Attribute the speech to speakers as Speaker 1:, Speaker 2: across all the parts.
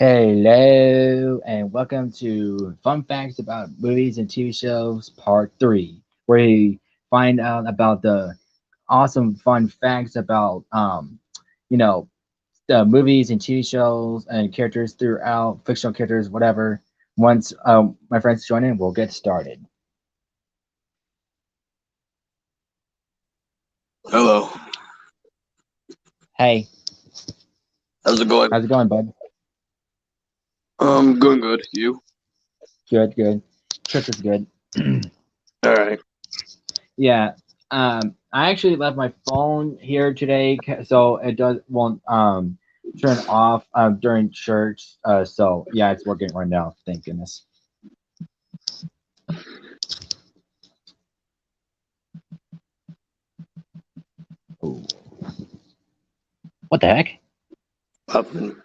Speaker 1: Hello, and welcome to Fun Facts About Movies and TV Shows Part 3, where we find out about the awesome fun facts about, you know, the movies and TV shows and characters throughout, fictional characters, whatever. Once my friends join in, we'll get started.
Speaker 2: Hello.
Speaker 1: Hey,
Speaker 2: How's it going?
Speaker 1: how's it going, bud?
Speaker 2: Going good. You?
Speaker 1: Good, good. Church is good.
Speaker 2: All right.
Speaker 1: Yeah. I actually left my phone here today, so it won't turn off during church. So yeah, it's working right now. Thank goodness. Ooh. What the heck?
Speaker 2: Poppin'.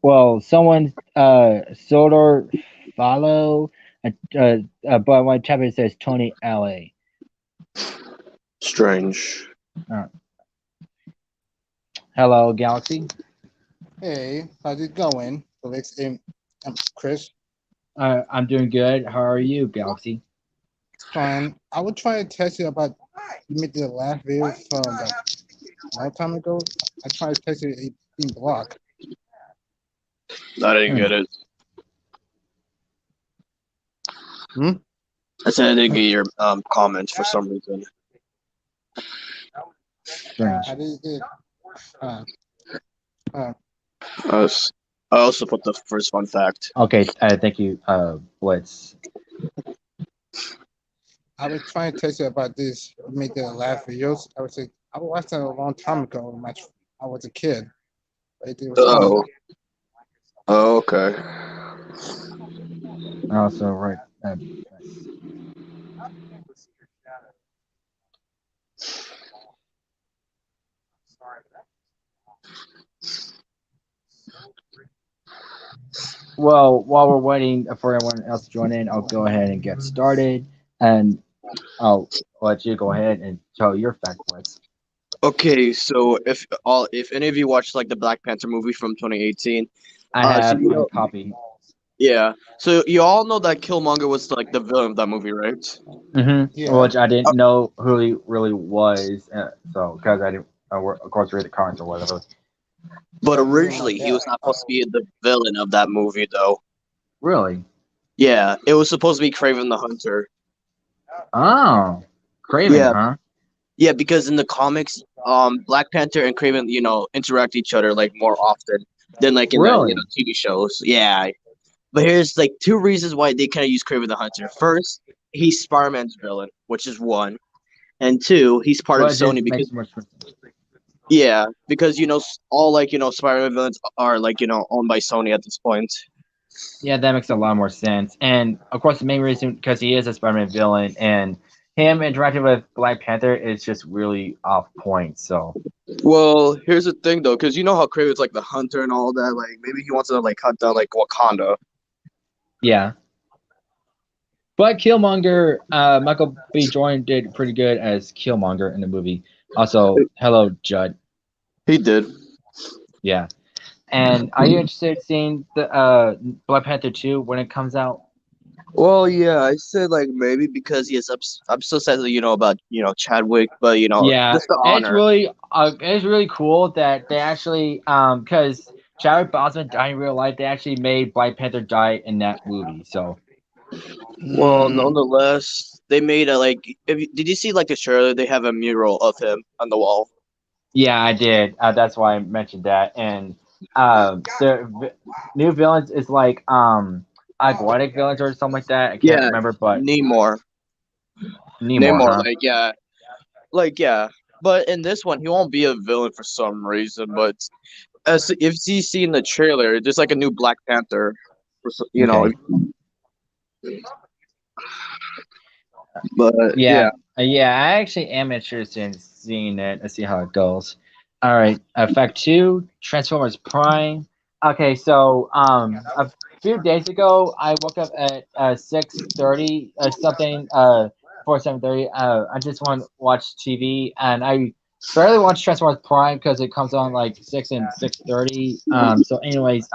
Speaker 1: Well, someone Sodor follow, but my tablet says Tony LA.
Speaker 2: Strange.
Speaker 1: Hello, Galaxy.
Speaker 3: Hey, how's it going? Felix, I'm Chris.
Speaker 1: I'm doing good. How are you, Galaxy?
Speaker 3: Fine. I was trying to test you about you made the last video from like a long time ago. I tried to test you it being blocked.
Speaker 2: I didn't
Speaker 1: Hmm.
Speaker 2: get it.
Speaker 3: Hmm?
Speaker 2: I said I didn't get your comments for some reason.
Speaker 1: Strange.
Speaker 3: I did it. Uh, uh,
Speaker 2: I also put the first fun fact.
Speaker 1: Okay, thank you, Blitz.
Speaker 3: I was trying to test you about this. You made the last videos. I watched that a long time ago when I was a kid. But it was funny.
Speaker 2: Oh. Oh, okay.
Speaker 1: Also, right. Well, while we're waiting for everyone else to join in, I'll go ahead and get started, and I'll let you go ahead and tell your fact, Blitz.
Speaker 2: Okay, so if any of you watched like the Black Panther movie from 2018,
Speaker 1: I
Speaker 2: so
Speaker 1: have
Speaker 2: you
Speaker 1: my
Speaker 2: know,
Speaker 1: copy.
Speaker 2: yeah, so you all know that Killmonger was like the villain of that movie, right?
Speaker 3: Yeah.
Speaker 1: Which I
Speaker 2: Uh,
Speaker 1: didn't know who he really was, so because I didn't, of course, read the cards or whatever.
Speaker 2: But
Speaker 3: Oh, you didn't know
Speaker 2: originally, he was
Speaker 3: that.
Speaker 2: not supposed to be the villain of that movie, though.
Speaker 1: Really?
Speaker 2: Yeah, it was supposed to be Kraven the Hunter.
Speaker 1: Oh, Craven,
Speaker 2: Yeah,
Speaker 1: huh?
Speaker 2: yeah, because in the comics, Black Panther and Kraven, interact each other like more often than like in the
Speaker 1: Really?
Speaker 2: TV shows. Yeah, but here's like two reasons why they kind of use Kraven the Hunter. First, he's Spider-Man's villain, which is one, and two, he's part of
Speaker 1: Well, this
Speaker 2: Sony because
Speaker 1: makes more sense.
Speaker 2: yeah, because all like Spider-Man villains are like owned by Sony at this point.
Speaker 1: Yeah, that makes a lot more sense. And of course, the main reason because he is a Spider-Man villain, and him interacting with Black Panther is just really off point. So
Speaker 2: Well, here's the thing though, because you know how Kraven's like the hunter and all that. Like maybe he wants to like hunt down like Wakanda.
Speaker 1: yeah, but Killmonger, Michael B. Jordan did pretty good as Killmonger in the movie. Also, hello, Judd.
Speaker 2: He did.
Speaker 1: Yeah. And are you interested in seeing the Black Panther 2 when it comes out?
Speaker 2: Well, yeah, I said like maybe because I'm so sad that about Chadwick, but
Speaker 1: Yeah,
Speaker 2: just the honor.
Speaker 1: it's really cool that they actually because Chadwick Boseman died in real life. They actually made Black Panther die in that movie. So
Speaker 2: Well,
Speaker 3: Mm,
Speaker 2: nonetheless, they made a like. Did you see like the trailer? They have a mural of him on the wall.
Speaker 1: yeah, I did. That's why I mentioned that. And new villains is like aquatic villains or something like that. I can't
Speaker 2: Yeah,
Speaker 1: remember, but
Speaker 2: Namor.
Speaker 1: Namor,
Speaker 2: Namor,
Speaker 1: huh?
Speaker 2: like yeah. But in this one, he won't be a villain for some reason. But as if you see in the trailer, there's like a new Black Panther.
Speaker 1: Okay.
Speaker 2: But
Speaker 1: Yeah,
Speaker 2: yeah.
Speaker 1: yeah, I actually am interested in seeing it and see how it goes. All right, fact two, Transformers Prime. Okay, so a few days ago, I woke up at 6:30 something 4 7:30. I just want to watch TV, and I barely watch Transformers Prime because it comes on like 6 and 6:30. So anyways,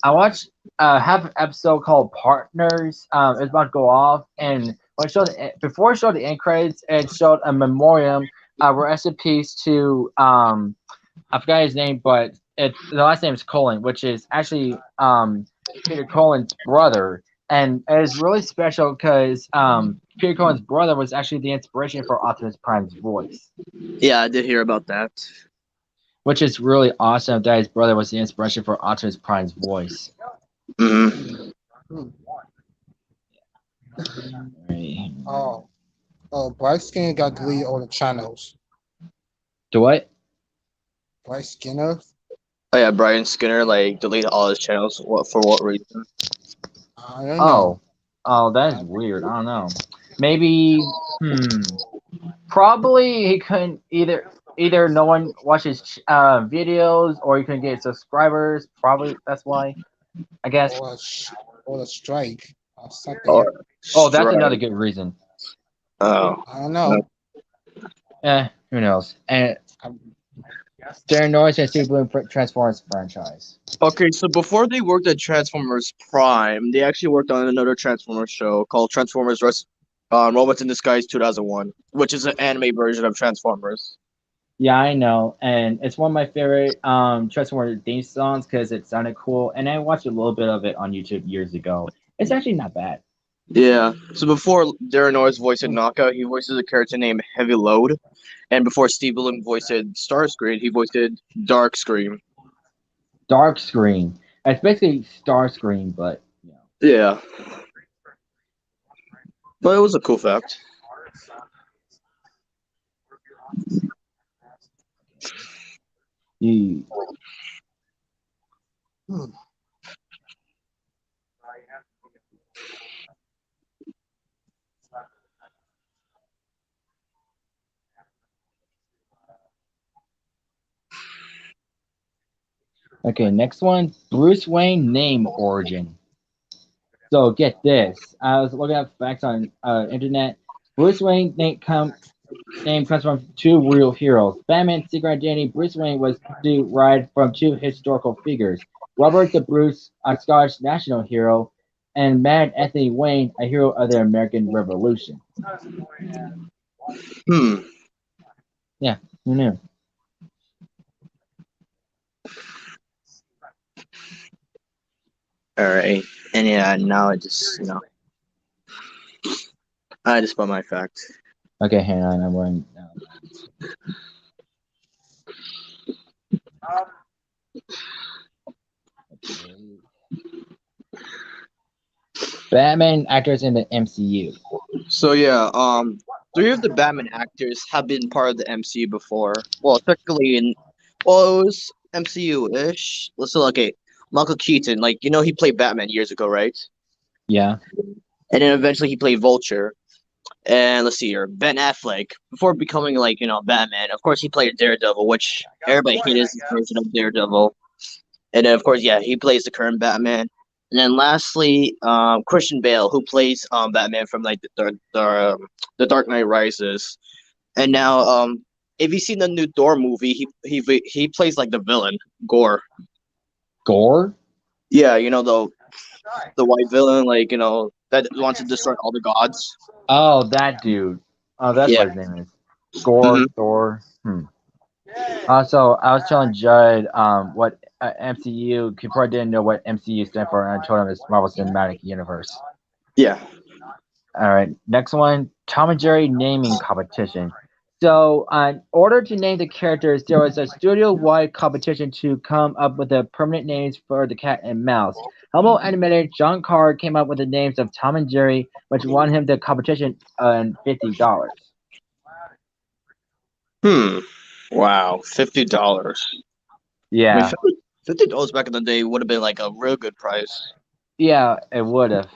Speaker 1: I watched half an episode called Partners. It's about to go off, and when it showed before it showed the end credits, it showed a memoriam. Rest in peace to I forgot his name, but the last name is Cullen, which is actually Peter Cullen's brother, and it is really special because Peter Cullen's brother was actually the inspiration for Optimus Prime's voice,
Speaker 2: Yeah, I did hear about that.
Speaker 1: which is really awesome that his brother was the inspiration for Optimus Prime's voice.
Speaker 2: Hmm.
Speaker 3: Hmm.
Speaker 1: Right.
Speaker 3: Oh, Bright Skin got deleted all the channels.
Speaker 1: Do what?
Speaker 3: Bright Skinner.
Speaker 2: Oh yeah, Brian Skinner like deleted all his channels. What for? What reason?
Speaker 3: I don't know.
Speaker 1: Oh, oh, that is weird. I don't know. Maybe. Probably he couldn't either no one watches videos or he couldn't get subscribers. Probably that's why. I guess.
Speaker 3: Or or a strike or
Speaker 2: Or
Speaker 3: something.
Speaker 1: Oh, that's
Speaker 2: strike?
Speaker 1: another good reason.
Speaker 2: Oh.
Speaker 3: I don't know.
Speaker 1: Who knows? And
Speaker 3: I'm,
Speaker 1: Darren Norris and Steve Bloom Transformers franchise.
Speaker 2: Okay, so before they worked at Transformers Prime, they actually worked on another Transformers show called Robots in Disguise 2001, which is an anime version of Transformers.
Speaker 1: Yeah, I know, and it's one of my favorite Transformers theme songs because it sounded cool, and I watched a little bit of it on YouTube years ago. It's actually not bad.
Speaker 2: Yeah. So before Darren Norris voiced Knockout, he voices a character named Heavy Load, and before Steve Bloom voiced Starscream, he voiced Darkscream.
Speaker 1: Dark Screen. It's basically Star Screen, but
Speaker 2: Yeah, but it was a cool fact.
Speaker 1: you
Speaker 3: hmm.
Speaker 1: okay. Next one, Bruce Wayne name origin. So get this. I was looking up facts on internet. Bruce Wayne name comes from two real heroes. Batman's secret identity, Bruce Wayne, was derived from two historical figures. Robert the Bruce, a Scottish national hero, and Mad Anthony Wayne, a hero of the American Revolution.
Speaker 2: Hmm.
Speaker 1: Yeah, who knew?
Speaker 2: All right. And yeah, now I just put my fact.
Speaker 1: Okay, hang on. I'm wearing. Batman actors in the MCU.
Speaker 2: So yeah, three of the Batman actors have been part of the MCU before. Well, technically it was MCU-ish. Let's look at Michael Keaton. Like he played Batman years ago, right?
Speaker 1: Yeah.
Speaker 2: And then eventually he played Vulture. And let's see here, Ben Affleck. Before becoming Batman, of course he played Daredevil, which everybody hated his version of Daredevil. And then of course, yeah, he plays the current Batman. And then lastly, Christian Bale, who plays Batman from like the Dark Knight Rises. And now, if you've seen the new Thor movie, he plays like the villain, Gore.
Speaker 1: Gore?
Speaker 2: Yeah, the white villain, that wants to destroy all the gods.
Speaker 1: Oh, that dude. Oh, that's
Speaker 2: Yeah.
Speaker 1: what his name is. Gore,
Speaker 2: Hmm.
Speaker 1: Thor. Also, I was telling Judd what MCU. He probably didn't know what MCU stand for, and I told him it's Marvel Cinematic Universe.
Speaker 2: Yeah.
Speaker 1: All right, next one, Tom and Jerry naming competition. So, in order to name the characters, there was a studio-wide competition to come up with the permanent names for the cat and mouse. Helmo animator John Carr came up with the names of Tom and Jerry, which won him the competition and $50.
Speaker 2: Hmm. Wow. $50. I mean,
Speaker 1: Yeah,
Speaker 2: $50 back in the day would have been like a real good price.
Speaker 1: yeah, it would have.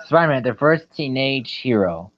Speaker 1: Spider-Man, the first teenage hero.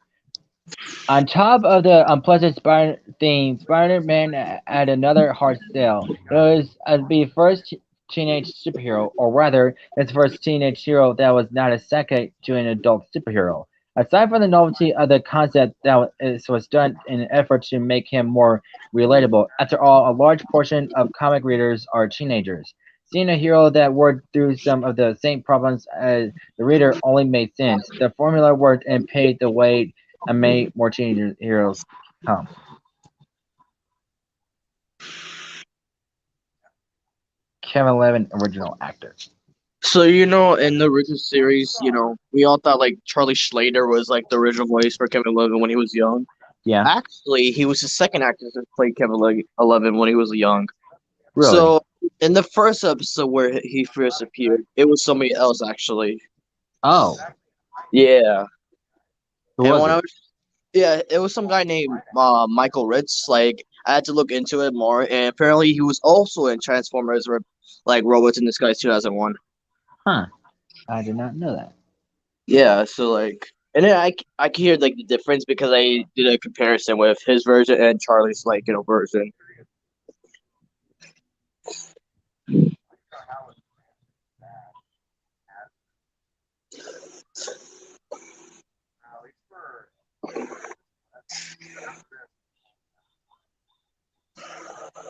Speaker 1: On top of the unpleasant Spider theme, Spider-Man had another hard sell. It was the first teenage superhero, or rather, it's the first teenage hero that was not a second to an adult superhero. Aside from the novelty of the concept that was done in an effort to make him more relatable, after all, a large portion of comic readers are teenagers. Seeing a hero that worked through some of the same problems as the reader only made sense. The formula worked and paid the way and made more teenage heroes come. Kevin Levin, original actor.
Speaker 2: So in the original series, we all thought like Charlie Schlater was like the original voice for Kevin Eleven when he was young.
Speaker 1: Yeah,
Speaker 2: Actually, he was the second actor to play Kevin 11 when he was young.
Speaker 1: really.
Speaker 2: So in the first episode where he first appeared, it was somebody else actually.
Speaker 1: Oh,
Speaker 2: Yeah,
Speaker 1: who
Speaker 2: and
Speaker 1: was
Speaker 2: when I
Speaker 1: it?
Speaker 2: was it was some guy named Michael Ritz. Like I had to look into it more, and apparently he was also in Transformers, like Robots in Disguise 2001.
Speaker 1: Huh? I did not know that.
Speaker 2: Yeah, so like, and then I can hear like the difference because I did a comparison with his version and Charlie's like version.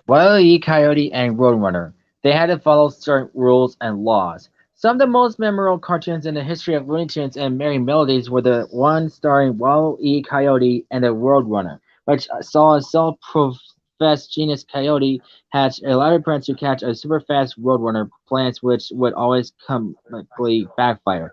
Speaker 1: Wile E. Coyote and Roadrunner. They had to follow certain rules and laws. Some of the most memorable cartoons in the history of Looney Tunes and Merry Melodies were the one starring Wile E. Coyote and the Roadrunner, which saw a self-professed genius coyote hatch elaborate plans to catch a super-fast Roadrunner, plans which would always completely backfire.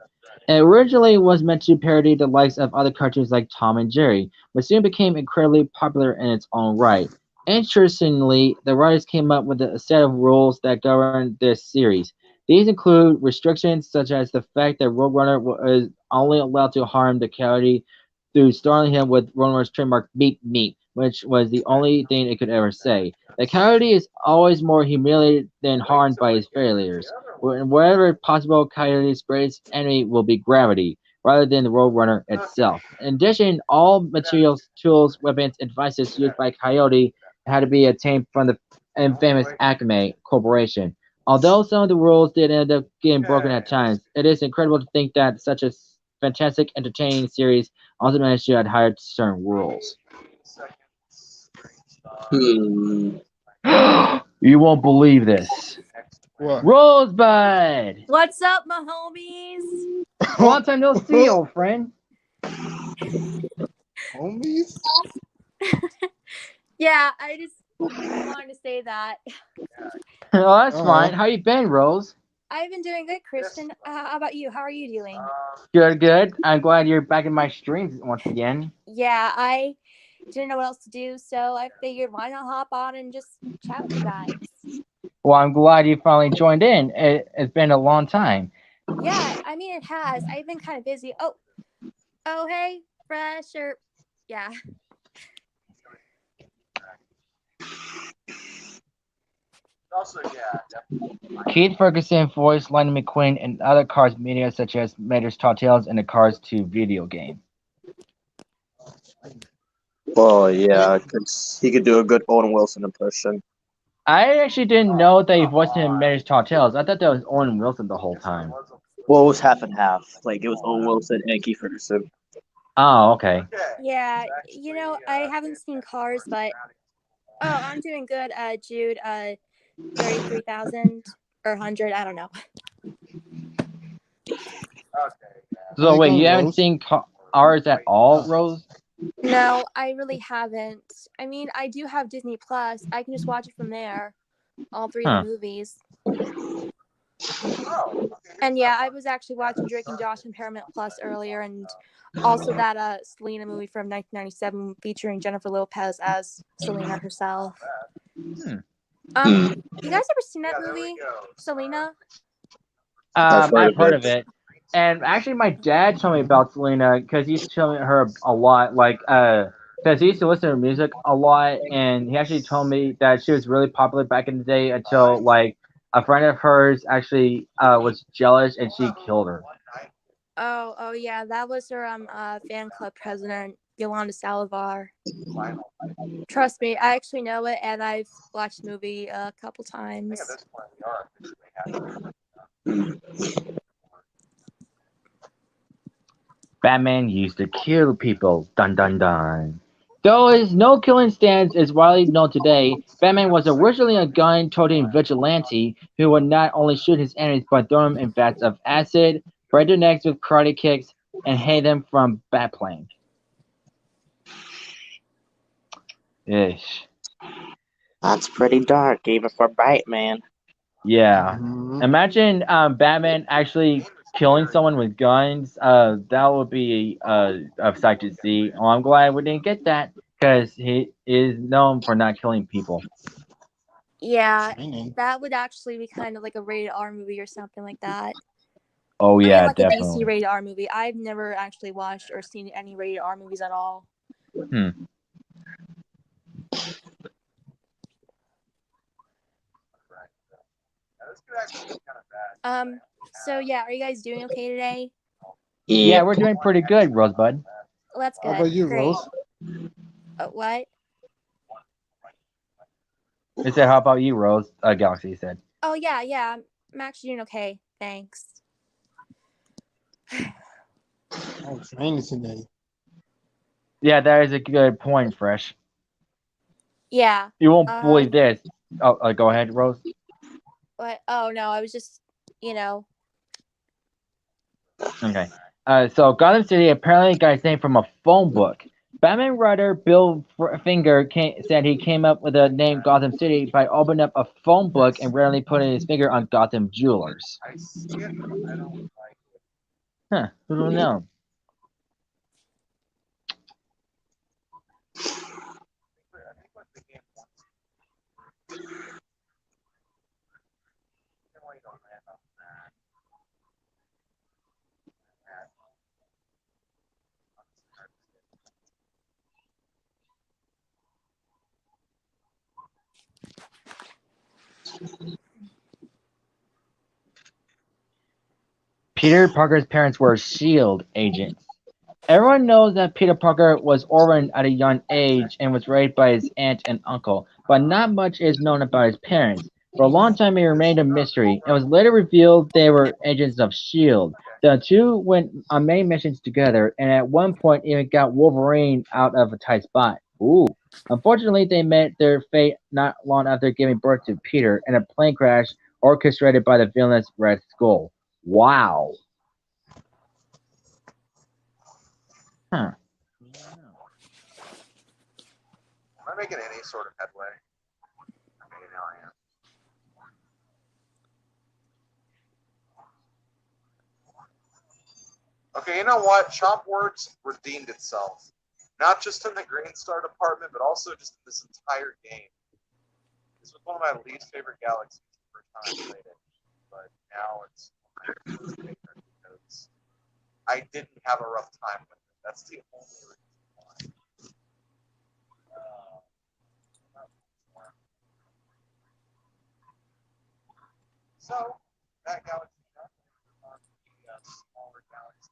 Speaker 1: It originally was meant to parody the likes of other cartoons like Tom and Jerry, but soon became incredibly popular in its own right. Interestingly, the writers came up with a set of rules that govern this series. These include restrictions such as the fact that Roadrunner was only allowed to harm the coyote through startling him with Roadrunner's trademark beep beep, which was the only thing it could ever say. The coyote is always more humiliated than harmed by his failures. Wherever possible, Coyote's greatest enemy will be gravity, rather than the Roadrunner itself. In addition, all materials, tools, weapons, and devices used by Coyote had to be obtained from the infamous Acme Corporation. Although some of the rules did end up getting broken at times, it is incredible to think that such a fantastic, entertaining series also managed to adhere to certain rules.
Speaker 2: Hmm.
Speaker 1: You won't believe this.
Speaker 3: What?
Speaker 1: Rosebud!
Speaker 4: What's up, my homies?
Speaker 1: Long time no see, old friend.
Speaker 3: Homies?
Speaker 4: Yeah, I just wanted to say that.
Speaker 1: Oh, that's
Speaker 3: Uh-huh.
Speaker 1: fine. How you been, Rose?
Speaker 4: I've been doing good, Christian. How about you? How are you doing?
Speaker 1: Good, good. I'm glad you're back in my streams once again.
Speaker 4: Yeah, I didn't know what else to do, so I figured why not hop on and just chat with you guys.
Speaker 1: Well, I'm glad you finally joined in. It's been a long time.
Speaker 4: Yeah, I mean it has. I've been kind of busy. Oh, hey, fresh or yeah.
Speaker 1: Keith Ferguson voiced Lightning McQueen in other Cars media such as Mater's Tall Tales and the Cars 2 video game.
Speaker 2: Well, yeah, 'cause he could do a good Owen Wilson impression.
Speaker 1: I actually didn't know that he voiced him in Mater's Tall Tales. I thought that was Owen Wilson the whole time.
Speaker 2: Well, it was half and half. Like it was Owen Wilson and Keith Ferguson.
Speaker 1: Oh, okay.
Speaker 4: Yeah, I haven't seen Cars, but I'm doing good, Jude. 33,000 or 100, I don't know.
Speaker 1: So wait, you haven't
Speaker 3: Rose?
Speaker 1: seen Cars at all, Rose?
Speaker 4: No, I really haven't. I mean, I do have Disney Plus. I can just watch it from there. All three of the movies. And yeah, I was actually watching Drake and Josh on Paramount Plus earlier, and also that Selena movie from 1997 featuring Jennifer Lopez as Selena herself. You guys ever seen that movie, Selena?
Speaker 1: I've heard of it. And actually, my dad told me about Selena because he used to tell me her a lot, like, because he used to listen to her music a lot, and he actually told me that she was really popular back in the day until, like, a friend of hers actually was jealous and she killed her.
Speaker 4: Oh yeah, that was her fan club president, Yolanda Salazar. Trust me, I actually know it, and I've watched the movie a couple times.
Speaker 1: Batman used to kill people. Dun dun dun. Though his no killing stance is widely known today, Batman was originally a gun-toting vigilante who would not only shoot his enemies but throw them in vats of acid, break their necks with karate kicks, and hang them from Batplane. Ish.
Speaker 2: That's pretty dark, even for Batman.
Speaker 1: Yeah.
Speaker 3: Mhm.
Speaker 1: Imagine Batman actually killing someone with guns. That would be a sight to see. Oh, I'm glad we didn't get that because he is known for not killing people.
Speaker 4: Yeah,
Speaker 3: Training.
Speaker 4: that would actually be kind of like a rated R movie or something like that.
Speaker 1: Oh
Speaker 4: I mean,
Speaker 1: yeah,
Speaker 4: like a DC
Speaker 1: definitely.
Speaker 4: rated R movie. I've never actually watched or seen any rated R movies at all.
Speaker 1: Hmm.
Speaker 4: So yeah, are you guys doing okay today?
Speaker 1: Yeah,
Speaker 2: Yep.
Speaker 1: we're doing pretty good, Rosebud.
Speaker 4: Well, that's
Speaker 3: How
Speaker 4: good.
Speaker 3: about you,
Speaker 4: Great.
Speaker 3: Rose?
Speaker 4: What?
Speaker 1: They said, "How about you, Rose?" Galaxy said.
Speaker 4: Oh yeah. I'm actually doing okay. Thanks.
Speaker 3: Oh, training today.
Speaker 1: Yeah, that is a good point, Fresh.
Speaker 4: Yeah.
Speaker 1: You won't believe this. Oh, go ahead, Rose.
Speaker 4: What? Oh no, I was just, you know.
Speaker 1: Okay. So Gotham City apparently got its name from a phone book. Batman writer Bill Finger said he came up with the name Gotham City by opening up a phone book and randomly putting his finger on Gotham Jewelers. Huh? Who don't know? Peter Parker's parents were SHIELD agents. Everyone knows that Peter Parker was orphaned at a young age and was raised by his aunt and uncle, but not much is known about his parents. For a long time, it remained a mystery. It was later revealed they were agents of SHIELD. The two went on many missions together, and at one point even got Wolverine out of a tight spot. Ooh. Unfortunately, they met their fate not long after giving birth to Peter in a plane crash orchestrated by the villainous Red Skull. Wow. Huh.
Speaker 5: Am I making any sort of headway? Okay, now I am. Okay, you know what? Chopworks redeemed itself. Not just in the Green Star department, but also just in this entire game. This was one of my least favorite galaxies the first time I played it. But now it's one of my favorite because I didn't have a rough time with it. That's the only reason why. So, that galaxy on the smaller galaxy.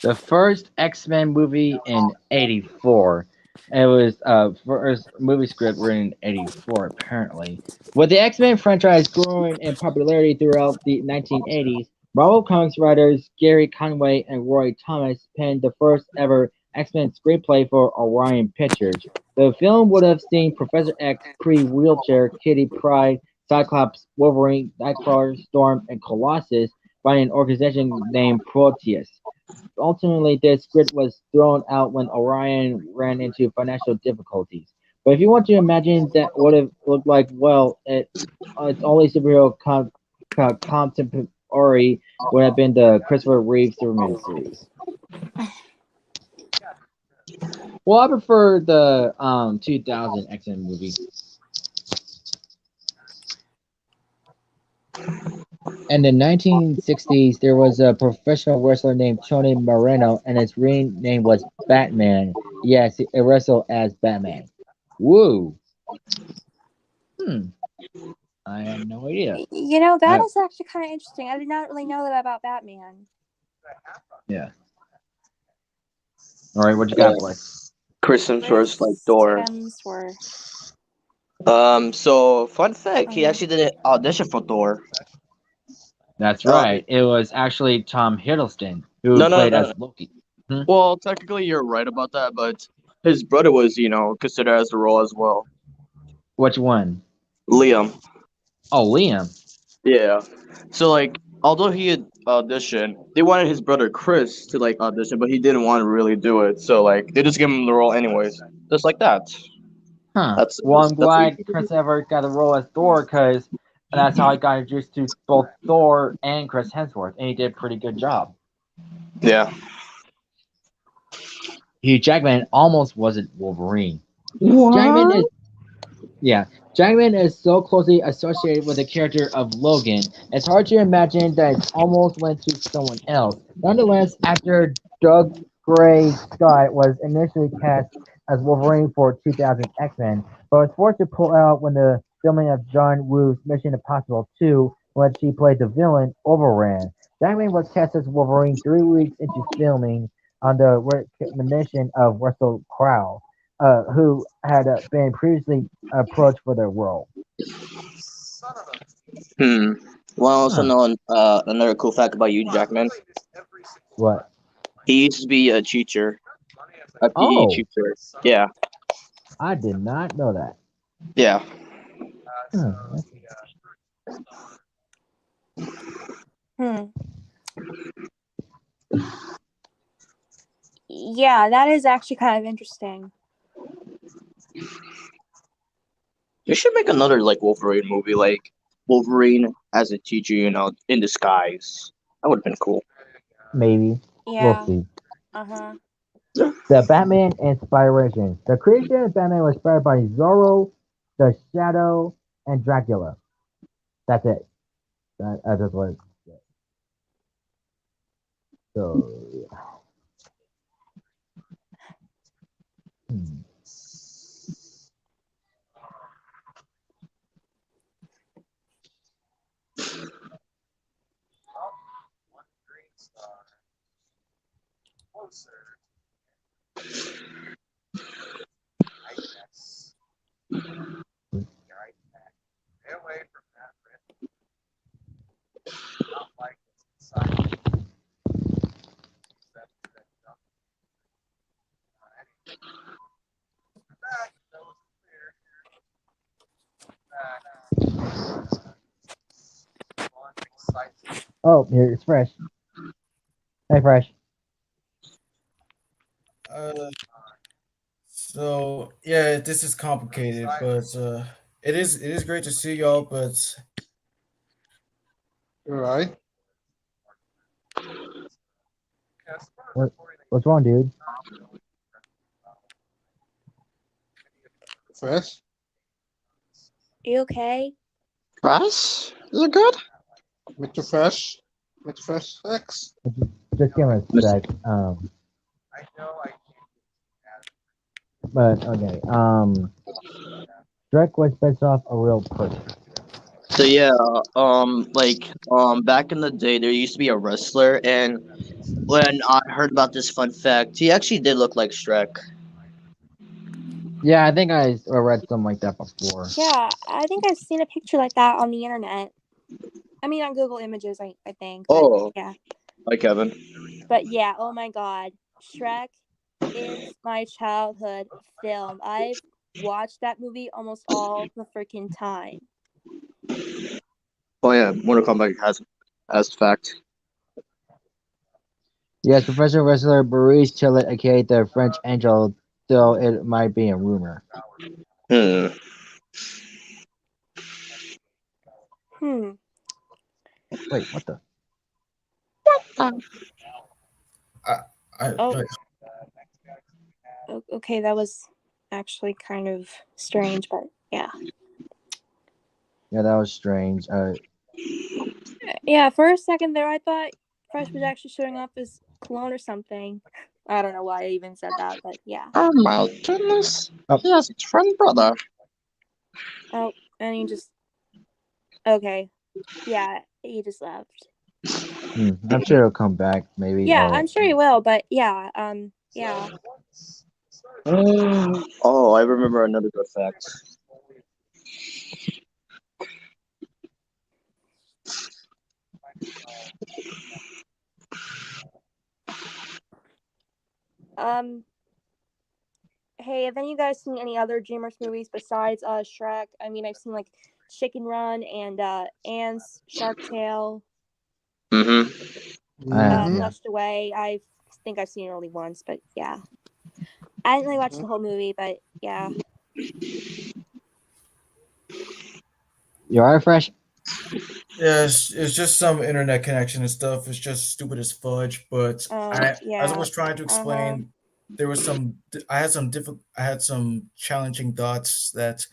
Speaker 1: The first X-Men movie in '84. It was first movie script written in '84, apparently. With the X-Men franchise growing in popularity throughout the 1980s, Marvel Comics writers Gary Conway and Roy Thomas penned the first ever X-Men screenplay for Orion Pictures. The film would have seen Professor X, Kree, Wheelchair, Kitty Pryde, Cyclops, Wolverine, Nightcrawler, Storm, and Colossus by an organization named Proteus. Ultimately, this script was thrown out when Orion ran into financial difficulties. But if you want to imagine that would have looked like, well, its only superhero contemporary would have been the Christopher Reeve Superman series. Well, I prefer the 2000 X-Men movie. In the 1960s, there was a professional wrestler named Tony Moreno, and his ring name was Batman. Yes, he wrestled as Batman. Woo! Hmm. I had no idea.
Speaker 4: You know, that
Speaker 1: I-
Speaker 4: is actually kind of interesting. I did not really know that about Batman.
Speaker 1: Yeah. All right, what you got, Flex?
Speaker 2: Chris Hemsworth's like
Speaker 4: Chris
Speaker 2: Thor.
Speaker 4: Hemsworth.
Speaker 2: So fun fact, he actually did an audition for Thor.
Speaker 1: That's
Speaker 2: Um,
Speaker 1: right. It was actually Tom Hiddleston who
Speaker 2: No, no,
Speaker 1: played
Speaker 2: no,
Speaker 1: as
Speaker 2: no.
Speaker 1: Loki.
Speaker 2: Well, technically you're right about that, but his brother was, considered as the role as well.
Speaker 1: Which one?
Speaker 2: Liam.
Speaker 1: Oh, Liam.
Speaker 2: Yeah. So like, although he had auditioned, they wanted his brother Chris to like audition, but he didn't want to really do it. So like, they just gave him the role anyways, just like that.
Speaker 1: Huh.
Speaker 2: That's
Speaker 1: Well, I'm
Speaker 2: that's
Speaker 1: glad Chris Evert got the role as Thor because that's how I got introduced to both Thor and Chris Hemsworth, and he did a pretty good job.
Speaker 2: yeah.
Speaker 1: Hugh Jackman almost wasn't Wolverine.
Speaker 2: What?
Speaker 1: Jackman is so closely associated with the character of Logan, it's hard to imagine that it almost went to someone else. Nonetheless, actor Doug Gray Scott was initially cast as Wolverine for 2000 X-Men, but was forced to pull out when the filming of John Woo's Mission Impossible 2, in which he played the villain, overran. Jackman was cast as Wolverine 3 weeks into filming on the recommendation of Russell Crowe, who had been previously approached for the role.
Speaker 5: Son of a.
Speaker 2: Well, I also
Speaker 1: Huh.
Speaker 2: know another cool fact about Hugh Jackman.
Speaker 1: What?
Speaker 2: He used to be a teacher, a PE
Speaker 1: Oh,
Speaker 2: teacher. Yeah,
Speaker 1: I did not know that.
Speaker 2: yeah.
Speaker 1: Hmm.
Speaker 4: Hmm. Yeah, that is actually kind of interesting.
Speaker 2: They should make another like Wolverine movie, like Wolverine as a teacher, in disguise. That would have been cool.
Speaker 1: Maybe.
Speaker 4: Yeah.
Speaker 1: We'll see.
Speaker 4: Uh-huh.
Speaker 1: The Batman inspiration. The creation of Batman was inspired by Zorro, the Shadow, and Dracula. That's it. That's just what. So, yeah. Hmm.
Speaker 5: One green star. Closer. I guess. Right back. Stay away from that rip. Not like it's inside. That dump. Back. That was clear. Back. One exciting.
Speaker 1: Oh, here it's fresh. Hey, fresh.
Speaker 6: So yeah, this is complicated, but it is great to see y'all. But
Speaker 3: All right.
Speaker 1: What's wrong, dude?
Speaker 3: Fresh.
Speaker 4: You okay?
Speaker 2: Fresh? Is it good?
Speaker 3: Mr. Fresh. Mr. Fresh X.
Speaker 1: Just give me a sec.
Speaker 5: I know I can't.
Speaker 1: But okay. Shrek was based off a real person.
Speaker 2: So yeah, back in the day, there used to be a wrestler, and when I heard about this fun fact, he actually did look like Shrek.
Speaker 1: Yeah, I think I read something like that before.
Speaker 4: Yeah, I think I've seen a picture like that on the internet. I mean, on Google Images, I think. But,
Speaker 2: Oh.
Speaker 4: yeah.
Speaker 2: Hi, Kevin.
Speaker 4: But yeah, oh my God, Shrek is my childhood film. I've watched that movie almost all the freaking time.
Speaker 2: Oh yeah, Mortal Kombat has fact.
Speaker 1: Yes, professional wrestler Maurice Tillet, aka the French Angel, though it might be a rumor.
Speaker 2: Hmm.
Speaker 1: Wait, what the?
Speaker 4: Oh. Okay, that was actually kind of strange, but yeah.
Speaker 1: Yeah, that was strange.
Speaker 4: Yeah, for a second there, I thought Fresh was actually showing up as clone or something. I don't know why I even said that, but yeah.
Speaker 2: Oh my goodness.
Speaker 1: Oh.
Speaker 2: He has a twin brother.
Speaker 4: Oh, and he just Okay. Yeah, he just left.
Speaker 1: I'm sure he'll come back. Maybe.
Speaker 4: Yeah, I'm sure he will. But yeah, yeah.
Speaker 2: Oh, I remember another good fact.
Speaker 4: Hey, have any of you guys seen any other DreamWorks movies besides Shrek? I mean, I've seen like Chicken Run and Ants, Shark Tale,
Speaker 2: Mm-hmm.
Speaker 1: Yeah.
Speaker 4: Flushed Away. I think I've seen it only once, but yeah. I didn't really watch the whole movie, but yeah.
Speaker 1: You alright, Fresh?
Speaker 6: Yeah, it's just some internet connection and stuff. It's just stupid as fudge. But as I was trying to explain, there was I had some challenging thoughts that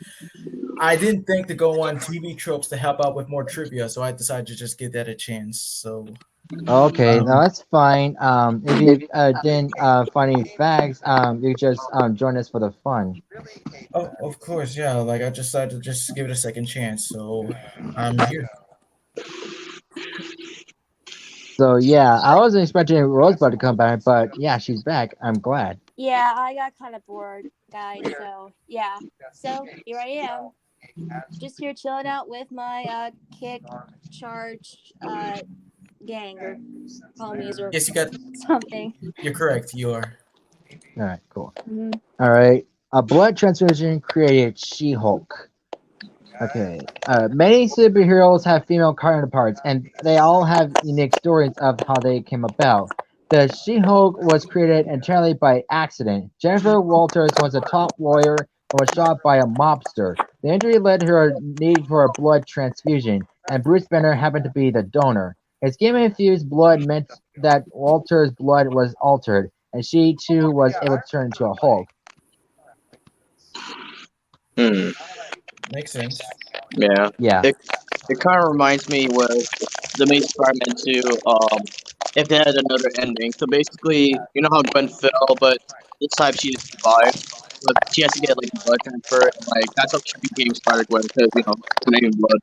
Speaker 6: I didn't think to go on TV tropes to help out with more trivia, so I decided to just give that a chance. So
Speaker 1: Okay, no, that's fine. If you didn't find any facts, you just join us for the fun.
Speaker 6: oh, of course, yeah. Like I decided to just give it a second chance, so I'm here.
Speaker 1: So yeah, I wasn't expecting Rosebud to come back, but yeah, she's back. I'm glad.
Speaker 4: Yeah, I got kind of bored, guys. So yeah, so here I am, just here chilling out with my kick charge gang or homies or
Speaker 6: Yes, you got.
Speaker 4: something.
Speaker 6: You're correct. You are.
Speaker 1: All right, cool. All right, a blood transfusion created She-Hulk. Okay. Many superheroes have female counterparts, and they all have unique stories of how they came about. The She-Hulk was created entirely by accident. Jennifer Walters was a top lawyer and was shot by a mobster. The injury led to her need for a blood transfusion, and Bruce Banner happened to be the donor. His game-infused blood meant that Walters' blood was altered, and she too was able to turn into a Hulk.
Speaker 6: Makes sense.
Speaker 2: Yeah.
Speaker 1: Yeah.
Speaker 2: It kind of reminds me with the main Spider-Man 2, if they had another ending. So basically, you know how Gwen fell, but this time she didn't survive. But she has to get like a blood transfer, and like that's how she became Spider-Gwen because donating blood.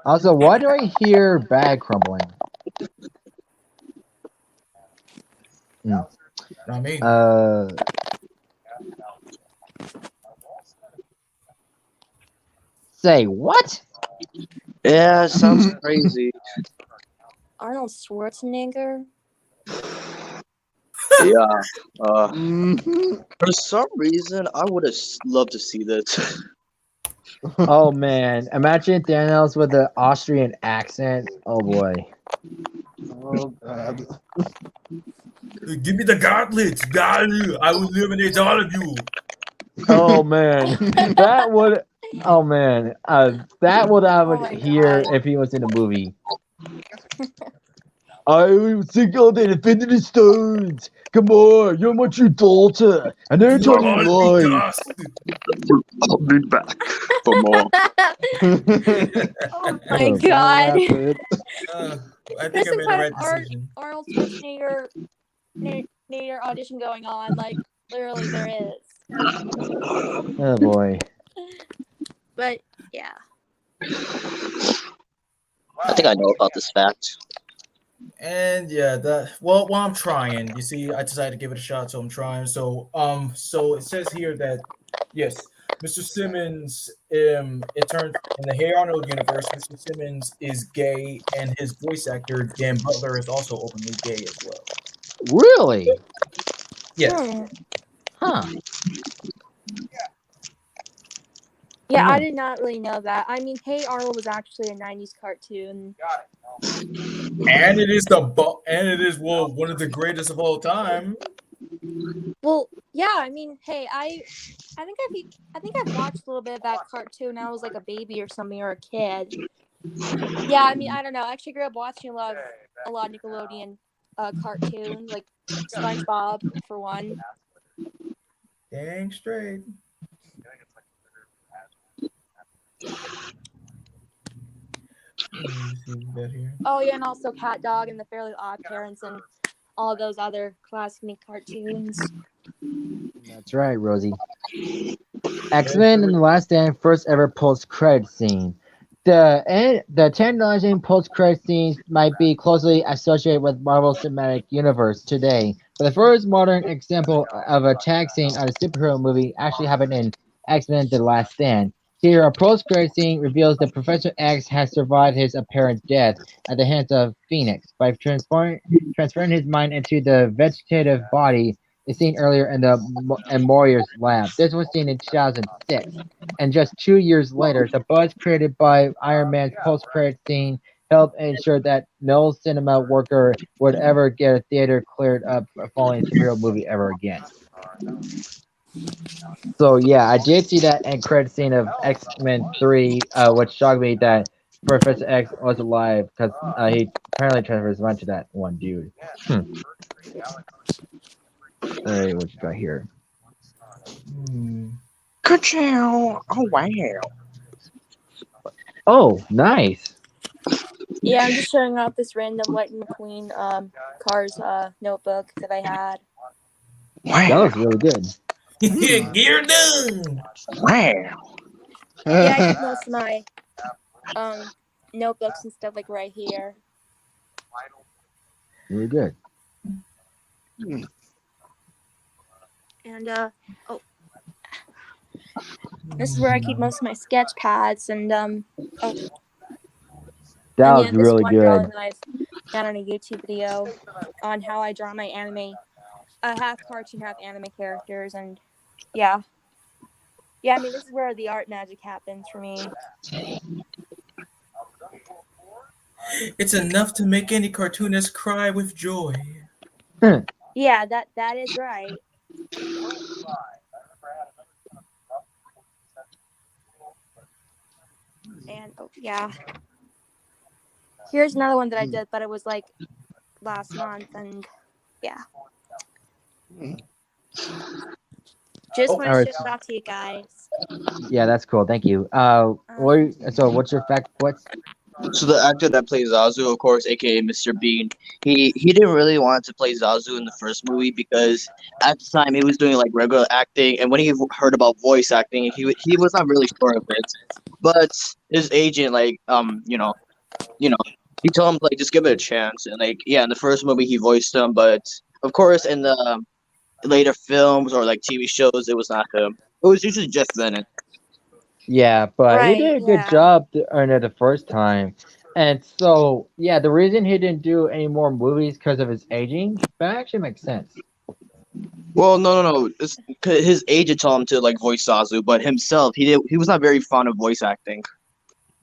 Speaker 1: Also, why do I hear bag crumbling?
Speaker 6: Not me.
Speaker 1: Say what?
Speaker 2: Yeah, it sounds crazy.
Speaker 4: Arnold Schwarzenegger.
Speaker 2: Yeah. For some reason, I would have loved to see this.
Speaker 1: Oh man, imagine Thanos with the Austrian accent. Oh boy.
Speaker 3: Oh god.
Speaker 6: Give me the gauntlets, I will eliminate all of you.
Speaker 1: Oh man, that would. Oh man, that would I would hear if he was in a movie. I will sing all the Infinity Stones. Come on, you're my true daughter. I never told you lies.
Speaker 2: I'll be back for more.
Speaker 4: Oh my god.
Speaker 6: I think I made the right decision.
Speaker 4: Arnold Schwarzenegger audition going on. Like, literally, there is.
Speaker 1: Oh boy.
Speaker 4: But, yeah.
Speaker 2: I think I know about this fact.
Speaker 6: And yeah, while I'm trying, you see, I decided to give it a shot, so I'm trying. So it says here that yes, Mr. Simmons, it turns in the Hey Arnold universe, Mr. Simmons is gay, and his voice actor Dan Butler is also openly gay as well.
Speaker 1: Really?
Speaker 6: Yes.
Speaker 1: Huh.
Speaker 4: Yeah, I did not really know that. I mean, Hey Arnold was actually a '90s cartoon.
Speaker 6: And it is one of the greatest of all time.
Speaker 4: Well, yeah, I mean, hey, I think I've watched a little bit of that cartoon when I was like a baby or something, or a kid. Yeah, I mean, I don't know. I actually grew up watching a lot of Nickelodeon cartoons, like SpongeBob for one.
Speaker 6: Dang straight.
Speaker 4: Oh yeah, and also Cat Dog and the Fairly Odd Parents and all those other classic cartoons.
Speaker 1: That's right, Rosie. X-Men and the Last Stand first ever post-credit scene. The tantalizing post-credit scenes might be closely associated with Marvel Cinematic Universe today, but the first modern example of a tag scene on a superhero movie actually happened in X-Men: The Last Stand. Here, a post-credit scene reveals that Professor X has survived his apparent death at the hands of Phoenix by transferring his mind into the vegetative body is seen earlier in the Moyer's lab. This was seen in 2006. And just 2 years later, the buzz created by Iron Man's post-credit scene helped ensure that no cinema worker would ever get a theater cleared up following a superhero movie ever again. So yeah, I did see that end credit scene of X-Men 3, which shocked me that Professor X was alive because he apparently transferred his mind to that one dude. Alright, what you got here?
Speaker 2: Ka-chow! Oh wow!
Speaker 1: Oh, nice.
Speaker 4: Yeah, I'm just showing off this random Lightning McQueen Cars notebook that I had.
Speaker 1: That was really good.
Speaker 6: Gear done.
Speaker 2: Wow!
Speaker 4: Yeah, I keep most of my notebooks and stuff like right here.
Speaker 1: Really good.
Speaker 4: And this is where I keep most of my sketch pads and
Speaker 1: That
Speaker 4: and
Speaker 1: was
Speaker 4: this
Speaker 1: really
Speaker 4: one drawing
Speaker 1: good.
Speaker 4: that I've done on a YouTube video on how I draw my anime, half cartoon, half anime characters, and yeah. I mean, this is where the art magic happens for me.
Speaker 6: It's enough to make any cartoonist cry with joy.
Speaker 4: Yeah, that is right. And yeah. Here's another one that I did, but it was like last month, and yeah. Just want to
Speaker 1: Alright.
Speaker 4: share that to you guys.
Speaker 1: Yeah, that's cool. Thank you. What's your fact? What's
Speaker 2: So the actor that plays Zazu, of course, aka Mr. Bean, he didn't really want to play Zazu in the first movie because at the time he was doing like regular acting, and when he heard about voice acting, he was not really sure of it. But his agent, like, he told him like just give it a chance, and like yeah, in the first movie he voiced him, but of course in the later films or like TV shows, it was not him. It was usually Jeff Bennett.
Speaker 1: Yeah, but he
Speaker 4: Right,
Speaker 1: did a good
Speaker 4: yeah.
Speaker 1: job to earn it the first time. And so, yeah, the reason he didn't do any more movies because of his aging, that actually makes sense.
Speaker 2: Well, no. It's 'cause his agent told him to like voice Zazu, but himself, he was not very fond of voice acting.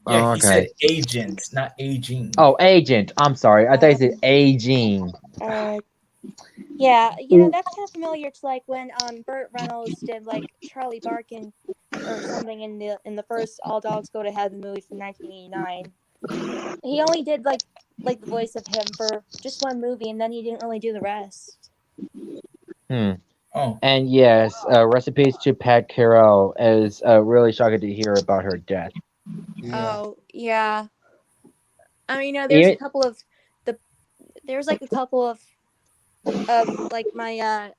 Speaker 6: Yeah,
Speaker 1: Oh,
Speaker 6: he said
Speaker 1: okay.
Speaker 6: agent, not aging.
Speaker 1: Oh, agent. I'm sorry. I thought you said aging.
Speaker 4: Yeah, that's kind of familiar to like when Burt Reynolds did like Charlie Barkin or something in the first All Dogs Go to Heaven movie from 1989. He only did like the voice of him for just one movie, and then he didn't really do the rest.
Speaker 6: Oh,
Speaker 1: And yes, recipes to Pat Carroll is really shocking to hear about her death.
Speaker 3: Yeah.
Speaker 4: Oh yeah, I mean, there's a couple of like my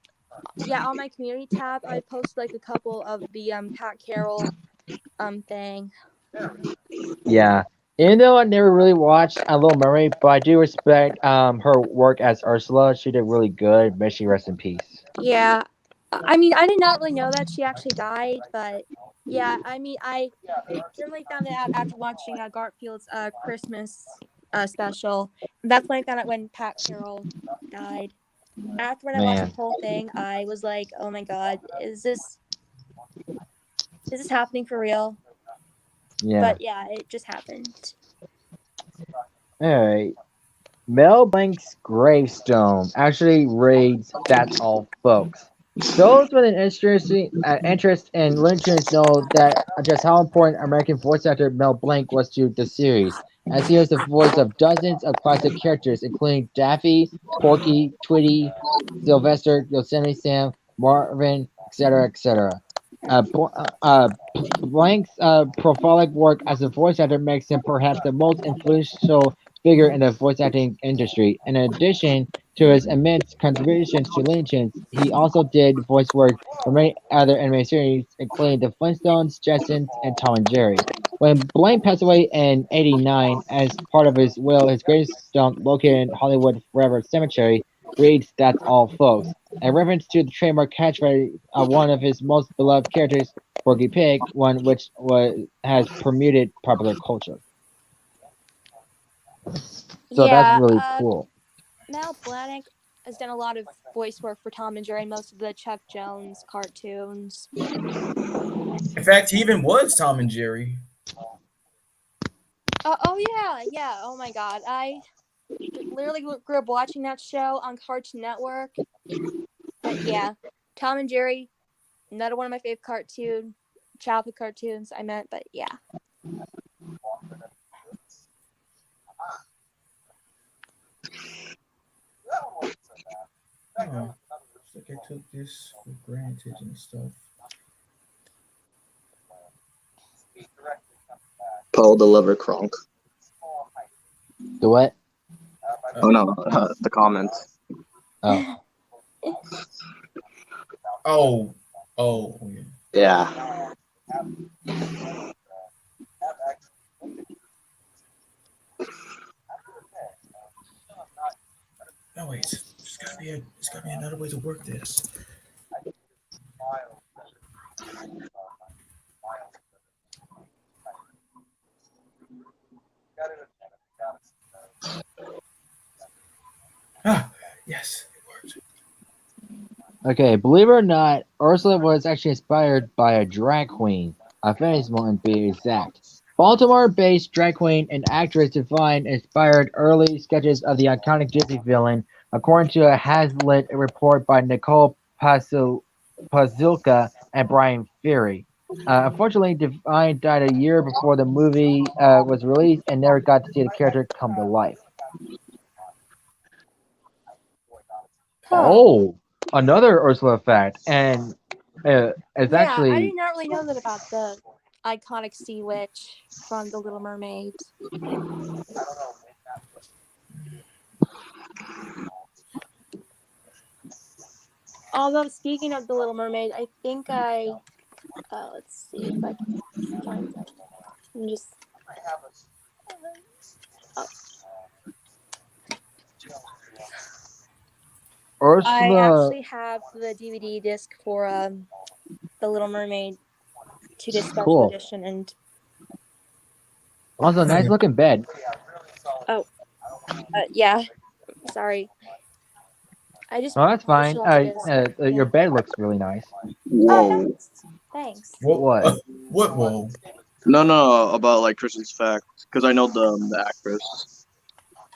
Speaker 4: on my community tab, I posted like a couple of the Pat Carroll thing.
Speaker 1: Yeah. Even though I never really watched A Little Mermaid, but I do respect her work as Ursula. She did really good. May she rest in peace.
Speaker 4: Yeah, I mean, I did not really know that she actually died, but yeah, I mean, I certainly found it out after watching Garfield's Christmas special. That's when I found out when Pat Carroll died. After when I watched the whole thing, I was like, "Oh my God, is this happening for real?"
Speaker 1: Yeah.
Speaker 4: But yeah, it just happened.
Speaker 1: All right. Mel Blanc's gravestone actually reads, "That's all, folks." Those with an interest in Looney know that just how important American voice actor Mel Blanc was to the series, as he was the voice of dozens of classic characters, including Daffy, Porky, Tweety, Sylvester, Yosemite Sam, Marvin, etc., etc. Blanc's prolific work as a voice actor makes him perhaps the most influential figure in the voice acting industry. In addition To his immense contributions to Looney Tunes, he also did voice work for many other animated series, including The Flintstones, Jetsons, and Tom and Jerry. When Blaine passed away in '89, as part of his will, his gravestone located in Hollywood Forever Cemetery reads, "That's all, folks," a reference to the trademark catchphrase of one of his most beloved characters, Porky Pig, one which has permeated popular culture. So that's
Speaker 4: Yeah,
Speaker 1: really cool.
Speaker 4: Mel Blahnik has done a lot of voice work for Tom and Jerry, most of the Chuck Jones cartoons.
Speaker 6: In fact, he even was Tom and Jerry.
Speaker 4: Oh yeah. Oh my God, I literally grew up watching that show on Cartoon Network. But yeah, Tom and Jerry, another one of my favorite childhood cartoons. I meant, but yeah.
Speaker 6: Oh, looks like I took this for granted and stuff.
Speaker 2: Paul the Lover Kronk.
Speaker 1: The what?
Speaker 2: Oh no, the comments.
Speaker 1: Oh.
Speaker 6: Oh, yeah.
Speaker 2: Yeah.
Speaker 6: No wait, there's gotta be another way to work this. Ah, yes, it worked.
Speaker 1: Okay, believe it or not, Ursula was actually inspired by a drag queen, a famous one to be exact. Baltimore-based drag queen and actress Divine inspired early sketches of the iconic Disney villain, according to a Hazlitt report by Nicole Pazilka and Brian Ferry. Unfortunately, Divine died a year before the movie was released and never got to see the character come to life. Oh, another Ursula fact, and it's
Speaker 4: Yeah,
Speaker 1: actually
Speaker 4: I did not really know that about the iconic sea witch from The Little Mermaid. Although speaking of The Little Mermaid, I think let's see if I can find that. I'm just. I
Speaker 1: Ursula.
Speaker 4: actually have the DVD disc for The Little Mermaid 2-disc special
Speaker 1: Cool.
Speaker 4: edition, and
Speaker 1: Also, nice looking bed.
Speaker 4: yeah, sorry. I just.
Speaker 1: Oh, that's fine.
Speaker 4: off the disc.
Speaker 1: Your bed looks really nice.
Speaker 2: Whoa.
Speaker 4: Thanks.
Speaker 1: What?
Speaker 6: What? Whoa.
Speaker 2: No, about like Christian's fact, because I know the actress.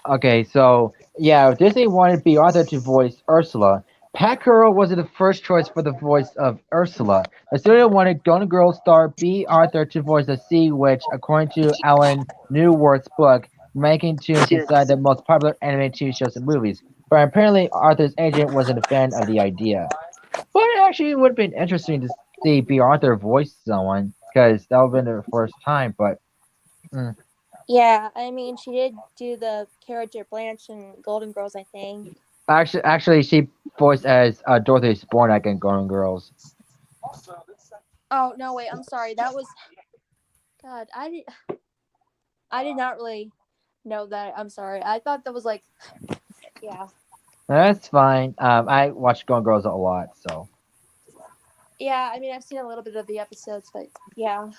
Speaker 1: Okay, so yeah, Disney wanted B. Arthur to voice Ursula. Pat Carroll was the first choice for the voice of Ursula. The studio wanted Golden Girls star B. Arthur to voice the Sea Witch, according to Alan Newworth's book, Making Tunes Inside the Most Popular Animated TV Shows and Movies. But apparently, Arthur's agent wasn't a fan of the idea. But it actually would have been interesting to see B. Arthur voice someone, because that would have been her first time, but.
Speaker 4: Yeah, I mean, she did do the character Blanche in Golden Girls, I think.
Speaker 1: Actually, she voiced as Dorothy Spornak in Golden Girls.
Speaker 4: Oh no, wait, I'm sorry. That was. God, I did not really know that. I'm sorry. I thought that was like. Yeah.
Speaker 1: That's fine. I watch Golden Girls a lot, so.
Speaker 4: Yeah, I mean, I've seen a little bit of the episodes, but yeah.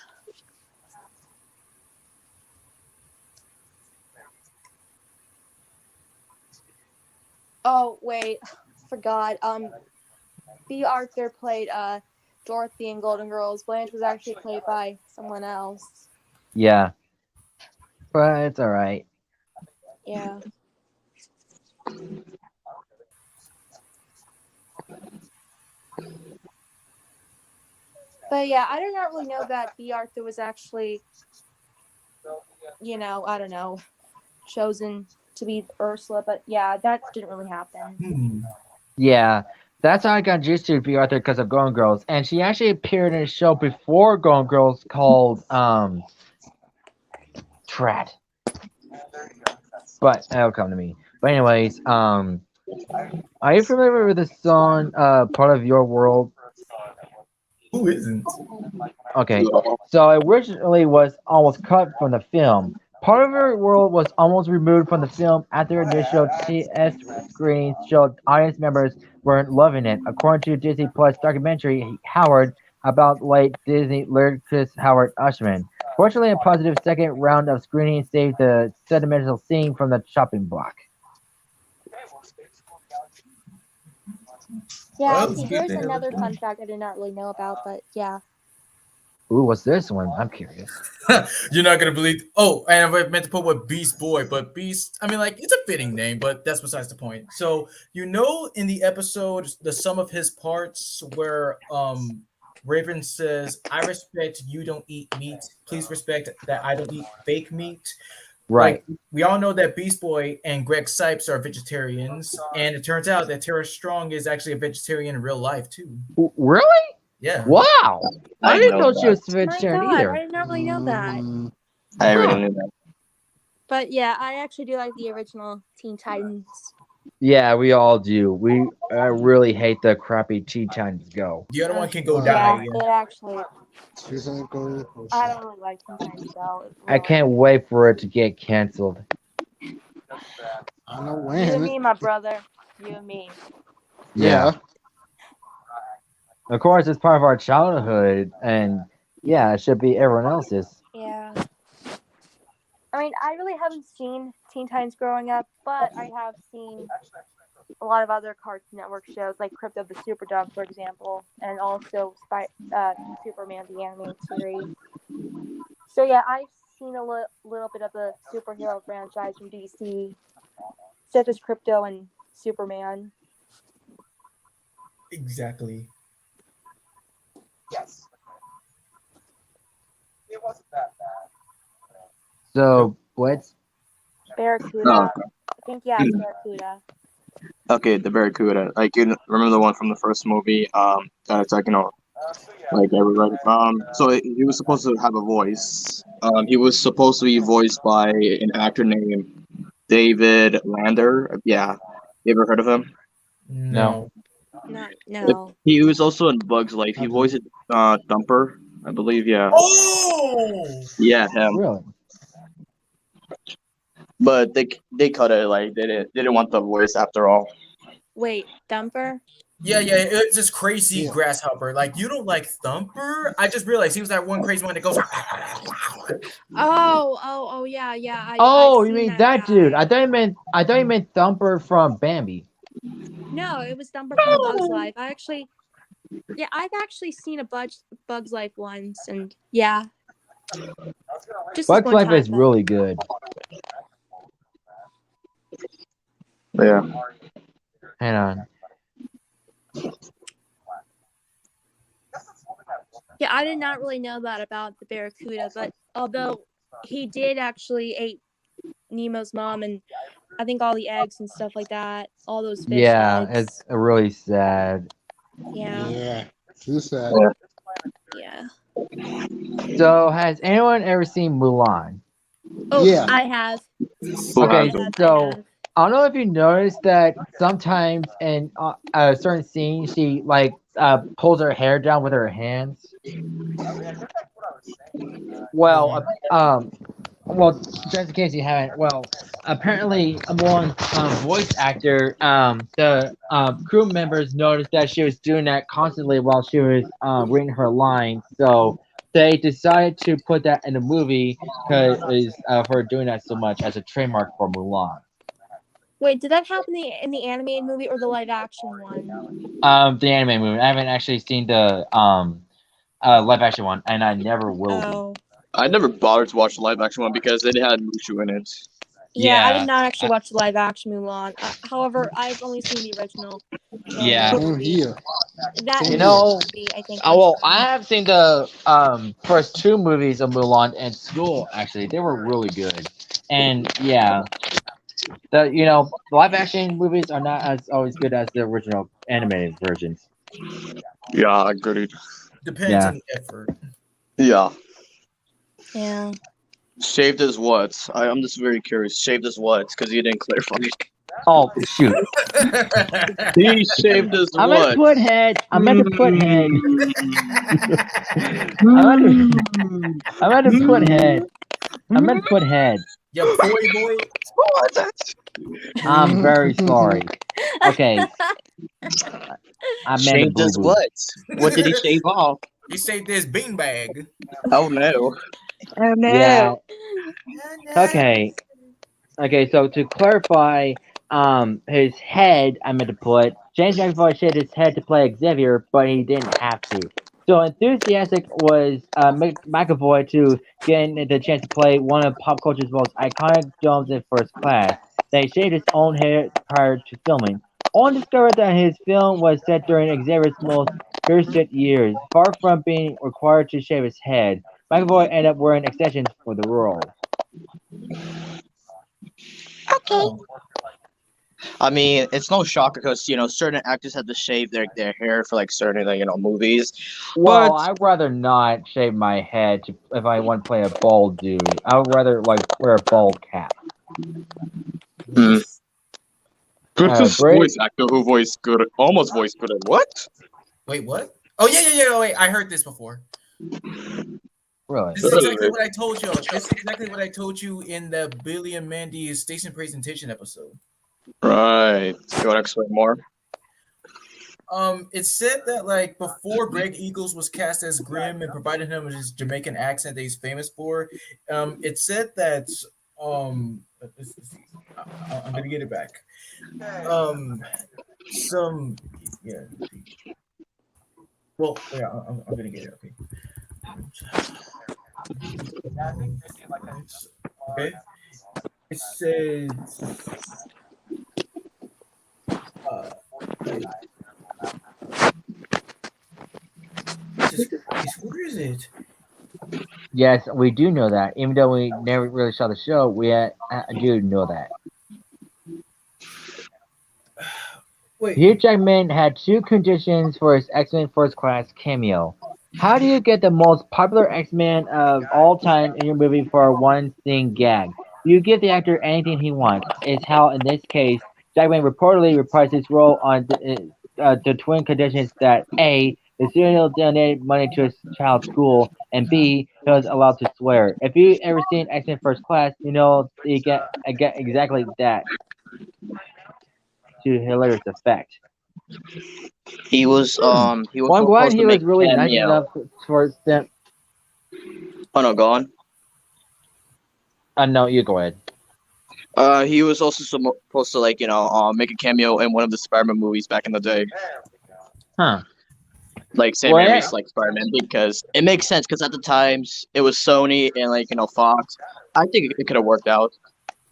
Speaker 4: Oh wait, forgot. B. Arthur played Dorothy in Golden Girls. Blanche was actually played by someone else.
Speaker 1: Yeah. But it's alright.
Speaker 4: Yeah. But yeah, I did not really know that B. Arthur was actually, I don't know, chosen to be Ursula. But yeah, that didn't really happen.
Speaker 1: Yeah. That's how I got used to B. Arthur because of Golden Girls. And she actually appeared in a show before Golden Girls called Trat. But that'll come to me. But anyways, Are you familiar with the song "Part of Your World"?
Speaker 6: Who isn't?
Speaker 1: Okay, so it originally was almost cut from the film. Part of Your World was almost removed from the film after initial TS screenings showed audience members weren't loving it, according to Disney Plus documentary Howard about late Disney lyricist Howard Ushman. Fortunately, a positive second round of screenings saved the sentimental scene from the chopping block.
Speaker 4: Yeah,
Speaker 6: Well,
Speaker 4: actually,
Speaker 6: it's good
Speaker 4: here's
Speaker 6: to hear
Speaker 4: another
Speaker 6: it.
Speaker 4: fun fact I did not really know about, but yeah.
Speaker 1: Ooh, what's this one? I'm curious.
Speaker 6: You're not gonna believe. Oh, and I meant to put what Beast Boy, but Beast. I mean, like it's a fitting name, but that's besides the point. So in the episode, the sum of his parts, where Raven says, "I respect you don't eat meat. Please respect that I don't eat fake meat."
Speaker 1: Right.
Speaker 6: Like we all know that Beast Boy and Greg Sipes are vegetarians, and it turns out that Tara Strong is actually a vegetarian in real life too.
Speaker 1: Really?
Speaker 6: Yeah.
Speaker 1: Wow. I
Speaker 2: I
Speaker 1: didn't
Speaker 2: know
Speaker 1: know she was
Speaker 4: My
Speaker 1: vegetarian
Speaker 4: God, I
Speaker 1: either.
Speaker 4: did not really know that.
Speaker 2: I already
Speaker 1: Huh.
Speaker 2: knew that.
Speaker 4: But yeah, I actually do like the original Teen Titans.
Speaker 1: Yeah, we all do. We really hate the crappy Teen Titans Go.
Speaker 6: The other one can go
Speaker 3: Yeah,
Speaker 6: die.
Speaker 4: Yeah, it actually.
Speaker 3: Season Go.
Speaker 4: I don't really like Teen Titans Go.
Speaker 1: I can't wait for it to get canceled.
Speaker 3: I don't know
Speaker 4: You and
Speaker 3: when.
Speaker 4: me, my brother. You and me.
Speaker 1: Yeah. Of course, it's part of our childhood, and yeah, it should be everyone else's.
Speaker 4: Yeah. I mean, I really haven't seen Teen Titans growing up, but I have seen a lot of other Cartoon Network shows, like Crypto the Superdog, for example, and also Superman the animated series. So yeah, I've seen a little bit of the superhero franchise from DC, such as Crypto and Superman.
Speaker 6: Exactly.
Speaker 5: Yes. It wasn't that bad.
Speaker 1: So, what's
Speaker 4: Barracuda.
Speaker 2: Oh,
Speaker 4: I think yeah, it's Barracuda.
Speaker 2: okay, the Barracuda. Like you remember the one from the first movie? That's like like everybody. So he was supposed to have a voice. He was supposed to be voiced by an actor named David Lander. Yeah, you ever heard of him?
Speaker 6: No.
Speaker 4: No.
Speaker 2: He was also in Bugs Life. He voiced Thumper, I believe. Yeah,
Speaker 6: Oh!
Speaker 2: yeah, him.
Speaker 1: really?
Speaker 2: But they cut it. Like they didn't want the voice after all.
Speaker 4: Wait, Thumper?
Speaker 6: Yeah, it's this crazy
Speaker 3: Yeah.
Speaker 6: grasshopper. Like, you don't like Thumper? I just realized he was that one crazy one that goes.
Speaker 4: Oh, yeah.
Speaker 1: Oh,
Speaker 4: I've
Speaker 1: you
Speaker 4: seen
Speaker 1: mean that
Speaker 4: guy.
Speaker 1: dude? I thought you meant Thumper from Bambi.
Speaker 4: No, it was Thumper from Bugs Life. I've actually seen a Bugs Life once, and yeah. Just
Speaker 1: Bugs
Speaker 4: one
Speaker 1: Life
Speaker 4: time,
Speaker 1: is
Speaker 4: but-
Speaker 1: really good.
Speaker 2: Yeah.
Speaker 1: Hang on.
Speaker 4: Yeah, I did not really know that about the Barracuda, but although he did actually eat Nemo's mom and I think all the eggs and stuff like that, all those fish
Speaker 1: Yeah,
Speaker 4: eggs.
Speaker 1: it's really sad.
Speaker 4: Yeah.
Speaker 3: Yeah. Too sad.
Speaker 4: Yeah.
Speaker 1: So, has anyone ever seen Mulan?
Speaker 4: Oh,
Speaker 3: Yeah.
Speaker 4: I have.
Speaker 2: Who
Speaker 1: Okay,
Speaker 2: hasn't?
Speaker 1: so I don't know if you noticed that sometimes in a certain scene, she like pulls her hair down with her hands. Well, well, just in case you haven't, well, apparently one voice actor, the crew members noticed that she was doing that constantly while she was reading her lines, so they decided to put that in the movie because for doing that so much as a trademark for Mulan.
Speaker 4: Wait, did that happen in the animated movie or the live action one?
Speaker 1: The anime movie. I haven't actually seen the live action one, and I never will.
Speaker 4: Oh.
Speaker 2: I never bothered to watch the live action one because it had Mushu in it.
Speaker 4: Yeah, I
Speaker 1: Yeah.
Speaker 4: did not actually watch the live action Mulan. However, I've only seen the original.
Speaker 1: Yeah.
Speaker 3: Same
Speaker 4: movie.
Speaker 3: here.
Speaker 4: That
Speaker 3: You
Speaker 1: know,
Speaker 4: movie, I think.
Speaker 1: Well, I have seen the first two movies of Mulan in school. Actually, they were really good, and yeah, the live action movies are not as always good as the original animated versions.
Speaker 2: Yeah, agreed.
Speaker 6: Depends
Speaker 1: Yeah.
Speaker 6: on the effort.
Speaker 2: Yeah.
Speaker 4: Yeah.
Speaker 2: Shaved as what? I'm just very curious. Shaved as what? Because you didn't clarify.
Speaker 1: Oh shoot!
Speaker 2: He shaved his
Speaker 1: I meant to
Speaker 2: what?
Speaker 1: put head. I meant to put head. I meant to put head. I meant to put head.
Speaker 6: Yeah, boy.
Speaker 1: I'm very sorry. Okay, I meant to
Speaker 2: Shaved
Speaker 1: boo
Speaker 2: his
Speaker 1: boo.
Speaker 2: what? What did he shave off?
Speaker 6: He saved this beanbag.
Speaker 2: Oh no. Oh
Speaker 1: Yeah. Okay. Okay. So to clarify, his head I meant to put. James McAvoy shaved his head to play Xavier, but he didn't have to. So enthusiastic was McAvoy to get the chance to play one of pop culture's most iconic films in First Class. That he shaved his own hair prior to filming. Owen discovered that his film was set during Xavier's most first years. Far from being required to shave his head, McAvoy ended up wearing extensions for the role.
Speaker 6: Oh.
Speaker 2: I mean, it's no shocker because certain actors have to shave their hair for like certain movies.
Speaker 1: Well,
Speaker 2: But
Speaker 1: I'd rather not shave my head if I want to play a bald dude. I would rather wear a bald cap.
Speaker 2: British
Speaker 1: Brit-
Speaker 2: voice actor who almost voiced good at what?
Speaker 6: Wait, what? Oh yeah. Wait, I heard this before.
Speaker 1: Really?
Speaker 6: This is exactly what I told you. This is exactly what I told you in the Billy and Mandy station presentation episode.
Speaker 2: Right. You want to explain more?
Speaker 6: It said that like before Greg Eagles was cast as Grim and provided him with his Jamaican accent that he's famous for, it said that I'm gonna get it back. Well, yeah, I'm gonna get it. Okay. Okay. It says. Where is it?
Speaker 1: Yes, we do know that. Even though we never really saw the show, we do know that.
Speaker 6: Wait.
Speaker 1: Hugh Jackman had two conditions for his X-Men First Class cameo. How do you get the most popular X-Men of all time in your movie for a one-scene gag? You give the actor anything he wants. Is how, in this case, Jackman reportedly reprised his role on the twin conditions that A, the studio donated money to his child's school, and B, he was allowed to swear. If you've ever seen X-Men First Class, you know you get exactly that to hilarious effect.
Speaker 2: He was
Speaker 1: Well, I'm glad
Speaker 2: supposed
Speaker 1: he
Speaker 2: to
Speaker 1: was
Speaker 2: make
Speaker 1: really nice
Speaker 2: cameo.
Speaker 1: enough for them.
Speaker 2: Oh no, go on.
Speaker 1: No, you go ahead.
Speaker 2: He was also supposed to make a cameo in one of the Spider-Man movies back in the day.
Speaker 1: Huh.
Speaker 2: Like Sam
Speaker 1: Well,
Speaker 2: Raimi's like Spider-Man, because it makes sense because at the times it was Sony and Fox. I think it could have worked out.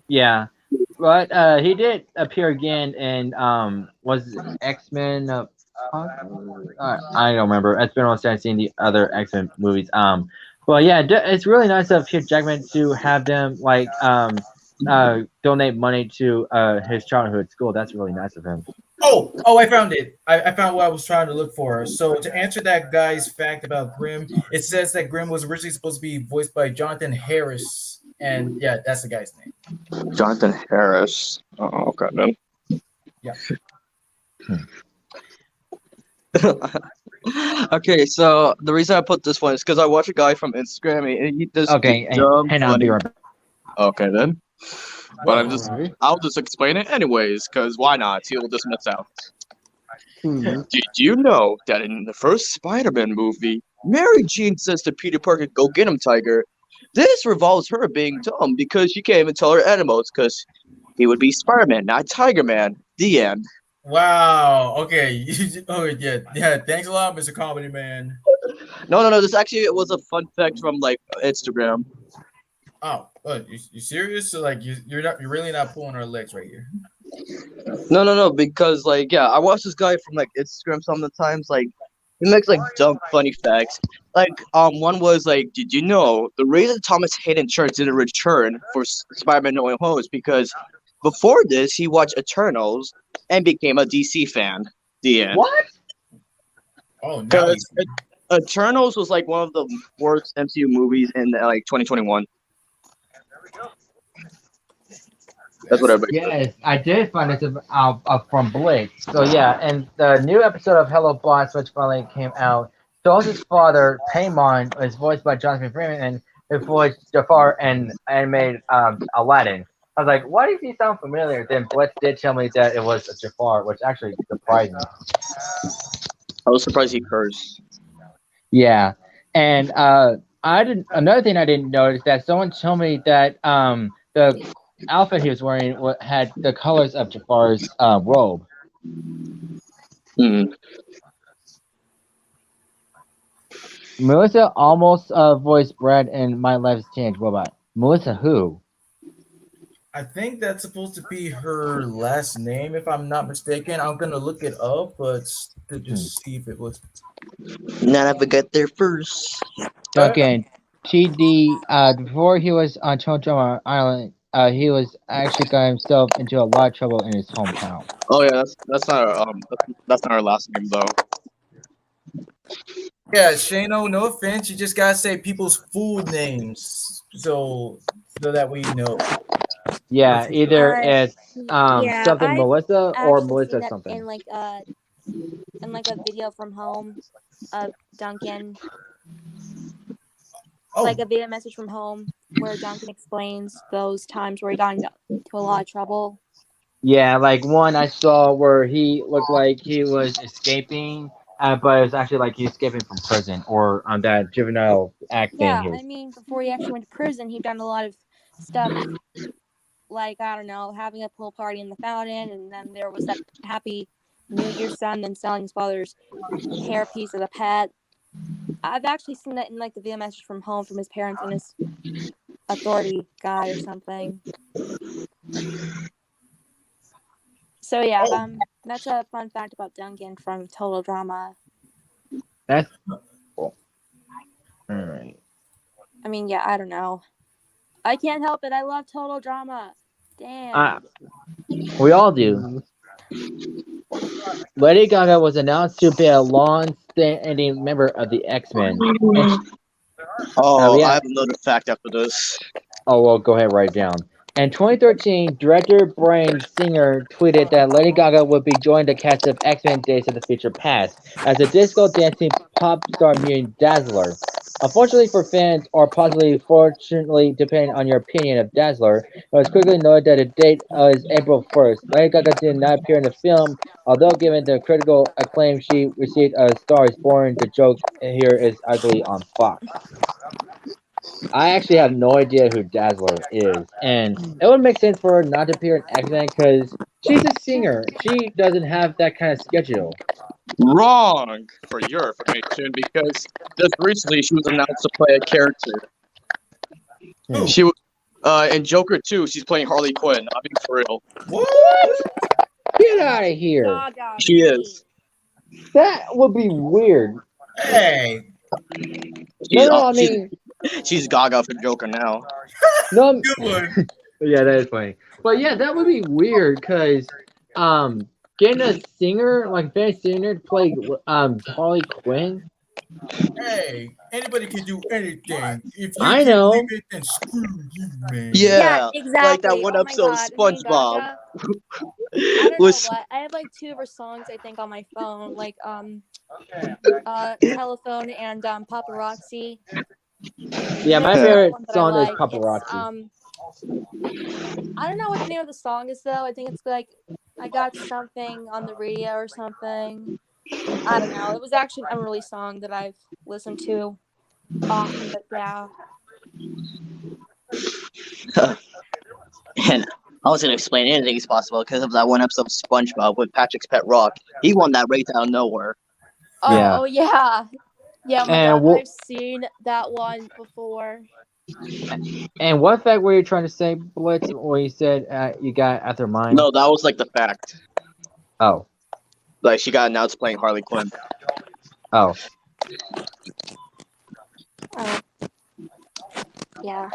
Speaker 1: Yeah. But he did appear again in was it X-Men I don't remember. It's been a while since I've seen the other X-Men movies. Well, yeah, it's really nice of Hugh Jackman to have them donate money to his childhood school. That's really nice of him.
Speaker 6: Oh, I found it. I found what I was trying to look for. So to answer that guy's fact about Grimm, it says that Grimm was originally supposed to be voiced by Jonathan Harris. And yeah, that's the guy's name.
Speaker 2: Jonathan Harris. Oh, okay then.
Speaker 6: Yeah.
Speaker 2: Okay, so the reason I put this one is because I watch a guy from Instagram and he does
Speaker 1: Okay,
Speaker 2: dumb
Speaker 1: hang on,
Speaker 2: funny.
Speaker 1: be right back.
Speaker 2: Okay then. But
Speaker 3: Alright.
Speaker 2: I'll just explain it anyways, because why not? He'll just miss out.
Speaker 3: Mhm.
Speaker 2: Did you know that in the first Spider-Man movie, Mary Jane says to Peter Parker, "Go get him, Tiger"? This revolves her being dumb because she can't even tell her animals because he would be Spider-Man, not Tiger Man. The end.
Speaker 6: Wow. Okay. Oh yeah. Thanks a lot, Mr. Comedy Man.
Speaker 2: No. This actually was a fun fact from Instagram.
Speaker 6: Oh, you serious? So you're really not pulling our legs right here.
Speaker 2: No, because I watch this guy from Instagram sometimes. He makes dumb funny facts. One was did you know the reason Thomas Hayden Church didn't return for Spider-Man No Way Home is because before this he watched Eternals and became a DC fan. The end.
Speaker 1: What?
Speaker 6: Oh,
Speaker 2: Because
Speaker 6: nice.
Speaker 2: Eternals was one of the worst MCU movies in 2021. That's what everybody said.
Speaker 1: Yes, I did find this from Blitz. So yeah, and the new episode of Hello Boss, which finally came out, shows his father Paimon is voiced by Jonathan Freeman, and it voiced Jafar and animated Aladdin. I was like, why does he sound familiar? Then Blitz did tell me that it was Jafar, which actually surprised me.
Speaker 2: I was surprised he cursed.
Speaker 1: Yeah, and I didn't. Another thing I didn't notice that someone told me that the outfit he was wearing had the colors of Jafar's robe.
Speaker 2: Hmm.
Speaker 1: Melissa almost voiced Brad in My Life's Changed Robot. Melissa who?
Speaker 6: I think that's supposed to be her last name, if I'm not mistaken. I'm gonna look it up, but to just see if it was.
Speaker 2: Not if I got there first.
Speaker 1: Again, TD. Before he was on Total Drama Island, he was actually got himself into a lot of trouble in his hometown.
Speaker 2: Oh yeah, that's not our that's not our last name though.
Speaker 6: Yeah, Shano, no offense. You just gotta say people's full names so that we know.
Speaker 1: Yeah, either it's
Speaker 4: Yeah,
Speaker 1: something
Speaker 4: I've
Speaker 1: Melissa or
Speaker 4: actually
Speaker 1: Melissa
Speaker 4: seen that
Speaker 1: something.
Speaker 4: in like a video from home of Duncan,
Speaker 6: Oh,
Speaker 4: like a video message from home where Duncan explains those times where he got into a lot of trouble.
Speaker 1: Yeah, like one I saw where he looked like he was escaping, but it was actually like he escaping from prison or on that juvenile act
Speaker 4: Yeah,
Speaker 1: thing.
Speaker 4: I mean, before he actually went to prison, he'd done a lot of stuff, like, I don't know, having a pool party in the fountain, and then there was that Happy New Year son, then selling his father's hairpiece as a pet. I've actually seen that in like the video message from home from his parents and his authority guy or something. So yeah, that's a fun fact about Duncan from Total Drama.
Speaker 1: That's cool. All right.
Speaker 4: I mean, yeah, I don't know. I can't help it. I love Total Drama. Damn.
Speaker 1: We all do. Lady Gaga was announced to be a long-standing member of the X-Men.
Speaker 2: Oh,
Speaker 1: yeah.
Speaker 2: I have another fact after this.
Speaker 1: Oh, well, go ahead, write it down. In 2013, director Brian Singer tweeted that Lady Gaga would be joining the cast of X-Men Days of the Future Past as a disco-dancing pop star mutant Dazzler. Unfortunately for fans, or possibly fortunately, depending on your opinion of Dazzler, it was quickly noted that the date is April 1st. Lady Gaga did not appear in the film, although given the critical acclaim she received a Star is Born, the joke here is ugly on Fox. I actually have no idea who Dazzler is, and it would make sense for her not to appear in X-Men because she's a singer. She doesn't have that kind of schedule.
Speaker 2: Wrong for your information, because just recently she was announced to play a character. She was in Joker 2. She's playing Harley Quinn. I'm being for real.
Speaker 6: what?
Speaker 1: Get out of here!
Speaker 4: Gaga,
Speaker 2: She is.
Speaker 1: That would be weird.
Speaker 6: Hey,
Speaker 2: She's Gaga for Joker now.
Speaker 1: No,
Speaker 6: good one.
Speaker 1: yeah, that is funny. But yeah, that would be weird because getting a singer like famous singer to play Harley Quinn.
Speaker 6: Hey, anybody can do anything. If you
Speaker 1: I
Speaker 6: can't
Speaker 1: know.
Speaker 6: believe it, then screw you, man.
Speaker 2: Yeah,
Speaker 4: exactly.
Speaker 2: like that one
Speaker 4: Oh my
Speaker 2: episode of
Speaker 4: God,
Speaker 2: SpongeBob.
Speaker 4: Gaga. I don't know what. I have like two of her songs I think on my phone, like Telephone and Paparazzi.
Speaker 1: Yeah, my
Speaker 4: There's
Speaker 1: favorite
Speaker 4: one that
Speaker 1: song
Speaker 4: I
Speaker 1: is
Speaker 4: like.
Speaker 1: Paparazzi.
Speaker 4: I don't know what the name of the song is though. I think it's like I got something on the radio or something. I don't know. It was actually an unreleased song that I've listened to often, but yeah.
Speaker 2: And I was gonna explain anything is possible because of that one episode of SpongeBob with Patrick's Pet Rock. He won that race out of nowhere.
Speaker 4: Oh yeah. Yeah, oh my
Speaker 1: And
Speaker 4: God, I've seen that one before.
Speaker 1: And what fact were you trying to say, Blitz, when you said you got after mine?
Speaker 2: No, that was like the fact.
Speaker 1: Oh.
Speaker 2: Like she got announced playing Harley Quinn.
Speaker 1: Oh.
Speaker 4: Yeah.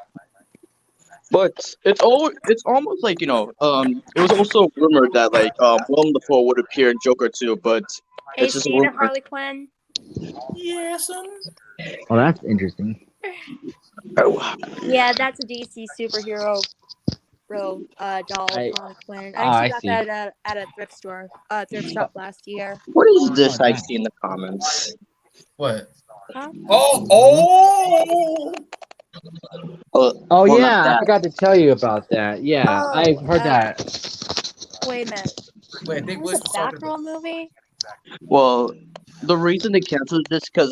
Speaker 2: But it's almost like, it was also rumored that like Willem Dafoe would appear in Joker 2, but it's just a
Speaker 4: seen
Speaker 2: rumor.
Speaker 4: Harley Quinn?
Speaker 6: Yes.
Speaker 1: Well, that's interesting.
Speaker 2: Oh.
Speaker 4: Yeah, that's a DC superhero. Batgirl doll
Speaker 1: I
Speaker 4: from Quinn.
Speaker 1: oh,
Speaker 4: I actually
Speaker 1: I
Speaker 4: got
Speaker 1: see.
Speaker 4: that at a thrift shop last year.
Speaker 2: What is
Speaker 1: Oh,
Speaker 2: this I
Speaker 1: nice.
Speaker 2: see in the comments?
Speaker 6: What?
Speaker 4: Huh?
Speaker 6: Oh!
Speaker 2: Oh,
Speaker 1: Oh
Speaker 2: well, not
Speaker 1: yeah, I
Speaker 2: that.
Speaker 1: forgot to tell you about that. Yeah, I've
Speaker 4: Oh,
Speaker 1: heard that.
Speaker 4: wait a minute.
Speaker 6: Wait, I think
Speaker 4: There's
Speaker 6: Wiz
Speaker 4: a
Speaker 6: was talking about.
Speaker 4: Batgirl movie?
Speaker 2: Well, the reason they canceled this because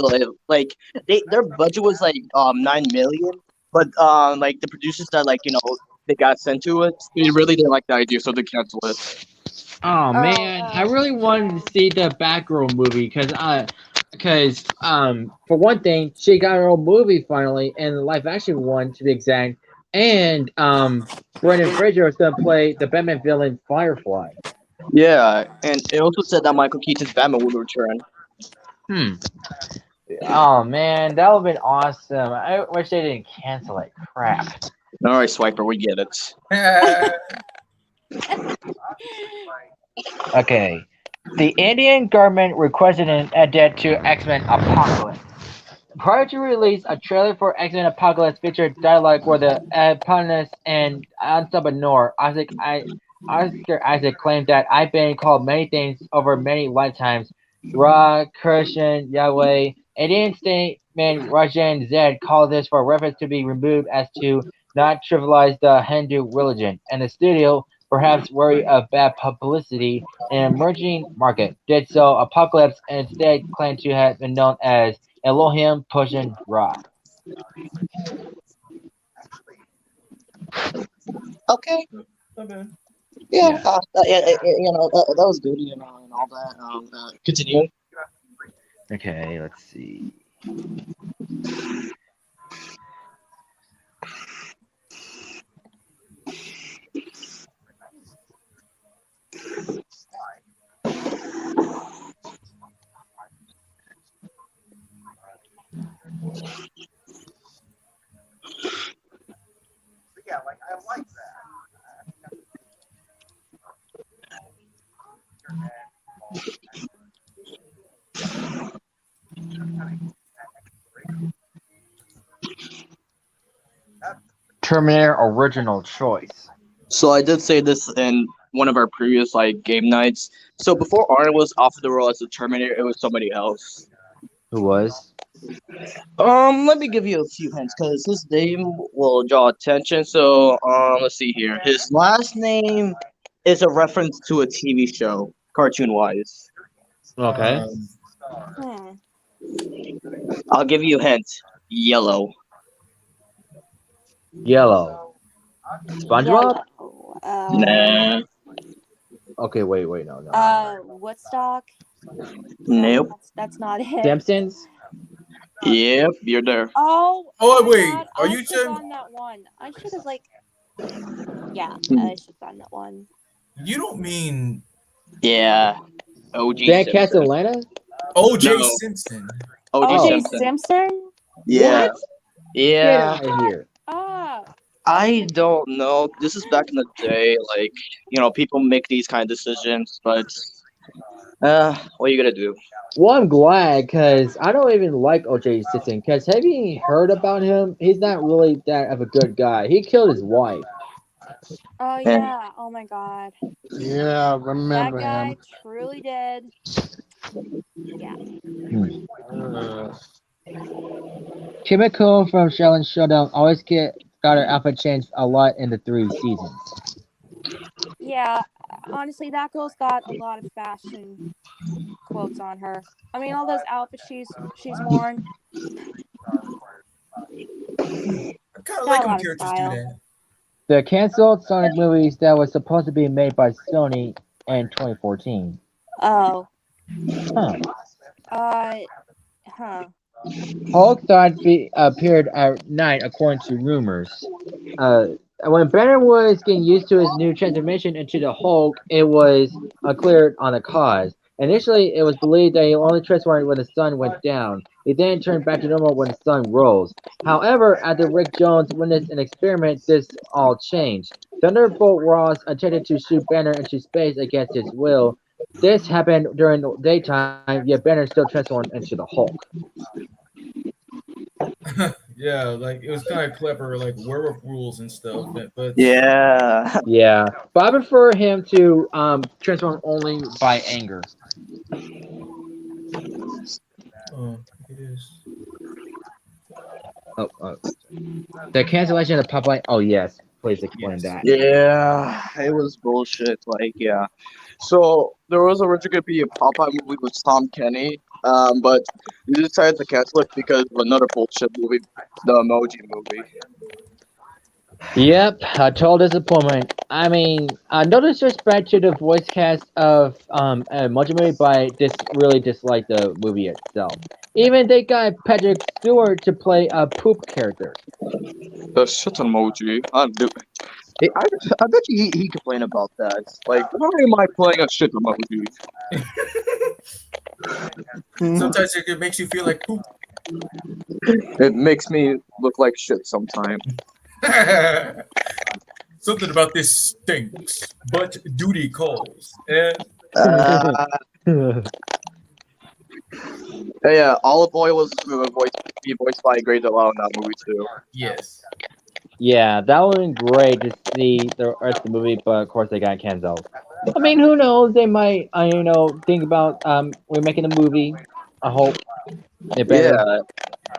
Speaker 2: like their budget was like 9 million, but like the producers that they got sent to it, they really didn't like the idea, so they canceled it.
Speaker 1: Oh
Speaker 4: Oh,
Speaker 1: man, I really wanted to see the Batgirl movie because for one thing, she got her own movie finally, and the live action one to be exact, and Brendan Fraser is gonna play the Batman villain Firefly.
Speaker 2: Yeah, and it also said that Michael Keaton's Batman would return.
Speaker 1: Hmm. Oh man, that would have been awesome. I wish they didn't cancel it. Crap.
Speaker 2: All right, Swiper, we get it.
Speaker 1: Okay. The Indian government requested an edit to X-Men Apocalypse. Prior to release, a trailer for X-Men Apocalypse featured dialogue where the eponymous and entrepreneur Oscar Isaac claimed that I've been called many things over many lifetimes. Ra, Christian, Yahweh. Indian statement Rajan Zed called this for reference to be removed as to not trivialize the Hindu religion, and the studio, perhaps worried of bad publicity in an emerging market, did so. Apocalypse instead claimed to have been known as Elohim Pushing Ra.
Speaker 2: Okay.
Speaker 6: Okay.
Speaker 2: Yeah,
Speaker 1: Yeah.
Speaker 2: that was good, and all that. Continue.
Speaker 1: Okay, let's see.
Speaker 5: Yeah, like I like that.
Speaker 1: Terminator Original Choice.
Speaker 2: So I did say this in one of our previous game nights. So before Arnold was offered the role as the Terminator, it was somebody else.
Speaker 1: Who was?
Speaker 2: Let me give you a few hints because his name will draw attention. So let's see here. His last name is a reference to a TV show, cartoon wise.
Speaker 1: Okay.
Speaker 4: Hmm.
Speaker 2: I'll give you a hint. Yellow.
Speaker 1: Yellow. SpongeBob?
Speaker 4: Yellow.
Speaker 2: Nah.
Speaker 1: Okay, wait, no.
Speaker 4: Woodstock.
Speaker 2: Nope.
Speaker 4: That's not it.
Speaker 1: Simpsons?
Speaker 2: Yep, you're there.
Speaker 4: Oh.
Speaker 6: Oh,
Speaker 4: my
Speaker 6: wait,
Speaker 4: God,
Speaker 6: are
Speaker 4: I
Speaker 6: you
Speaker 4: should have
Speaker 6: Jim?
Speaker 4: gotten that one. I should have Yeah, I should have gotten that one.
Speaker 6: You don't mean
Speaker 2: Yeah. OG
Speaker 1: Dan
Speaker 2: Simpson.
Speaker 1: Castellana?
Speaker 6: O.J.
Speaker 2: No.
Speaker 6: Simpson?
Speaker 2: OG
Speaker 1: Oh.
Speaker 2: Simpson.
Speaker 4: Simpson.
Speaker 2: Yeah.
Speaker 1: What? Get
Speaker 2: Yeah.
Speaker 1: out of here.
Speaker 4: Ah.
Speaker 2: I don't know. This is back in the day. People make these kind of decisions, but what are you gonna do?
Speaker 1: Well, I'm glad because I don't even like O.J. Simpson. Because have you heard about him? He's not really that of a good guy. He killed his wife.
Speaker 4: Oh yeah. Oh my God.
Speaker 3: Yeah, I
Speaker 4: That
Speaker 3: remember
Speaker 4: guy
Speaker 3: him.
Speaker 4: truly did. Yeah.
Speaker 1: Kimiko from Shaolin Showdown always got her outfit changed a lot in the 3 seasons.
Speaker 4: Yeah. Honestly, that girl's got a lot of fashion quotes on her. I mean, all those outfits she's worn.
Speaker 6: I kind of
Speaker 4: Got
Speaker 6: like
Speaker 4: a
Speaker 6: when
Speaker 4: lot of
Speaker 6: characters do
Speaker 4: style.
Speaker 6: that.
Speaker 1: The canceled Sonic movies that was supposed to be made by Sony in 2014.
Speaker 4: Oh.
Speaker 1: Huh.
Speaker 4: Huh.
Speaker 1: Hulk thought appeared at night, according to rumors. When Banner was getting used to his new transformation into the Hulk, it was unclear on the cause. Initially, it was believed that he only transformed when the sun went down. He then turned back to normal when the sun rose. However, after Rick Jones witnessed an experiment, this all changed. Thunderbolt Ross attempted to shoot Banner into space against his will. This happened during the daytime, yet Banner still transformed into the Hulk.
Speaker 6: Yeah, like it was kind of clever, like werewolf rules and stuff. But
Speaker 2: Yeah.
Speaker 1: Yeah, but I prefer him to transform only by anger.
Speaker 6: it is.
Speaker 1: Oh, the cancellation of Popeye. Oh yes, please explain
Speaker 6: Yes.
Speaker 1: that.
Speaker 2: Yeah, it was bullshit. Like, yeah. So there was originally gonna be a Popeye movie with Tom Kenny, but they decided to cancel it because of another bullshit movie, the Emoji Movie.
Speaker 1: Yep, a total disappointment. I mean, no disrespect to the voice cast of Mojo Movie, but I just really dislike the movie itself. Even they got Patrick Stewart to play a poop character.
Speaker 2: The shit emoji. I bet you he complained about that. Like, why am I playing a shit emoji?
Speaker 6: Sometimes it makes you feel like poop.
Speaker 2: It makes me look like shit sometimes.
Speaker 6: Something about this stinks, but duty calls. And
Speaker 2: Uh, yeah, Olive Oil was voiced by Grey DeLisle in that movie too.
Speaker 6: yes.
Speaker 1: Yeah, that would have been great to see the rest of the movie, but of course they got canceled. I mean, who knows? They might, think about we're making a movie. I hope they better.
Speaker 2: Yeah,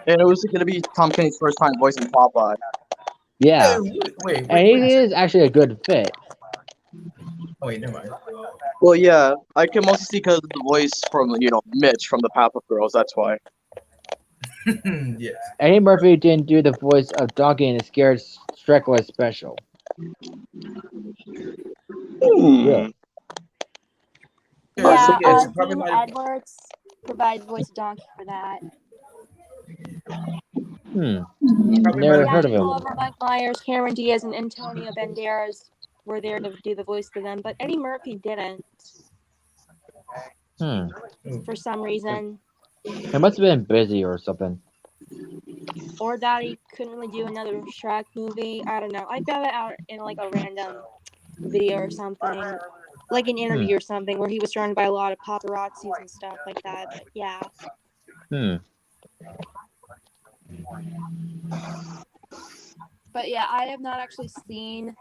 Speaker 2: and it was gonna be Tom Kenny's first time voicing Popeye.
Speaker 1: Yeah,
Speaker 6: Wait.
Speaker 1: and he is actually a good fit.
Speaker 6: Oh, wait, never mind.
Speaker 2: Well, yeah, I can mostly see because of the voice from Mitch from the Powerpuff Girls. That's why.
Speaker 6: Yes.
Speaker 1: Eddie Murphy didn't do the voice of Donkey in the Scared Streckless special. Yeah.
Speaker 6: Yeah, so
Speaker 4: Yeah,
Speaker 6: yes, it probably
Speaker 4: Dean
Speaker 6: might.
Speaker 4: Edwards provided voice of Donkey for that.
Speaker 6: Probably
Speaker 1: Never
Speaker 6: might
Speaker 1: heard
Speaker 6: have
Speaker 1: of him.
Speaker 4: However, Mike Myers, Cameron Diaz, and Antonio Banderas were there to do the voice for them, but Eddie Murphy didn't for some reason,
Speaker 1: He must have been busy or something.
Speaker 4: or that he couldn't really do another Shrek movie. I don't know. I found it out in like a random video or something, like an interview or something, where he was surrounded by a lot of paparazzis and stuff like that. But yeah. But yeah, I have not actually seen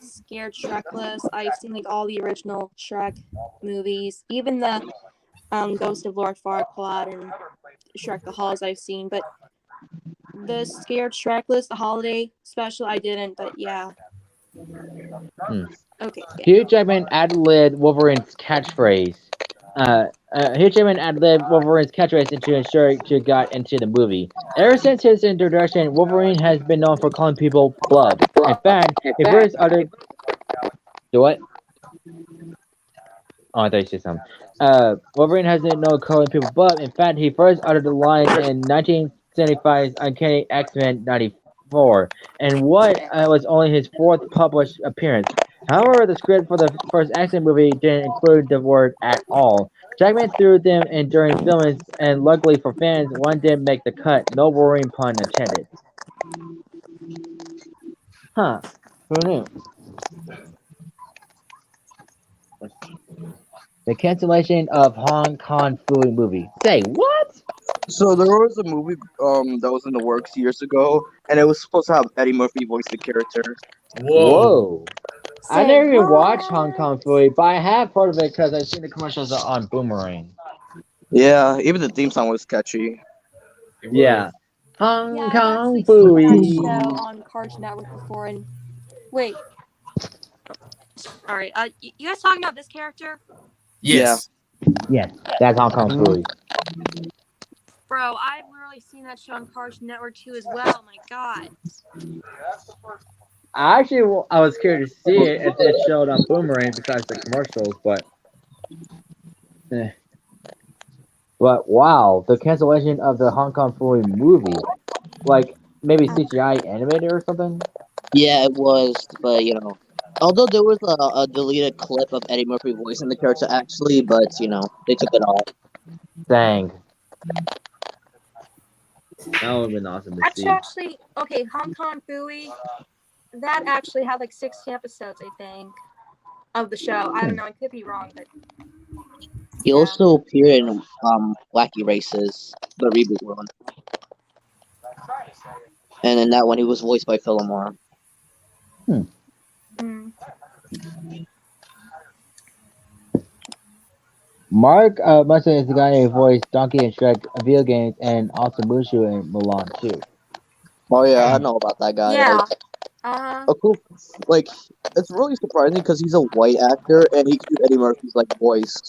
Speaker 4: Scared Shrekless. I've seen like all the original Shrek movies, even the Ghost of Lord Farquaad and Shrek the Halls I've seen, but the Scared Shrekless, the holiday special, I didn't. But yeah. Okay. Yeah.
Speaker 1: Hugh Jackman ad-libbed Wolverine's catchphrase. Hugh Jackman ad-libbed Wolverine's catchphrase to ensure she got into the movie. Ever since his introduction, Wolverine has been known for calling people blub. In fact, he first uttered... Do what? Oh, I thought you said something. Wolverine has been known for calling people blub. In fact, he first uttered the line in 1975's Uncanny X-Men 94, and what was only his fourth published appearance. However, the script for the first X-Men movie didn't include the word at all. Jackman threw them in during filming, and luckily for fans, one did make the cut. No Wolverine pun intended. Huh. Who knew? The cancellation of Hong Kong Phooey movie. Say what?
Speaker 2: So there was a movie that was in the works years ago, and it was supposed to have Eddie Murphy voice the character.
Speaker 6: Whoa.
Speaker 1: I never even watched Hong Kong Phooey, but I have heard of it because I've seen the commercials on Boomerang.
Speaker 2: Yeah, even the theme song was catchy.
Speaker 1: Yeah. Hong
Speaker 4: Yeah, I've
Speaker 1: Kong
Speaker 4: actually seen that
Speaker 1: Phooey.
Speaker 4: show on Cartoon Network before. And wait, all right. You guys talking about this character?
Speaker 6: Yes.
Speaker 1: Yes, that's Hong Kong Phooey.
Speaker 4: Bro, I've literally seen that show on Cartoon Network too as well. My God.
Speaker 1: I was curious to see it if it showed on Boomerang besides the commercials, but wow, the cancellation of the Hong Kong Phooey movie, like maybe CGI animated or something.
Speaker 2: Yeah, it was, but although there was a deleted clip of Eddie Murphy voicing the character actually, but they took it off.
Speaker 1: Dang. That would have been awesome to see.
Speaker 4: Actually, okay, Hong Kong Phooey, that actually had like 60 episodes, I think, of the show. I don't know, I could be wrong, but
Speaker 2: He also appeared in Wacky Races, the reboot one. And in that one, he was voiced by Fillmore.
Speaker 4: Mm.
Speaker 1: Mark Munson is the guy who voiced Donkey in Shrek video games and also Mushu in Mulan too.
Speaker 2: Oh yeah, I know about that guy.
Speaker 4: Yeah.
Speaker 2: Like, a cool, like, it's really surprising because he's a white actor and he can do Eddie Murphy's like voice.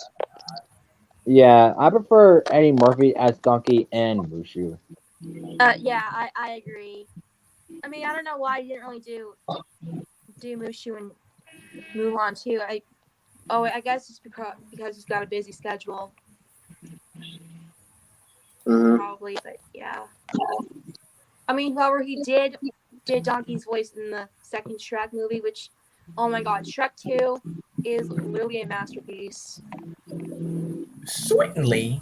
Speaker 1: Yeah, I prefer Eddie Murphy as Donkey and Mushu.
Speaker 4: Yeah, I agree. I mean, I don't know why he didn't really do Mushu and Mulan too. I guess it's because he's got a busy schedule. Probably, but yeah. I mean, however, he did Donkey's voice in the second Shrek movie, which, oh my God, Shrek 2 is literally a masterpiece.
Speaker 6: Certainly.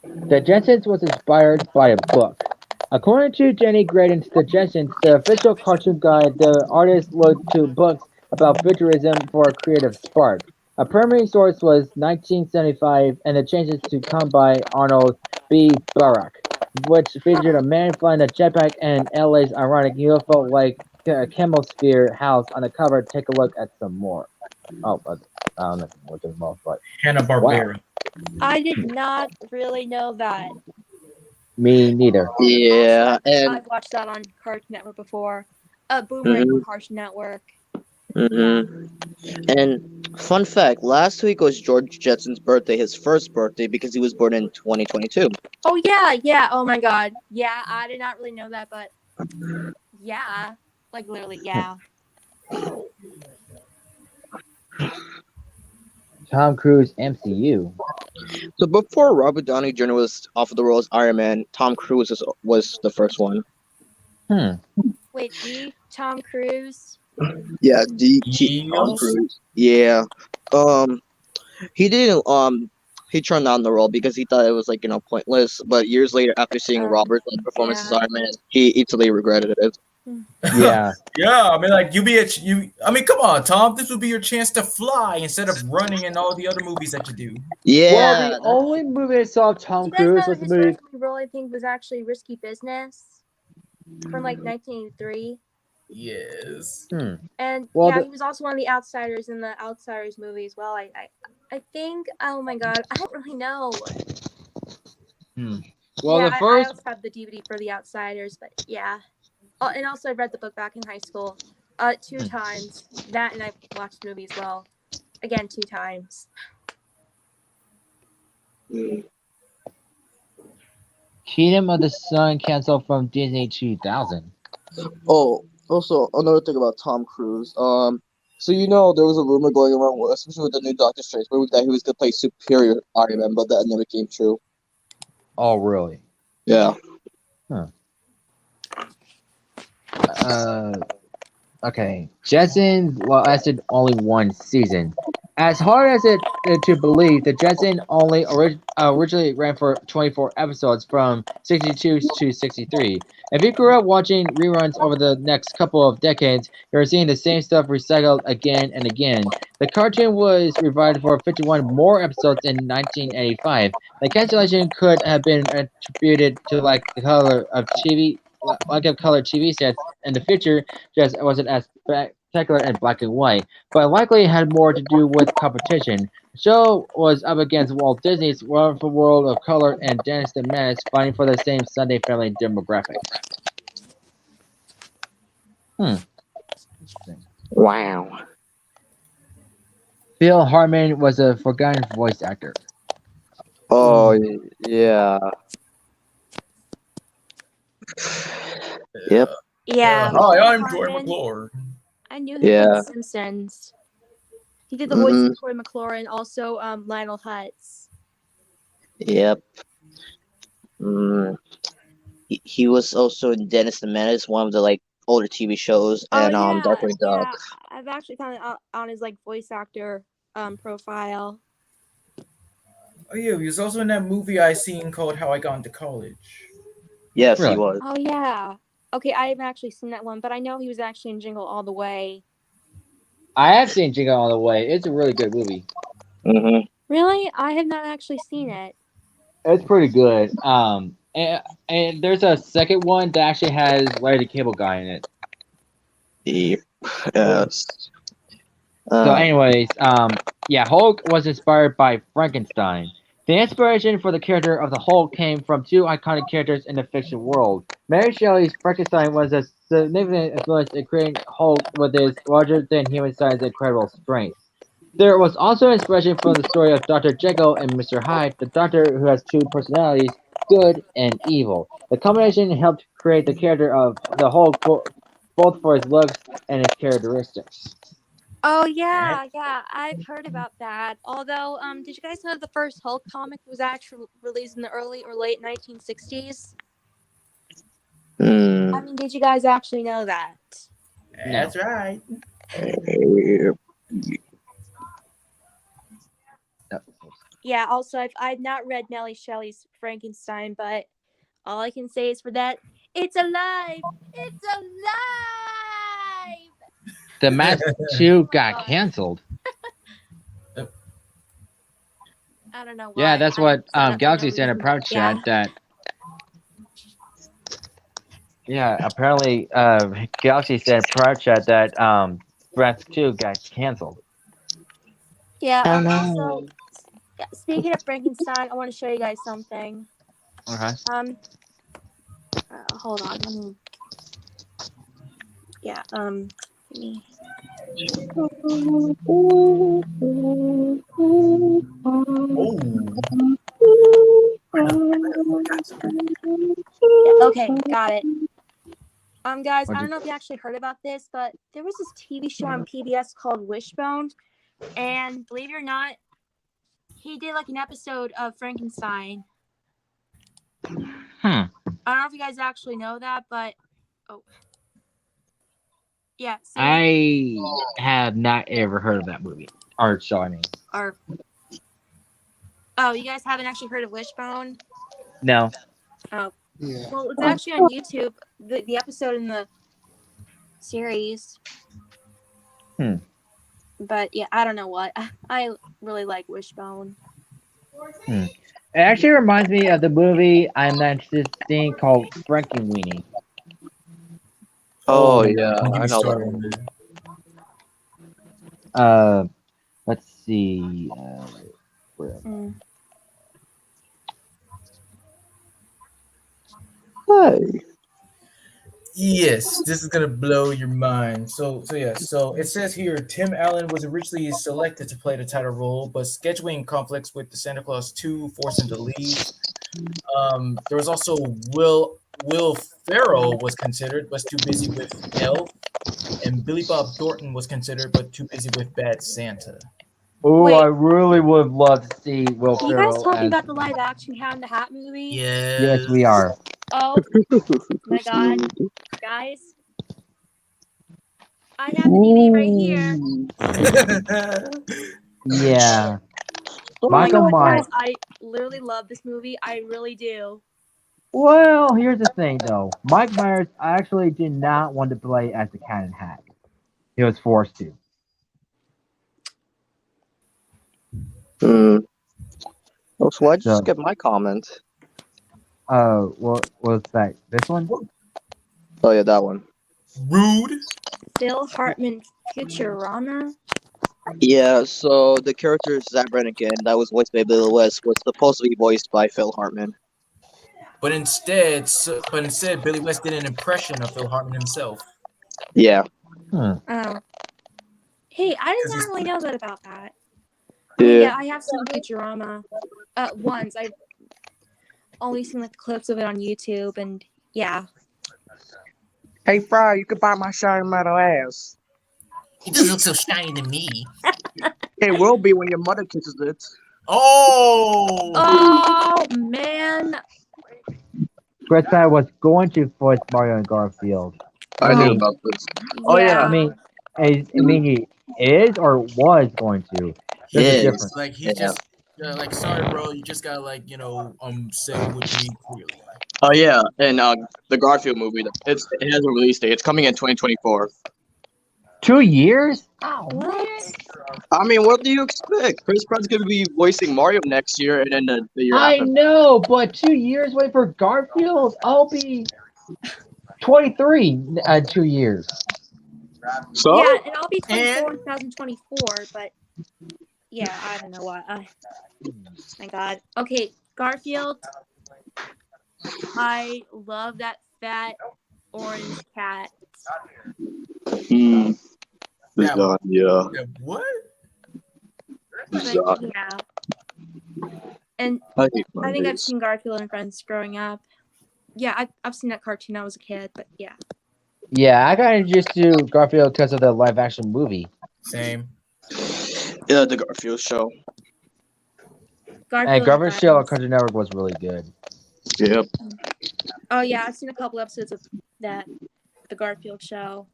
Speaker 1: The Jetsons was inspired by a book. According to Jenny Graydon's The Jetsons, the official cartoon guide, the artist looked to books about futurism for a creative spark. A primary source was 1975 and the changes to come by Arnold B. Barak, which featured a man flying a jetpack and LA's ironic UFO like chemosphere house on the cover. Take a look at some more. Oh, I don't know what the most, but
Speaker 6: Hanna-Barbera.
Speaker 4: I did not really know that.
Speaker 1: me neither.
Speaker 2: Yeah, and
Speaker 4: I've watched that on Cartoon Network before. Boomerang on Cartoon Network.
Speaker 2: and fun fact: last week was George Jetson's birthday, his first birthday, because he was born in 2022.
Speaker 4: Oh yeah. Oh my God. Yeah, I did not really know that, but yeah, like literally, yeah.
Speaker 1: Tom Cruise MCU.
Speaker 2: So before Robert Downey Jr. was offered the role as Iron Man, Tom Cruise was the first one.
Speaker 4: Wait, Tom Cruise?
Speaker 2: Yeah, Tom Cruise. Yeah. He didn't. He turned down the role because he thought it was like pointless. But years later, after seeing Robert's performance as Iron Man, he easily regretted it.
Speaker 1: Yeah.
Speaker 6: Yeah, I mean, like I mean, come on, Tom. This would be your chance to fly instead of running in all the other movies that you do.
Speaker 2: Yeah.
Speaker 1: Well, the only movie I saw of Tom Cruise was the
Speaker 4: his
Speaker 1: movie.
Speaker 4: first role, I think, was actually Risky Business from like 1983.
Speaker 6: Yes.
Speaker 4: And
Speaker 1: Well,
Speaker 4: he was also one of the Outsiders in the Outsiders movie as well. I think. Oh my God, I don't really know.
Speaker 1: Well, the
Speaker 4: I
Speaker 1: first.
Speaker 4: also have the DVD for the Outsiders, but yeah. Oh, and also I read the book back in high school, 2 times. That and I watched the movie as well, again 2 times.
Speaker 1: Kingdom of the Sun canceled from Disney 2000.
Speaker 2: Oh, also another thing about Tom Cruise. So there was a rumor going around, especially with the new Doctor Strange movie, that he was gonna play Superior Iron Man, but that never came true.
Speaker 1: Oh, really?
Speaker 2: Yeah.
Speaker 1: Okay. Jetson lasted only 1 season. As hard as it to believe, the Jetson only originally ran for 24 episodes from 62 to 63. If you grew up watching reruns over the next couple of decades, you're seeing the same stuff recycled again and again. The cartoon was revived for 51 more episodes in 1985. The cancellation could have been attributed to lack of color TV sets in the future, just wasn't as spectacular in black and white, but likely had more to do with competition. The show was up against Walt Disney's Wonderful World of Color and Dennis the Menace, fighting for the same Sunday family demographic.
Speaker 2: Wow.
Speaker 1: Phil Hartman was a forgotten voice actor.
Speaker 2: Oh yeah. Yep.
Speaker 4: Yeah.
Speaker 6: Hi, I'm
Speaker 4: Hartman.
Speaker 6: Joy McClure.
Speaker 4: I knew him from The Simpsons. He did the voice of Troy McClure and also Lionel Hutz.
Speaker 2: Yep. He was also in Dennis the Menace, one of the older TV shows, and Darkwing Duck.
Speaker 4: Yeah. I've actually found it on his voice actor profile.
Speaker 6: Oh yeah, he was also in that movie I seen called How I Got Into College.
Speaker 2: Yes,
Speaker 1: Really?
Speaker 2: he was.
Speaker 4: Oh yeah. Okay, I haven't actually seen that one, but I know he was actually in Jingle All the Way.
Speaker 1: I have seen Jingle All the Way. It's a really good movie.
Speaker 4: Really? I have not actually seen it.
Speaker 1: It's pretty good. And there's a second one that actually has Larry the Cable Guy in it.
Speaker 2: Yes.
Speaker 1: So, anyways, yeah, Hulk was inspired by Frankenstein. The inspiration for the character of the Hulk came from two iconic characters in the fiction world. Mary Shelley's Frankenstein was a significant influence in creating Hulk with his larger-than-human size and incredible strength. There was also inspiration from the story of Dr. Jekyll and Mr. Hyde, the doctor who has two personalities, good and evil. The combination helped create the character of the Hulk, both for his looks and his characteristics.
Speaker 4: Oh yeah, yeah, I've heard about that. Although, did you guys know the first Hulk comic was actually released in the early or late 1960s?
Speaker 2: Hmm.
Speaker 4: I mean, did you guys actually know that?
Speaker 6: That's right.
Speaker 4: Yeah. Also, I've not read Mary Shelley's Frankenstein, but all I can say is for that, it's alive! It's alive!
Speaker 1: The Mask 2 got canceled.
Speaker 4: I don't know why.
Speaker 1: Yeah, that's what
Speaker 4: I said that for
Speaker 1: Galaxy
Speaker 4: no
Speaker 1: said in a
Speaker 4: reason.
Speaker 1: proud chat that. Yeah, apparently Galaxy said in a proud chat that Mask 2 got canceled.
Speaker 4: Yeah.
Speaker 2: Oh, no.
Speaker 4: Also, yeah, speaking of Frankenstein, I want to show you guys something.
Speaker 1: Okay.
Speaker 4: Hold on. Let me. Yeah. Let me. Yeah, okay, got it. Guys, I don't know if you actually heard about this, but there was this TV show on PBS called Wishbone, and believe it or not, he did like an episode of Frankenstein. I don't know if you guys actually know that, but yeah. So
Speaker 1: I have not ever heard of that movie or show. I mean,
Speaker 4: you guys haven't actually heard of Wishbone?
Speaker 1: no.
Speaker 4: Oh,
Speaker 3: Yeah.
Speaker 4: well, it's actually on YouTube. The episode in the series. But yeah, I don't know what. I really like Wishbone.
Speaker 1: It actually reminds me of the movie I'm not interested in called Frankenweenie.
Speaker 2: Oh yeah,
Speaker 6: Don't get
Speaker 2: I
Speaker 6: me
Speaker 2: know
Speaker 6: started
Speaker 2: that.
Speaker 6: on that.
Speaker 1: Let's see. Where?
Speaker 2: Hey.
Speaker 6: Yes, this is gonna blow your mind. So it says here Tim Allen was originally selected to play the title role, but scheduling conflicts with the Santa Claus 2 forced him to leave. There was also Will Ferrell was considered, but too busy with Elf, and Billy Bob Thornton was considered, but too busy with Bad Santa.
Speaker 1: Oh,
Speaker 4: Wait.
Speaker 1: I really would love to see Will
Speaker 4: Are you
Speaker 1: Ferrell
Speaker 4: guys talking
Speaker 1: as.
Speaker 4: about the live action Cat in the Hat movie?
Speaker 1: Yes, we are.
Speaker 4: Oh my god, guys. I have the DVD right here.
Speaker 1: Yeah.
Speaker 4: Oh my
Speaker 1: Michael
Speaker 4: god,
Speaker 1: Myers.
Speaker 4: guys, I literally love this movie. I really do.
Speaker 1: Well, here's the thing, though. Mike Myers actually did not want to play as the Cat in the Hat. He was forced to.
Speaker 2: Well, so why'd you
Speaker 1: So-
Speaker 2: skip my comment?
Speaker 1: What was that? This one?
Speaker 2: Oh yeah, that one.
Speaker 6: Rude.
Speaker 4: Phil Hartman Futurama.
Speaker 2: Yeah, so the character Zach Brannigan that was voiced by Billy West was supposed to be voiced by Phil Hartman.
Speaker 6: But instead, Billy West did an impression of Phil Hartman himself.
Speaker 2: Yeah.
Speaker 4: Oh. Hey, I did not really know that about that.
Speaker 2: Yeah.
Speaker 4: Yeah, I have seen Futurama. Once. I've only seen like clips of it on YouTube, and yeah.
Speaker 2: Hey, Fry, you could buy my shiny metal ass.
Speaker 6: It doesn't look so shiny to me.
Speaker 2: It will be when your mother kisses it.
Speaker 6: Oh!
Speaker 4: Oh man.
Speaker 1: Chris Pratt was going to voice Mario and Garfield.
Speaker 2: I
Speaker 1: knew
Speaker 2: about this. Oh, yeah.
Speaker 1: I mean, he is or was going to. There's a
Speaker 2: Yeah.
Speaker 1: difference.
Speaker 6: Like he just like sorry, bro. You just gotta say what you mean clearly.
Speaker 2: Oh yeah, and the Garfield movie. It has a release date. It's coming in 2024.
Speaker 1: 2 years? Oh,
Speaker 4: What?
Speaker 2: I mean, what do you expect? Chris Pratt's gonna be voicing Mario next year, and then the year
Speaker 1: I
Speaker 2: after.
Speaker 1: know, but 2 years wait for Garfield. I'll be 23 in 2 years.
Speaker 2: So
Speaker 4: Yeah, and I'll be 24
Speaker 6: And-
Speaker 4: in 2024, but yeah, I don't know what. My God. Okay, Garfield. I love that fat orange cat.
Speaker 2: Hmm.
Speaker 6: That-
Speaker 2: Yeah.
Speaker 6: Yeah, what?
Speaker 4: But yeah. And
Speaker 2: I hate
Speaker 4: I think I've
Speaker 2: Mondays.
Speaker 4: seen Garfield and Friends growing up. Yeah, I've seen that cartoon when I was a kid, but yeah.
Speaker 1: Yeah, I got introduced to Garfield because of the live action movie.
Speaker 6: Same.
Speaker 2: Yeah, the Garfield show.
Speaker 4: Garfield
Speaker 1: And Garfield's show on
Speaker 4: Friends.
Speaker 1: Cartoon Network was really good.
Speaker 2: Yep.
Speaker 4: Oh yeah, I've seen a couple episodes of that, the Garfield show.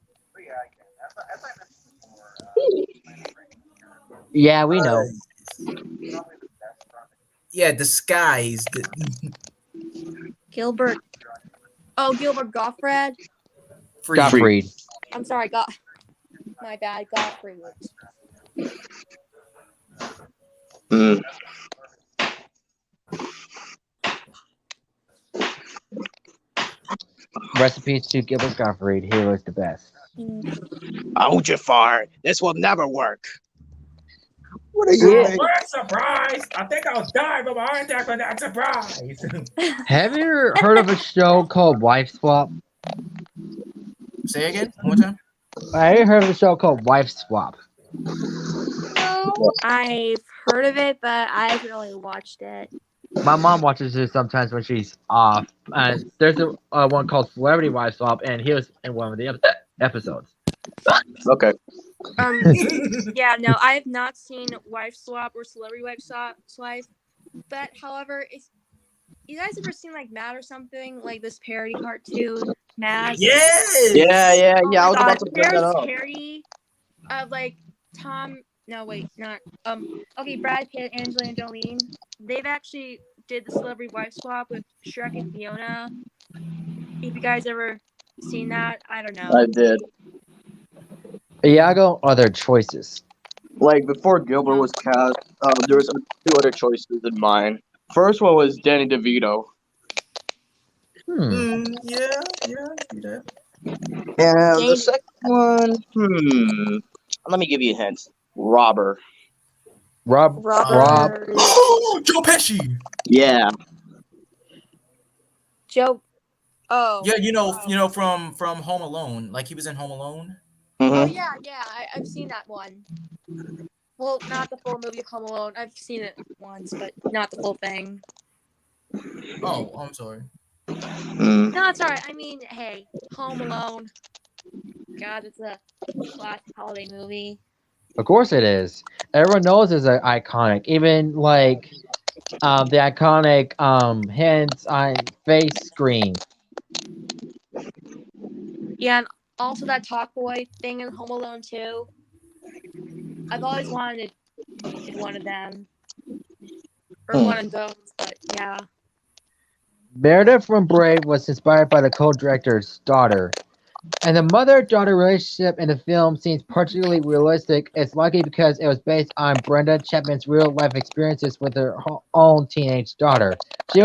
Speaker 1: Yeah, we know.
Speaker 6: Yeah, disguised.
Speaker 4: Gilbert. Oh, Gilbert Gottfried.
Speaker 6: Free.
Speaker 1: Gottfried.
Speaker 4: I'm sorry, my bad, Gottfried.
Speaker 2: Mm.
Speaker 1: Recipes to Gilbert Gottfried. He was the best.
Speaker 2: I won't you fart. This will never work. What are you
Speaker 1: Yeah.
Speaker 2: making?
Speaker 6: What surprise! I think I'll die from a heart attack on that surprise.
Speaker 1: Have you ever heard of a show called Wife Swap?
Speaker 6: Say again, one more time.
Speaker 1: I heard of a show called Wife Swap.
Speaker 4: I've heard of it, but I haven't really watched it.
Speaker 1: My mom watches it sometimes when she's off. And there's a one called Celebrity Wife Swap, and he was in one of the episodes.
Speaker 2: Okay.
Speaker 4: Yeah, no, I have not seen Wife Swap or Celebrity Wife Swipe. But however, if you guys ever seen like Mad or something, like this parody cartoon, Mad?
Speaker 6: Yes.
Speaker 2: Yeah.
Speaker 4: Oh
Speaker 2: I was
Speaker 4: my
Speaker 2: about
Speaker 4: God,
Speaker 2: to bring that
Speaker 4: there's
Speaker 2: up.
Speaker 4: parody of like Tom. No, wait, not Okay, Brad Pitt, Angelina Jolie. They've actually did the Celebrity Wife Swap with Shrek and Fiona. If you guys ever seen that, I don't know.
Speaker 2: I did.
Speaker 1: Iago, other choices.
Speaker 2: Like before Gilbert was cast, there was two other choices in mind. First one was Danny DeVito,
Speaker 6: Yeah. Do that.
Speaker 2: and the second one, let me give you a hint. Robber.
Speaker 1: Rob.
Speaker 6: Oh, Joe Pesci.
Speaker 2: Yeah.
Speaker 4: Joe. Oh.
Speaker 6: Yeah, you know from Home Alone. Like he was in Home Alone.
Speaker 4: Oh
Speaker 2: Mm-hmm.
Speaker 4: yeah, I've seen that one. Well, not the full movie of Home Alone. I've seen it once, but not the full thing.
Speaker 6: Oh, I'm sorry.
Speaker 4: No, it's alright. I mean, hey, Home Alone. God, it's a classic holiday movie.
Speaker 1: Of course it is. Everyone knows it's iconic. Even like the iconic hands on face screen.
Speaker 4: Yeah, and also that Talk Boy thing in Home Alone 2. I've always wanted one of them. Or one of those, but yeah.
Speaker 1: Meredith from Brave was inspired by the co-director's daughter. And the mother-daughter relationship in the film seems particularly realistic. It's likely because it was based on Brenda Chapman's real-life experiences with her own teenage daughter. She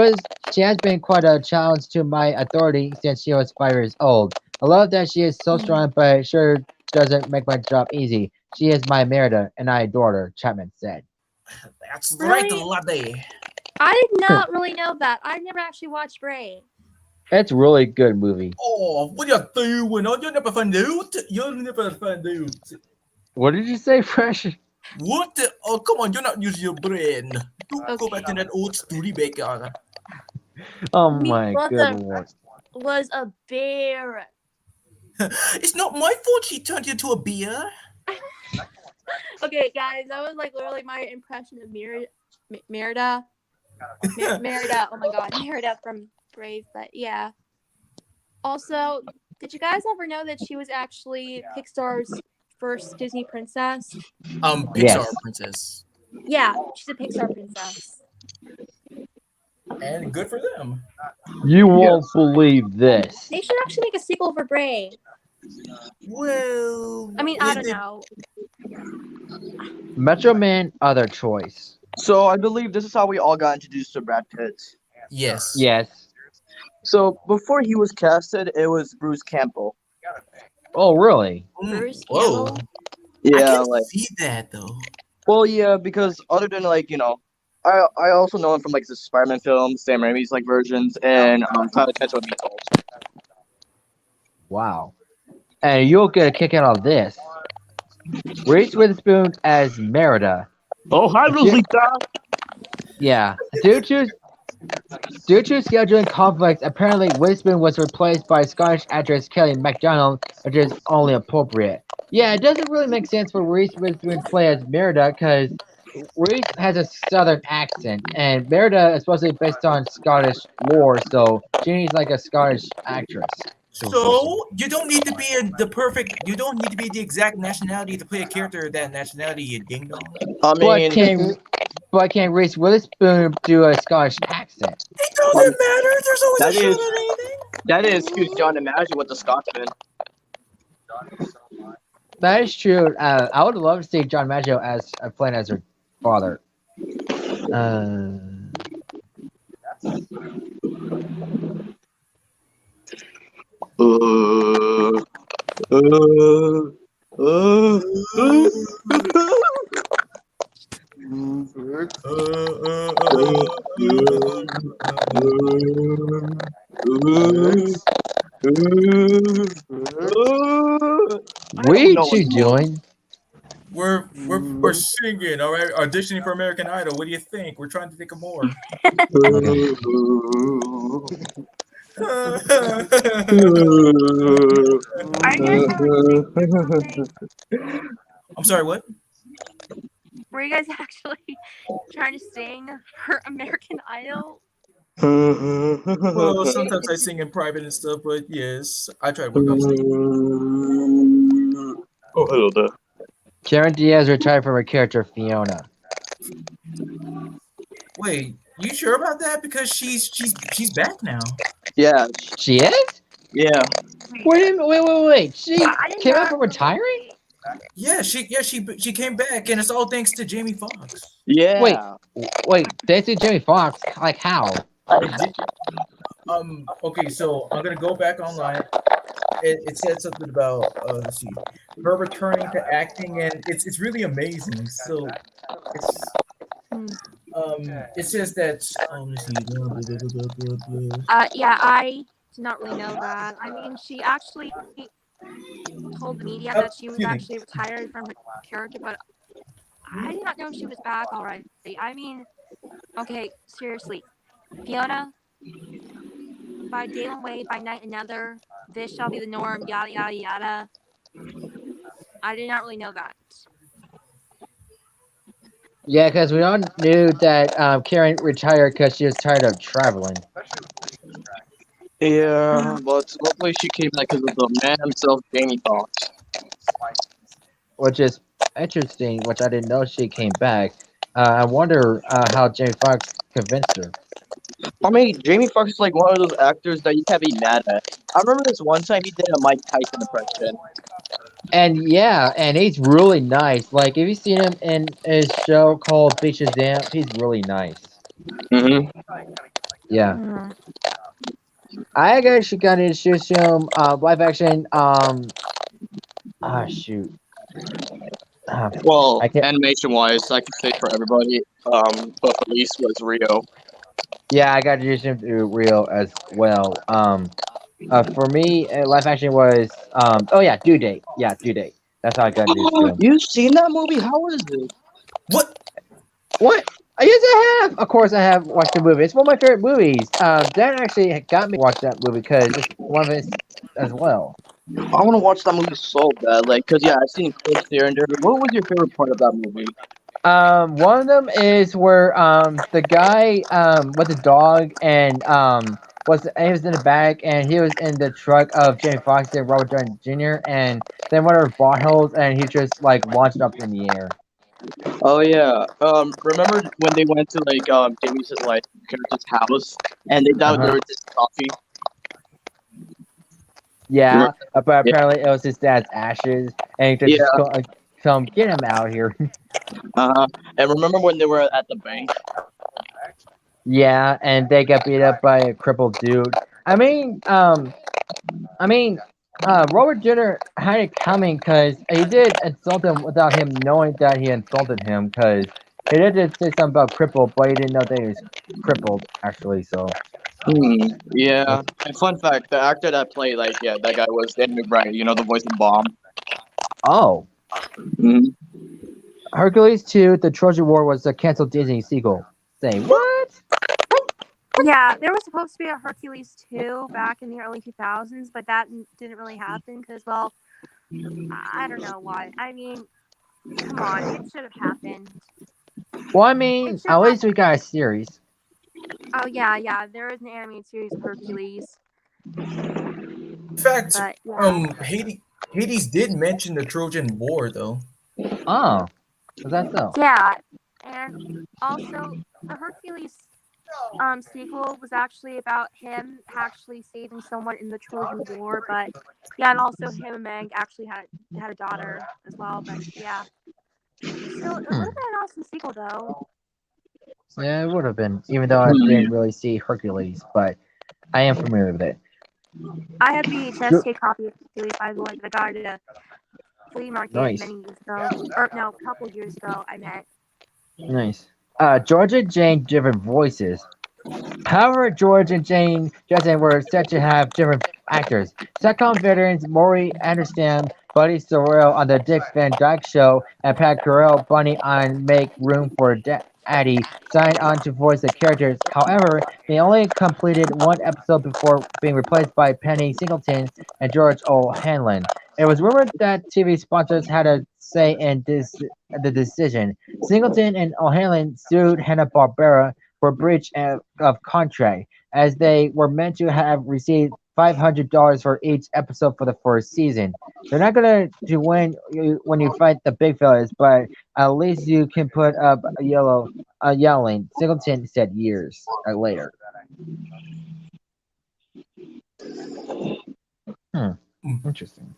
Speaker 1: has been quite a challenge to my authority since she was 5 years old. I love that she is so strong, but it sure doesn't make my job easy. She is my Merida, and I adore her, Chapman said.
Speaker 6: That's
Speaker 4: Really?
Speaker 6: right, laddie.
Speaker 4: I did not really know that. I've never actually watched Brave.
Speaker 1: It's a really good movie.
Speaker 6: Oh, what are you doing? Oh, you're never fun, dude. You're never fun, dude.
Speaker 1: What did you say, Fresh?
Speaker 6: What? Oh, come on, you're not using your brain. Don't go back to that old Studebaker.
Speaker 1: Oh
Speaker 4: Me
Speaker 1: my
Speaker 4: mother.
Speaker 1: good lord.
Speaker 4: Was a bear.
Speaker 6: It's not my fault she turned you into a beer.
Speaker 4: Okay, guys, that was like literally my impression of Merida. Merida, oh my god, Merida from Brave, but yeah. Also, did you guys ever know that she was actually Pixar's first Disney princess?
Speaker 6: Pixar
Speaker 1: Yes.
Speaker 6: princess.
Speaker 4: Yeah, she's a Pixar princess.
Speaker 6: And good for them.
Speaker 1: You won't believe this.
Speaker 4: They should actually make a sequel for Brave.
Speaker 6: Well,
Speaker 4: I mean, I don't know.
Speaker 1: Metro Man, other choice.
Speaker 2: So I believe this is how we all got introduced to Brad Pitt.
Speaker 6: Yes.
Speaker 1: Yes.
Speaker 2: So before he was casted, it was Bruce Campbell.
Speaker 1: Oh, really?
Speaker 4: Bruce
Speaker 6: Whoa.
Speaker 4: Campbell.
Speaker 6: I
Speaker 2: Yeah,
Speaker 6: can
Speaker 2: like
Speaker 6: see that though.
Speaker 2: well, yeah, because other than like I also know him from like the Spider-Man films, Sam Raimi's like versions, and Tyler Catch What Meatballs.
Speaker 1: Wow. And you'll get a kick out of this. Reese Witherspoon as Merida.
Speaker 2: Oh, hi,
Speaker 1: Rosita. Yeah. Due to scheduling conflicts, apparently Witherspoon was replaced by Scottish actress Kelly MacDonald, which is only appropriate. Yeah, it doesn't really make sense for Reese Witherspoon to play as Merida because Reese has a southern accent, and Merida is supposed to be based on Scottish lore, so she needs like a Scottish actress.
Speaker 6: So you don't need to be you don't need to be the exact nationality to play a character of that nationality, you ding dong.
Speaker 2: I mean,
Speaker 1: But can Reese Witherspoon do a Scottish accent?
Speaker 6: It doesn't matter. There's always
Speaker 2: That
Speaker 6: a shot
Speaker 2: is-
Speaker 6: at anything.
Speaker 2: that is who's John Imagine with the Scotsman.
Speaker 1: That is true. I would love to see John Maggio as playing as her father. What are you doing?
Speaker 6: We're singing, all right. Auditioning for American Idol. What do you think? We're trying to think of more.
Speaker 4: Are you guys
Speaker 6: I'm sorry. What?
Speaker 4: were you guys actually trying to sing for American Idol?
Speaker 6: Well, sometimes I sing in private and stuff, but yes, I try to work on singing.
Speaker 2: Oh, hello there.
Speaker 1: Karen Diaz retired from her character Fiona.
Speaker 6: Wait, you sure about that? Because she's back now.
Speaker 2: Yeah,
Speaker 1: She is?
Speaker 2: yeah.
Speaker 1: Wait. She
Speaker 4: I did
Speaker 1: came out
Speaker 4: not
Speaker 1: from retiring?
Speaker 6: Yeah, she came back, and it's all thanks to Jamie Foxx.
Speaker 2: Yeah.
Speaker 1: Wait, they see Jamie Foxx? Like how?
Speaker 6: Okay, so I'm gonna go back online. It said something about let's see, her returning to acting, and it's really amazing. So it's it says that let's see.
Speaker 4: Yeah, I did not really know that. I mean, she actually told the media that she was actually retired from her character, but I did not know she was back already. I mean, okay, seriously, Fiona, by day one way, by night another, this shall be the norm, yada yada yada. I did not really know that.
Speaker 1: Yeah, because we all knew that Karen retired because she was tired of traveling.
Speaker 2: Yeah, but luckily she came back because of the man himself, Jamie Foxx.
Speaker 1: Which is interesting, which I didn't know she came back. I wonder how Jamie Foxx convinced her.
Speaker 2: I mean, Jamie Foxx is like one of those actors that you can't be mad at. I remember this one time he did a Mike Tyson impression.
Speaker 1: And yeah, and he's really nice. Like, if you've seen him in his show called Beaches Dam, he's really nice.
Speaker 2: Mm-hmm.
Speaker 1: Yeah. I actually got to introduce him live action. Shoot.
Speaker 2: Well,
Speaker 1: I can't-
Speaker 2: animation-wise, I can say for everybody, but at least was Rio.
Speaker 1: Yeah, I got to introduce him to Rio as well. For me, live action was Due Date. Yeah, Due Date. That's how I got introduced to him.
Speaker 2: You've seen that movie? How is it?
Speaker 6: What?
Speaker 1: Yes, I have. Of course, I have watched the movie. It's one of my favorite movies. That actually got me to watch that movie because it's one of his as well.
Speaker 2: I want to watch that movie so bad, cause yeah, I've seen clips here and there. What was your favorite part of that movie?
Speaker 1: One of them is where the guy with the dog and he was in the back and he was in the truck of Jamie Foxx and Robert Downey Jr. and then one of her potholes and he just like launched up in the air.
Speaker 2: Oh yeah. Remember when they went to Jamie's character's house and they downloaded this coffee?
Speaker 1: Yeah, but apparently it was his dad's ashes, and he
Speaker 2: Yeah.
Speaker 1: just come get him out here.
Speaker 2: And remember when they were at the bank?
Speaker 1: Yeah, and they got beat up by a crippled dude. I mean, Robert Jr. had it coming because he did insult him without him knowing that he insulted him. Because he did just say something about crippled, but he didn't know that he was crippled actually. So,
Speaker 2: Yeah. And fun fact: the actor that played that guy was Dan McBride. You know, the voice of Bomb.
Speaker 1: oh,
Speaker 2: Mhm.
Speaker 1: Hercules 2: The Trojan War was a canceled Disney sequel. Say what?
Speaker 4: Yeah, there was supposed to be a Hercules 2 back in the early 2000s, but that didn't really happen because, well, I don't know why. I mean, come on, it should have happened.
Speaker 1: Well, I mean, at least we got a series.
Speaker 4: Oh yeah, there is an animated series of Hercules.
Speaker 6: In fact,
Speaker 4: But yeah.
Speaker 6: Hades did mention the Trojan War though.
Speaker 1: Oh, was that so?
Speaker 4: Yeah, and also the Hercules sequel was actually about him actually saving someone in the Trojan War, but yeah, and also him and Meg actually had a daughter as well. But yeah, still it would have been an awesome sequel though.
Speaker 1: Yeah, it would have been, even though I didn't really see Hercules, but I am familiar with it.
Speaker 4: I have VHS tape copy of Hercules, by the way, that I got at a flea market
Speaker 1: Nice.
Speaker 4: many years ago, or no, a couple years ago. I met.
Speaker 1: Nice. George and Jane different voices. However, George and Jane Jensen were set to have different actors. Sitcom veterans Maury Anderson, Buddy Sorrell on the Dick Van Dyke Show, and Pat Carell Bunny on Make Room for Addie signed on to voice the characters. However, they only completed one episode before being replaced by Penny Singleton and George O'Hanlon. It was rumored that TV sponsors had a say in the decision. Singleton and O'Hanlon sued Hanna-Barbera for breach of contract, as they were meant to have received $500 for each episode for the first season. They're not gonna to win when you fight the big fellas, but at least you can put up a yelling. Singleton said years later. Interesting.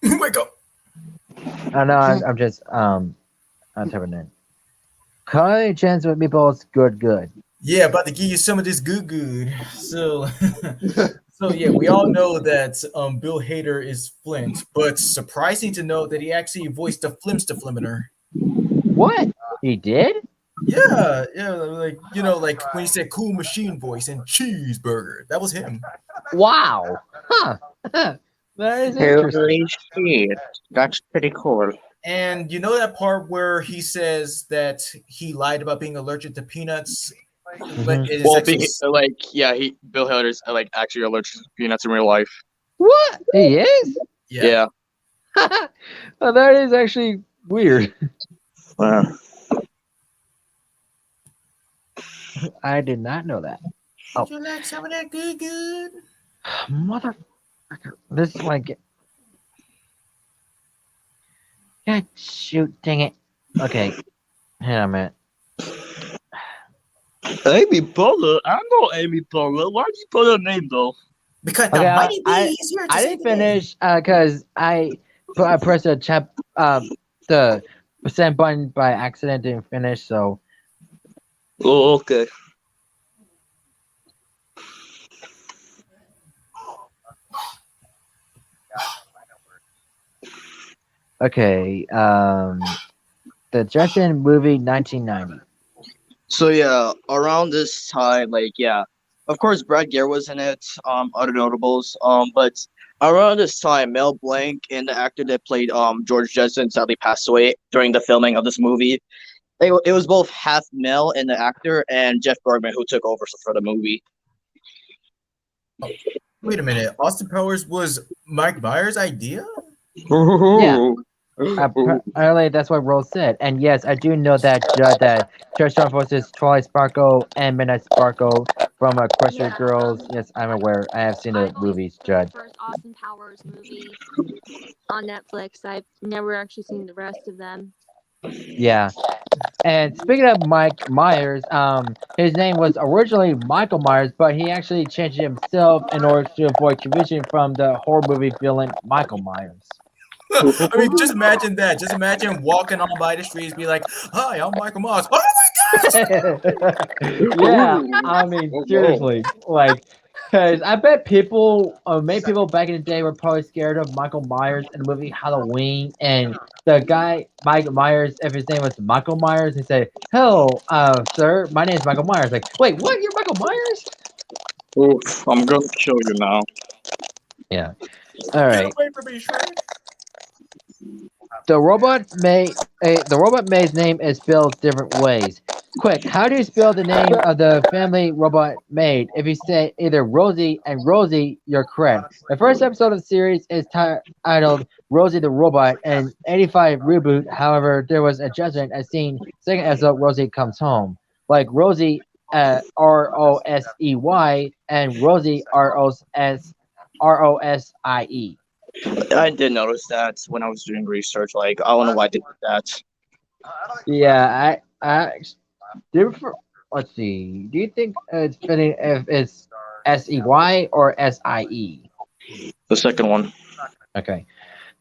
Speaker 6: Wake up.
Speaker 1: I know. I'm just I'm typing in. Kylie Chance with meatballs. Good.
Speaker 6: Yeah, about to give you some of this good. So, so yeah, we all know that Bill Hader is Flint, but surprising to know that he actually voiced the Flimster.
Speaker 1: What? He did?
Speaker 6: Yeah, like like when he said "cool machine voice" and cheeseburger, that was him.
Speaker 1: Wow. Huh. That is interesting.
Speaker 2: Holy shit, that's pretty cool.
Speaker 6: And you know that part where he says that he lied about being allergic to peanuts, but it is
Speaker 2: Well,
Speaker 6: actually
Speaker 2: Bill Hader's actually allergic to peanuts in real life.
Speaker 1: What? He is?
Speaker 2: Yeah.
Speaker 1: Well, that is actually weird.
Speaker 2: Wow.
Speaker 1: I did not know that.
Speaker 6: Would you like some of that good?
Speaker 1: Motherfucker. This is like. God, shoot, dang it. Okay. Hang on a minute.
Speaker 2: Amy Poehler? I know Amy Poehler. Why did you put her name though?
Speaker 6: Because the
Speaker 1: Okay,
Speaker 6: mighty bee is here to
Speaker 1: I
Speaker 6: save
Speaker 1: didn't
Speaker 6: the day.
Speaker 1: finish because I pressed the percent button by accident, didn't finish, so.
Speaker 2: Oh, okay.
Speaker 1: Okay, the Jetson movie 1990.
Speaker 2: So yeah, around this time, of course Brad Garrett was in it. Other notables. But around this time, Mel Blanc and the actor that played George Jetson sadly passed away during the filming of this movie. It was both half Mel and the actor and Jeff Bergman who took over for the movie.
Speaker 6: Wait a minute, Austin Powers was Mike Myers' idea?
Speaker 1: Yeah. Apparently, that's what Rose said. And yes, I do know that Judd that Touchdown voices Twilight Sparkle and Midnight Sparkle from Crusher
Speaker 4: Yeah,
Speaker 1: Girls. Yes, I'm aware. I have seen
Speaker 4: I
Speaker 1: the
Speaker 4: only
Speaker 1: movies,
Speaker 4: seen the
Speaker 1: Judd.
Speaker 4: first Austin Powers movie on Netflix. I've never actually seen the rest of them.
Speaker 1: Yeah. And speaking of Mike Myers, his name was originally Michael Myers, but he actually changed it himself in order to avoid confusion from the horror movie villain Michael Myers.
Speaker 6: I mean, just imagine that. Just imagine walking on by the streets, be like, "Hi, I'm Michael Myers." Oh my gosh!
Speaker 1: Yeah, I mean, seriously, like, cause I bet people, many people back in the day were probably scared of Michael Myers in the movie Halloween, and the guy Mike Myers, if his name was Michael Myers, he say, "Hello, sir, my name is Michael Myers." Like, wait, what? You're Michael Myers?
Speaker 2: Oof, I'm gonna kill you now.
Speaker 1: Yeah. All
Speaker 6: Get
Speaker 1: right.
Speaker 6: away from me, Shrek!
Speaker 1: The robot May's name is spelled different ways. Quick, how do you spell the name of the family robot maid? If you say either Rosie and Rosie, you're correct. The first episode of the series is titled Rosie the Robot and 85 reboot. However, there was adjustment as seen second episode Rosie Comes Home. Like Rosie Rosey and Rosie Rosie.
Speaker 2: I did notice that when I was doing research. Like, I don't know why they did that.
Speaker 1: Yeah, do for, let's see. Do you think it's fitting if it's SEY or SIE?
Speaker 2: The second one.
Speaker 1: Okay.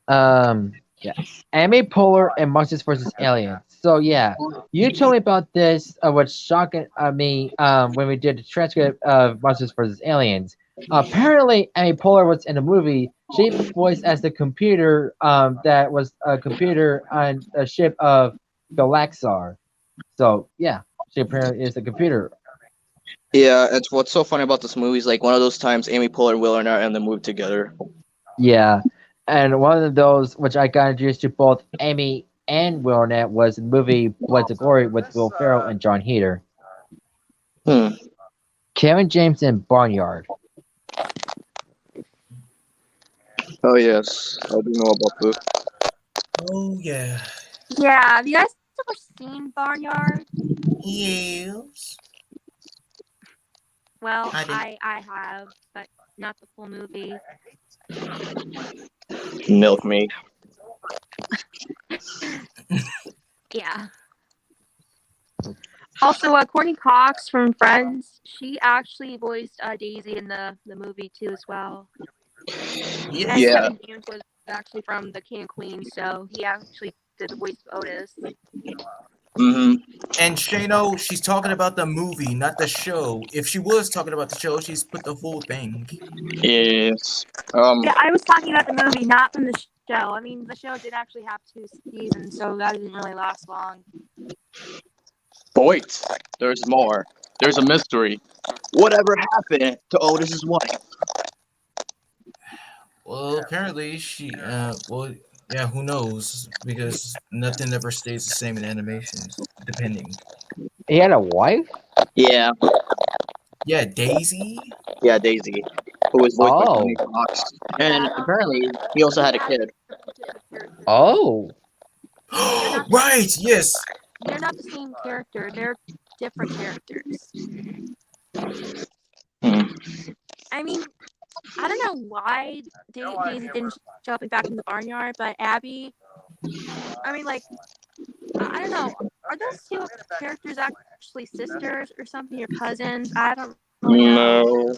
Speaker 1: Yeah. Amy Poehler and Monsters vs. Aliens. So yeah, you told me about this. What shocked me when we did the transcript of Monsters vs. Aliens. Apparently, Amy Poehler was in the movie. She voiced as the computer that was a computer on a ship of Galaxar. So yeah, she apparently is the computer.
Speaker 2: Yeah, it's what's so funny about this movie is like one of those times Amy Poehler and Will Arnett and they moved together.
Speaker 1: Yeah, and one of those which I got introduced to both Amy and Will Arnett was the movie Blood to Glory with Will Ferrell and John Heater.
Speaker 2: Hmm.
Speaker 1: Kevin James and Barnyard.
Speaker 2: Oh yes, I do know about this.
Speaker 6: Oh yeah.
Speaker 4: Yeah, have you guys ever seen Barnyard?
Speaker 6: Yes.
Speaker 4: Well,
Speaker 6: I
Speaker 4: I have, but not the full movie.
Speaker 2: Milk me.
Speaker 4: Yeah. Also, Courtney Cox from Friends, she actually voiced Daisy in the movie too as well. And
Speaker 6: Yeah.
Speaker 2: Yeah.
Speaker 4: Kevin James was actually from The King and Queen, so he actually did the voice of Otis.
Speaker 2: Mm-hmm.
Speaker 6: And Shano, she's talking about the movie, not the show. If she was talking about the show, she's put the full thing.
Speaker 2: Yes.
Speaker 4: Yeah, I was talking about the movie, not from the show. I mean, the show did actually have 2 seasons, so that didn't really last long.
Speaker 2: But wait, there's more. There's a mystery. Whatever happened to Otis's wife?
Speaker 6: Well, apparently she. Well, yeah. Who knows? Because nothing ever stays the same in animations, depending.
Speaker 1: He had a wife?
Speaker 2: Yeah.
Speaker 6: Yeah, Daisy.
Speaker 2: Yeah, Daisy, who was voiced by
Speaker 1: Oh.
Speaker 2: Tony Fox, and apparently he also had a kid.
Speaker 1: Oh.
Speaker 6: Right. Yes.
Speaker 4: They're not the same character. They're different characters.
Speaker 2: Hmm.
Speaker 4: I mean, I don't know why Daisy didn't show up back in the barnyard, but Abby, I mean, like, I don't know. Are those 2 characters actually sisters or something, or cousins? I don't really know.
Speaker 2: No,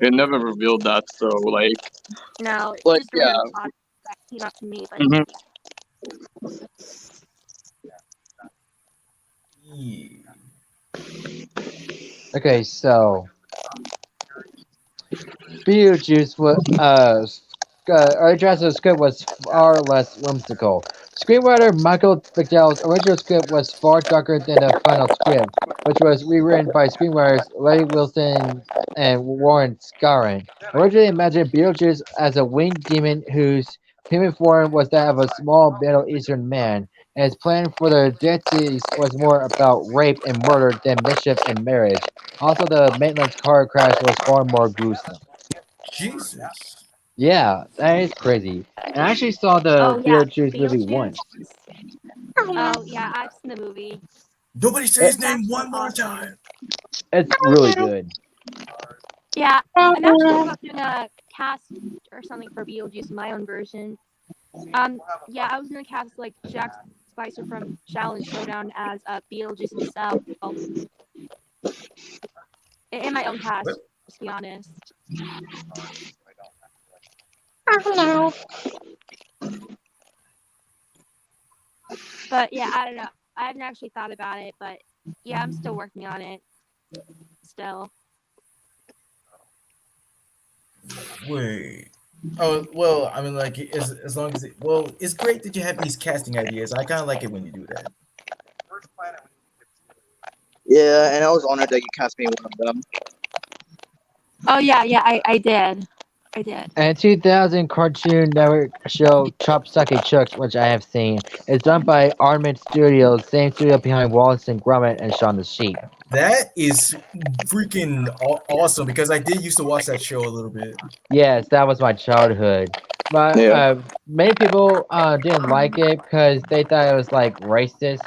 Speaker 2: it never revealed that. So like,
Speaker 4: No, it's
Speaker 2: Like,
Speaker 4: just random
Speaker 2: yeah.
Speaker 4: thoughts that came up to me. But
Speaker 2: Mhm.
Speaker 6: Yeah.
Speaker 1: Okay, so Beetlejuice was original script was far less whimsical. Screenwriter Michael McDowell's original script was far darker than the final script, which was rewritten by screenwriters Larry Wilson and Warren Scarron. Originally imagined Beetlejuice as a winged demon whose human form was that of a small Middle Eastern man, and his plan for the deities was more about rape and murder than mischief and marriage. Also, the Maitland's car crash was far more gruesome.
Speaker 6: Jesus.
Speaker 1: Yeah, that is crazy. And I actually saw the
Speaker 4: Oh yeah,
Speaker 1: Beetlejuice movie
Speaker 4: Beetlejuice.
Speaker 1: once.
Speaker 4: Oh yeah, I've seen the movie.
Speaker 6: Nobody say
Speaker 1: It,
Speaker 6: his
Speaker 4: It's
Speaker 6: name
Speaker 4: actually
Speaker 6: one more
Speaker 4: awesome.
Speaker 6: time.
Speaker 1: it's really good.
Speaker 4: Yeah, I'm actually thinking about doing a cast or something for Beetlejuice, my own version. Yeah, I was gonna cast like Jack Spicer from Shaolin Showdown as Beetlejuice himself, in my own cast. Just to be honest. But yeah, I don't know. I haven't actually thought about it, but yeah, I'm still working on it. Still.
Speaker 6: Wait. Oh well, I mean, like as long as well, it's great that you have these casting ideas. I kind of like it when you do that.
Speaker 5: First planet
Speaker 2: Yeah, and I was honored that you cast me one of them.
Speaker 4: Oh yeah, I did. I did.
Speaker 1: And 2000 Cartoon Network show Chopsucky Chooks, which I have seen, is done by Armament Studios, same studio behind Wallace and Gromit and Shaun the Sheep.
Speaker 6: That is freaking awesome because I did used to watch that show a little bit.
Speaker 1: Yes, that was my childhood. But
Speaker 2: Yeah.
Speaker 1: many people didn't like it because they thought it was like racist.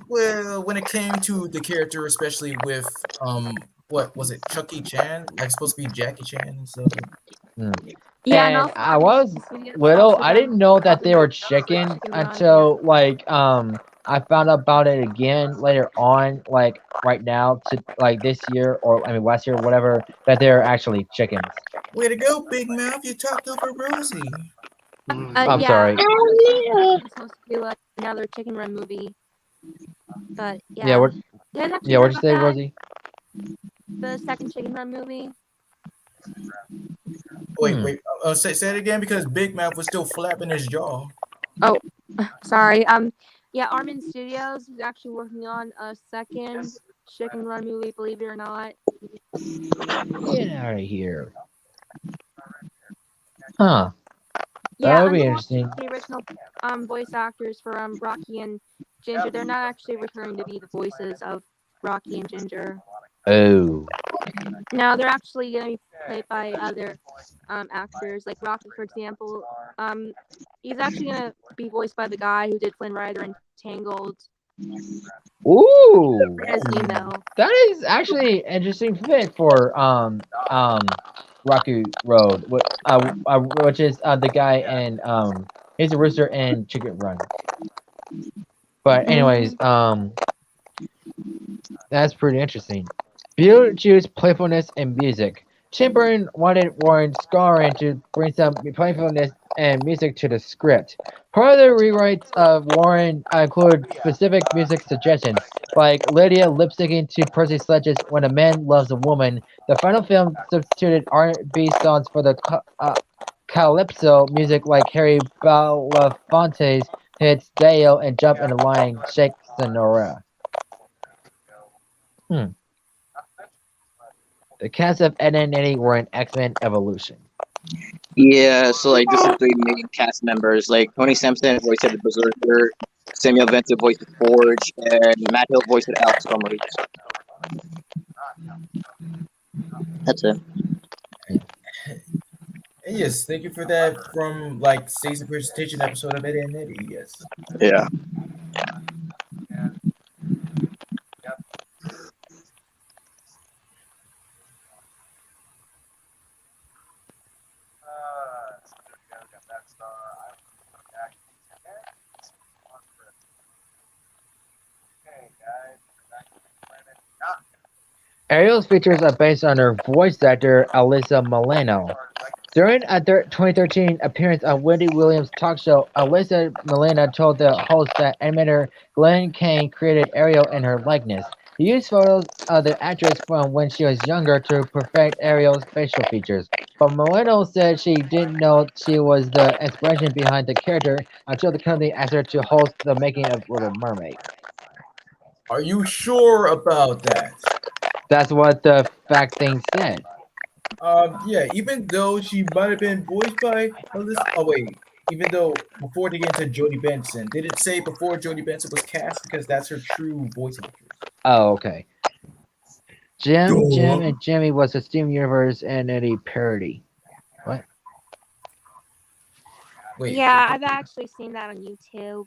Speaker 6: Well, when it came to the character, especially with what was it, Chucky Chan? Like supposed to be Jackie Chan and stuff.
Speaker 1: Hmm.
Speaker 4: Yeah, and
Speaker 1: And
Speaker 4: also
Speaker 1: I was
Speaker 4: Studios
Speaker 1: little.
Speaker 4: also
Speaker 1: I
Speaker 4: done
Speaker 1: didn't know that
Speaker 4: other
Speaker 1: they were
Speaker 4: movies like
Speaker 1: chicken
Speaker 4: Chicken Run.
Speaker 1: until like I found out about it again later on, like right now to like this year or I mean last year, whatever, that they're actually chickens.
Speaker 6: Way to go, Big Mouth! You talked over Rosie.
Speaker 1: I'm
Speaker 4: Yeah,
Speaker 1: sorry.
Speaker 4: I'm supposed to do another Chicken Run movie, but
Speaker 1: Yeah,
Speaker 4: yeah,
Speaker 1: what?
Speaker 4: you guys actually
Speaker 1: Yeah,
Speaker 4: heard
Speaker 1: what'd you
Speaker 4: about
Speaker 1: say,
Speaker 4: that?
Speaker 1: Rosie?
Speaker 4: The second Chicken Run movie.
Speaker 6: Wait,
Speaker 1: Hmm.
Speaker 6: wait. Say it again because Big Mouth was still flapping his jaw.
Speaker 4: Oh, sorry. Yeah, Armin Studios is actually working on a second Chicken Run movie. Believe it or not.
Speaker 1: Get out of here. Huh.
Speaker 4: Yeah,
Speaker 1: That would be
Speaker 4: unlike
Speaker 1: interesting.
Speaker 4: the original voice actors for Rocky and Ginger, they're not actually returning to be the voices of Rocky and Ginger.
Speaker 1: Oh.
Speaker 4: No, they're actually going to be played by other actors. Like Rocky, for example, he's actually going to be voiced by the guy who did Flynn Rider and Tangled.
Speaker 1: Ooh.
Speaker 4: His name though.
Speaker 1: That is actually an interesting fit for Rocky Road, which is the guy in he's a rooster in Chicken Run. But anyways, that's pretty interesting. Beetlejuice playfulness and music. Tim Burton wanted Warren Scarron to bring some playfulness and music to the script. Part of the rewrites of Warren include specific music suggestions, like Lydia lip syncing to Percy Sledge's "When a Man Loves a Woman." The final film substituted R&B songs for the calypso music, like Harry Belafonte's hits "Dale" and "Jump in the Line, Shake Sonora." Hmm. The cast of Ed and Eddie were in X-Men Evolution.
Speaker 2: Yeah, so like just the three main cast members, like Tony Sampson voiced the Berserker, Samuel Vincent voiced Forge, and Matt Hill voiced Alex Summers. That's it.
Speaker 6: Yes, thank you for that from like Stacey presentation episode of Eddie and Eddie. Yes.
Speaker 2: Yeah.
Speaker 1: Ariel's features are based on her voice actor Alyssa Milano. During a 2013 appearance on Wendy Williams' talk show, Alyssa Milano told the host that animator Glenn Kane created Ariel in her likeness. He used photos of the actress from when she was younger to perfect Ariel's facial features. But Milano said she didn't know she was the inspiration behind the character until the company asked her to host the making of Little Mermaid.
Speaker 6: Are you sure about that?
Speaker 1: That's what the fact thing said.
Speaker 6: Yeah, even though she might have been voiced by Alyssa. Oh wait, even though before they get into Jodie Benson, did it say before Jodie Benson was cast because that's her true voice actress?
Speaker 1: Oh, okay. Jim
Speaker 6: Duh.
Speaker 1: and Jimmy was a Steam Universe and a parody.
Speaker 6: Wait.
Speaker 4: Yeah, I've actually seen that on YouTube.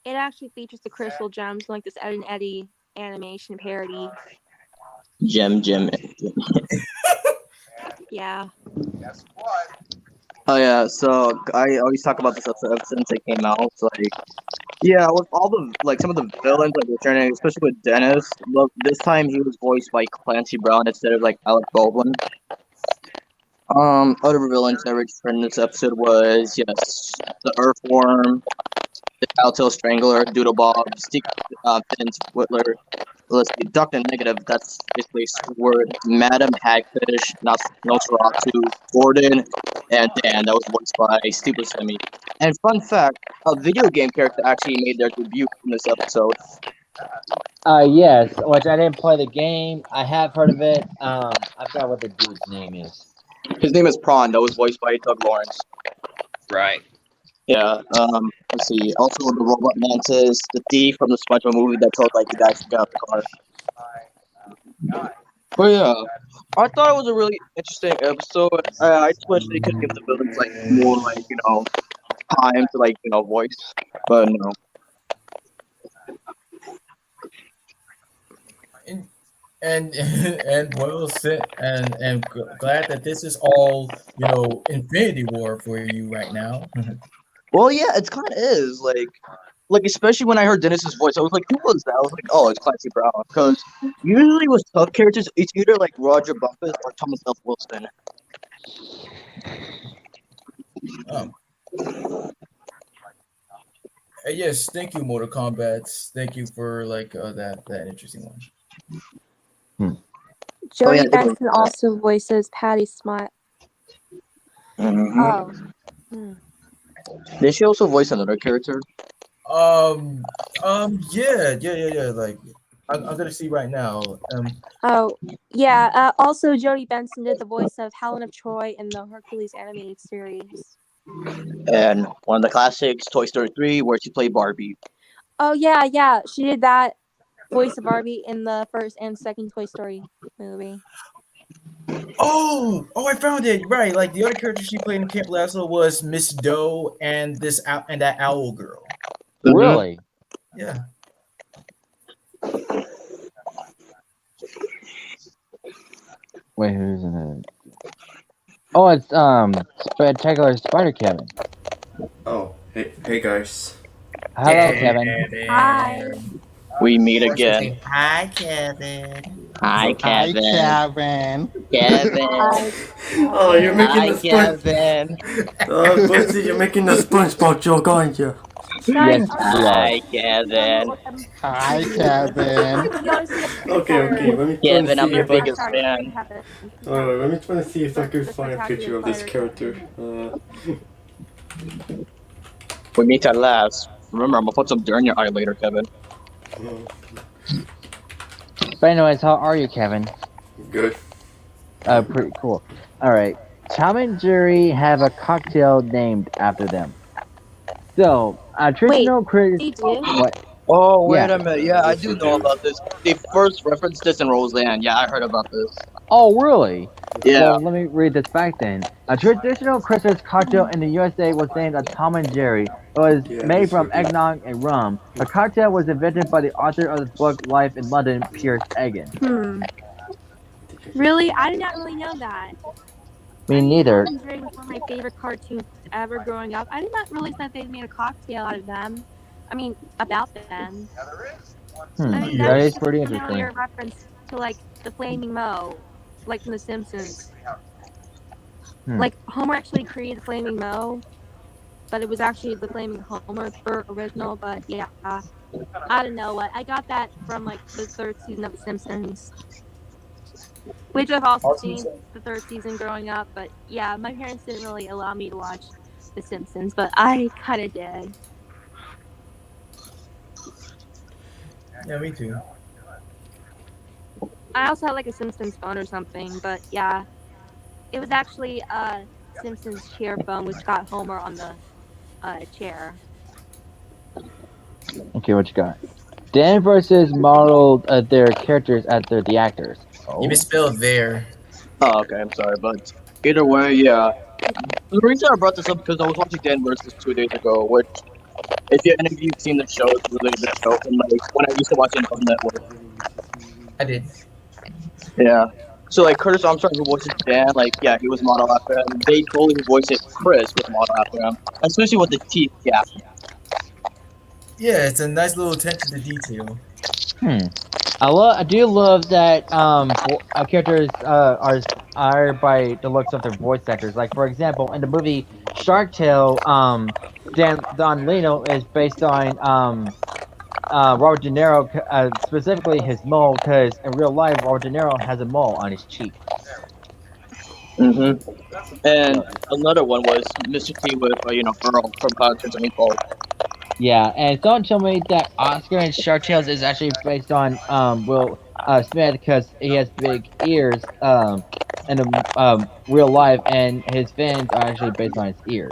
Speaker 4: It actually features the crystal gems, like this Ed and Eddie animation parody.
Speaker 2: Gem.
Speaker 4: Yeah.
Speaker 5: Guess what?
Speaker 2: Oh yeah, so I always talk about this episode ever since it came out. It's like, yeah, with all the like some of the villains like returning, especially with Dennis. Look, this time he was voiced by Clancy Brown instead of like Alec Baldwin. Other villains that returned in this episode was yes, the Earthworm, the Telltale Strangler, Doodle Bob, Stick, Vince Whitler. Let's see, Doctor Negative. That's basically Squidward, Madam Hagfish, Nosferatu, Gordon, and Dan. That was voiced by Stupid Semi. And fun fact, a video game character actually made their debut in this episode.
Speaker 1: Yes, which I didn't play the game. I have heard of it. I forgot what the dude's name is.
Speaker 2: His name is Prawn. That was voiced by Doug Lawrence.
Speaker 1: Right.
Speaker 2: Yeah. Let's see. Also, the Robot Mantis, the thief from the SpongeBob movie that told like the guy to get out the car. But yeah, I thought it was a really interesting episode. I just wish they could give the villains like more like time to voice, but no.
Speaker 6: And well said, and glad that this is all Infinity War for you right now.
Speaker 2: Well, yeah, it's kind of is like especially when I heard Dennis's voice, I was like, who was that? I was like, oh, it's Clancy Brown, because usually with sub characters, it's either like Roger Buffett or Thomas F. Wilson.
Speaker 6: Yes, thank you, Mortal Kombat. Thank you for that interesting one.
Speaker 4: Jodie
Speaker 2: yeah,
Speaker 4: Benson also voices Patty Smart.
Speaker 2: Mm-hmm.
Speaker 4: Oh.
Speaker 2: Did she also voice another character?
Speaker 6: Yeah. Like, I'm gonna see right now.
Speaker 4: Oh, yeah. Also, Jodie Benson did the voice of Helen of Troy in the Hercules animated series.
Speaker 2: And one of the classics, Toy Story 3, where she played Barbie.
Speaker 4: Oh, yeah. She did that voice of Barbie in the first and second Toy Story movie.
Speaker 6: Oh, I found it. Right, like the other character she played in Camp Lazlo was Miss Doe and that owl girl.
Speaker 1: Really?
Speaker 6: Yeah.
Speaker 1: Wait, who's in it? Oh, it's Spectacular Spider Kevin.
Speaker 7: Oh, hey guys.
Speaker 1: Hello, Kevin.
Speaker 4: Hi.
Speaker 2: We meet again.
Speaker 6: Hi, Kevin.
Speaker 2: Hi, Kevin.
Speaker 3: Kevin.
Speaker 2: Kevin.
Speaker 7: Oh, you're making
Speaker 2: Hi,
Speaker 7: the sponge.
Speaker 2: Kevin.
Speaker 7: Bugsy, you're making the SpongeBob joke, aren't you?
Speaker 1: Yes,
Speaker 2: Hi, Kevin.
Speaker 3: Hi, Kevin.
Speaker 7: Okay. Let me try
Speaker 2: Kevin,
Speaker 7: and
Speaker 2: I'm
Speaker 7: see
Speaker 2: your
Speaker 7: if I
Speaker 2: biggest fan.
Speaker 7: let me try to see if I can find a picture of this character.
Speaker 2: We meet at last. Remember, I'm gonna put some dirt in your eye later, Kevin.
Speaker 1: But anyways, how are you, Kevin?
Speaker 7: Good.
Speaker 1: Pretty cool. All right. Tom and Jerry have a cocktail named after them. So, traditional critics.
Speaker 4: They do?
Speaker 1: What?
Speaker 2: Oh, wait
Speaker 1: Yeah.
Speaker 2: a minute. Yeah, I do know about this. They first referenced this in Roseanne. Yeah, I heard about this.
Speaker 1: Oh, really?
Speaker 2: Yeah.
Speaker 1: Well, let me read this back then. A traditional Christmas cocktail in the USA was named a Tom and Jerry. It was made
Speaker 7: this
Speaker 1: from
Speaker 7: would be-
Speaker 1: eggnog and rum. The cocktail was invented by the author of the book Life in London, Piers Egan.
Speaker 4: Really? I did not really know that.
Speaker 1: Me neither.
Speaker 4: Tom and Jerry was one of my favorite cartoons ever growing up. I did not realize that they made a cocktail out of them. I mean, about them.
Speaker 5: Yeah, there is one.
Speaker 4: I mean,
Speaker 1: That
Speaker 4: that's
Speaker 1: is pretty
Speaker 4: a
Speaker 1: interesting.
Speaker 4: familiar reference to like the Flaming Moe, like from The Simpsons. Like Homer actually created the Flaming Moe, but it was actually the Flaming Homer original. But yeah, I don't know what I got that from like the third season of The Simpsons, which I've also seen the third season growing up. But yeah, my parents didn't really allow me to watch The Simpsons, but I kind of did.
Speaker 6: Yeah, me too.
Speaker 4: I also had like a Simpsons phone or something, but yeah, it was actually Simpsons chair phone, which got Homer on the chair.
Speaker 1: Okay, what you got? Dan versus modeled their characters after the actors.
Speaker 6: You misspelled there.
Speaker 2: Oh, okay. I'm sorry, but either way, yeah. The reason I brought this up because I was watching Dan versus 2 days ago, which, if you any of you've seen the show, it's a really good show from like when I used to watch it on network.
Speaker 6: I did.
Speaker 2: Yeah. So like Curtis Armstrong who voices Dan, like yeah, he was modeled after him. They totally voiced it. Chris was modeled after him, especially with the teeth gap.
Speaker 6: Yeah, it's a nice little attention to detail.
Speaker 1: I do love that characters are by the looks of their voice actors. Like for example, in the movie Shark Tale, Don Leno is based on Robert De Niro, specifically his mole, because in real life Robert De Niro has a mole on his cheek.
Speaker 2: Mm-hmm. And another one was Mr. T with Earl from Concerts and Paul.
Speaker 1: Yeah, and someone told me that Oscar in Shark Tales is actually based on Will Smith because he has big ears in real life, and his fins are actually based on his ears.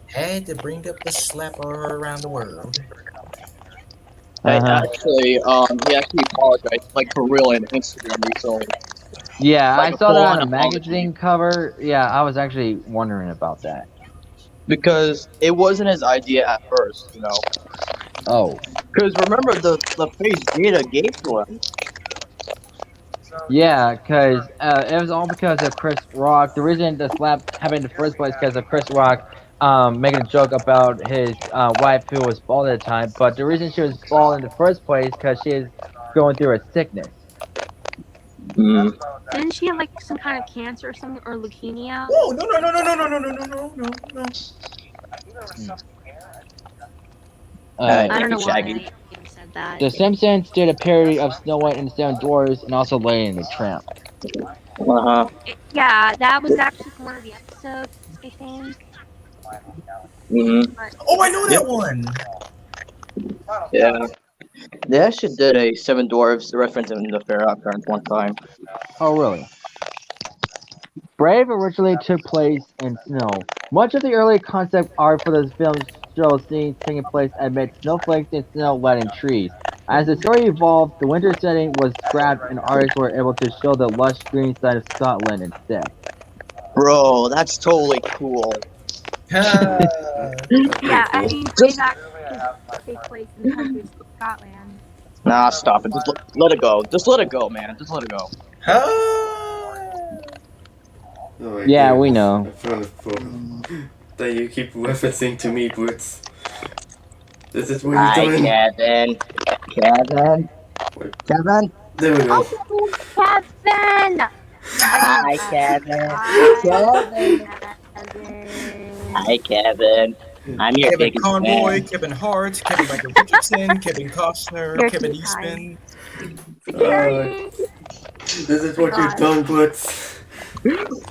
Speaker 6: Had to bring up the slapper around the world.
Speaker 2: Actually, he actually apologized, like for real, in Instagram recently.
Speaker 1: Yeah,
Speaker 2: Like
Speaker 1: I
Speaker 2: a
Speaker 1: saw that
Speaker 2: full-on
Speaker 1: on a
Speaker 2: apology.
Speaker 1: magazine cover. Yeah, I was actually wondering about that.
Speaker 2: Because it wasn't his idea at first,
Speaker 1: Oh.
Speaker 2: Because remember the face Jada gave to him.
Speaker 1: Yeah, because it was all because of Chris Rock. The reason the slap happened in the first place because of Chris Rock making a joke about his wife who was bald at the time. But the reason she was bald in the first place because she is going through a sickness.
Speaker 4: Didn't she have like some kind of cancer or something, or leukemia?
Speaker 6: Oh no!
Speaker 4: I don't know why I said that.
Speaker 1: The Simpsons did a parody of Snow White and the Seven Dwarfs and also Lady and the Tramp.
Speaker 4: Yeah, that was actually from one of the episodes, I think.
Speaker 6: Oh, I know that one.
Speaker 2: Yeah. They actually did a Seven Dwarfs reference in the Fair Apparent one time.
Speaker 1: Oh, really? Brave originally took place in snow. Much of the early concept art for the film shows scenes taking place amid snowflakes and snow-laden trees. As the story evolved, the winter setting was scrapped and artists were able to show the lush green side of Scotland instead.
Speaker 2: Bro, that's totally cool.
Speaker 4: Yeah, I mean, Brave actually take place in the country of Scotland.
Speaker 2: Nah, stop it. Just let it go. Just let it go, man. Just let it go.
Speaker 7: Oh,
Speaker 1: Yeah, we know.
Speaker 7: I found a photo that you keep referencing to me, Brits. This is what you're
Speaker 2: Hi,
Speaker 7: doing.
Speaker 2: Kevin. Kevin? Kevin?
Speaker 7: There we go.
Speaker 4: Kevin!
Speaker 2: Hi, Kevin. Hi, Kevin. I'm your
Speaker 6: Kevin
Speaker 2: biggest
Speaker 6: Conroy,
Speaker 2: fan.
Speaker 6: Kevin Hart, Kevin Michael Richardson, Kevin Costner,
Speaker 4: You're
Speaker 6: Kevin
Speaker 4: too
Speaker 6: Eastman.
Speaker 7: This is what you've done, Brits.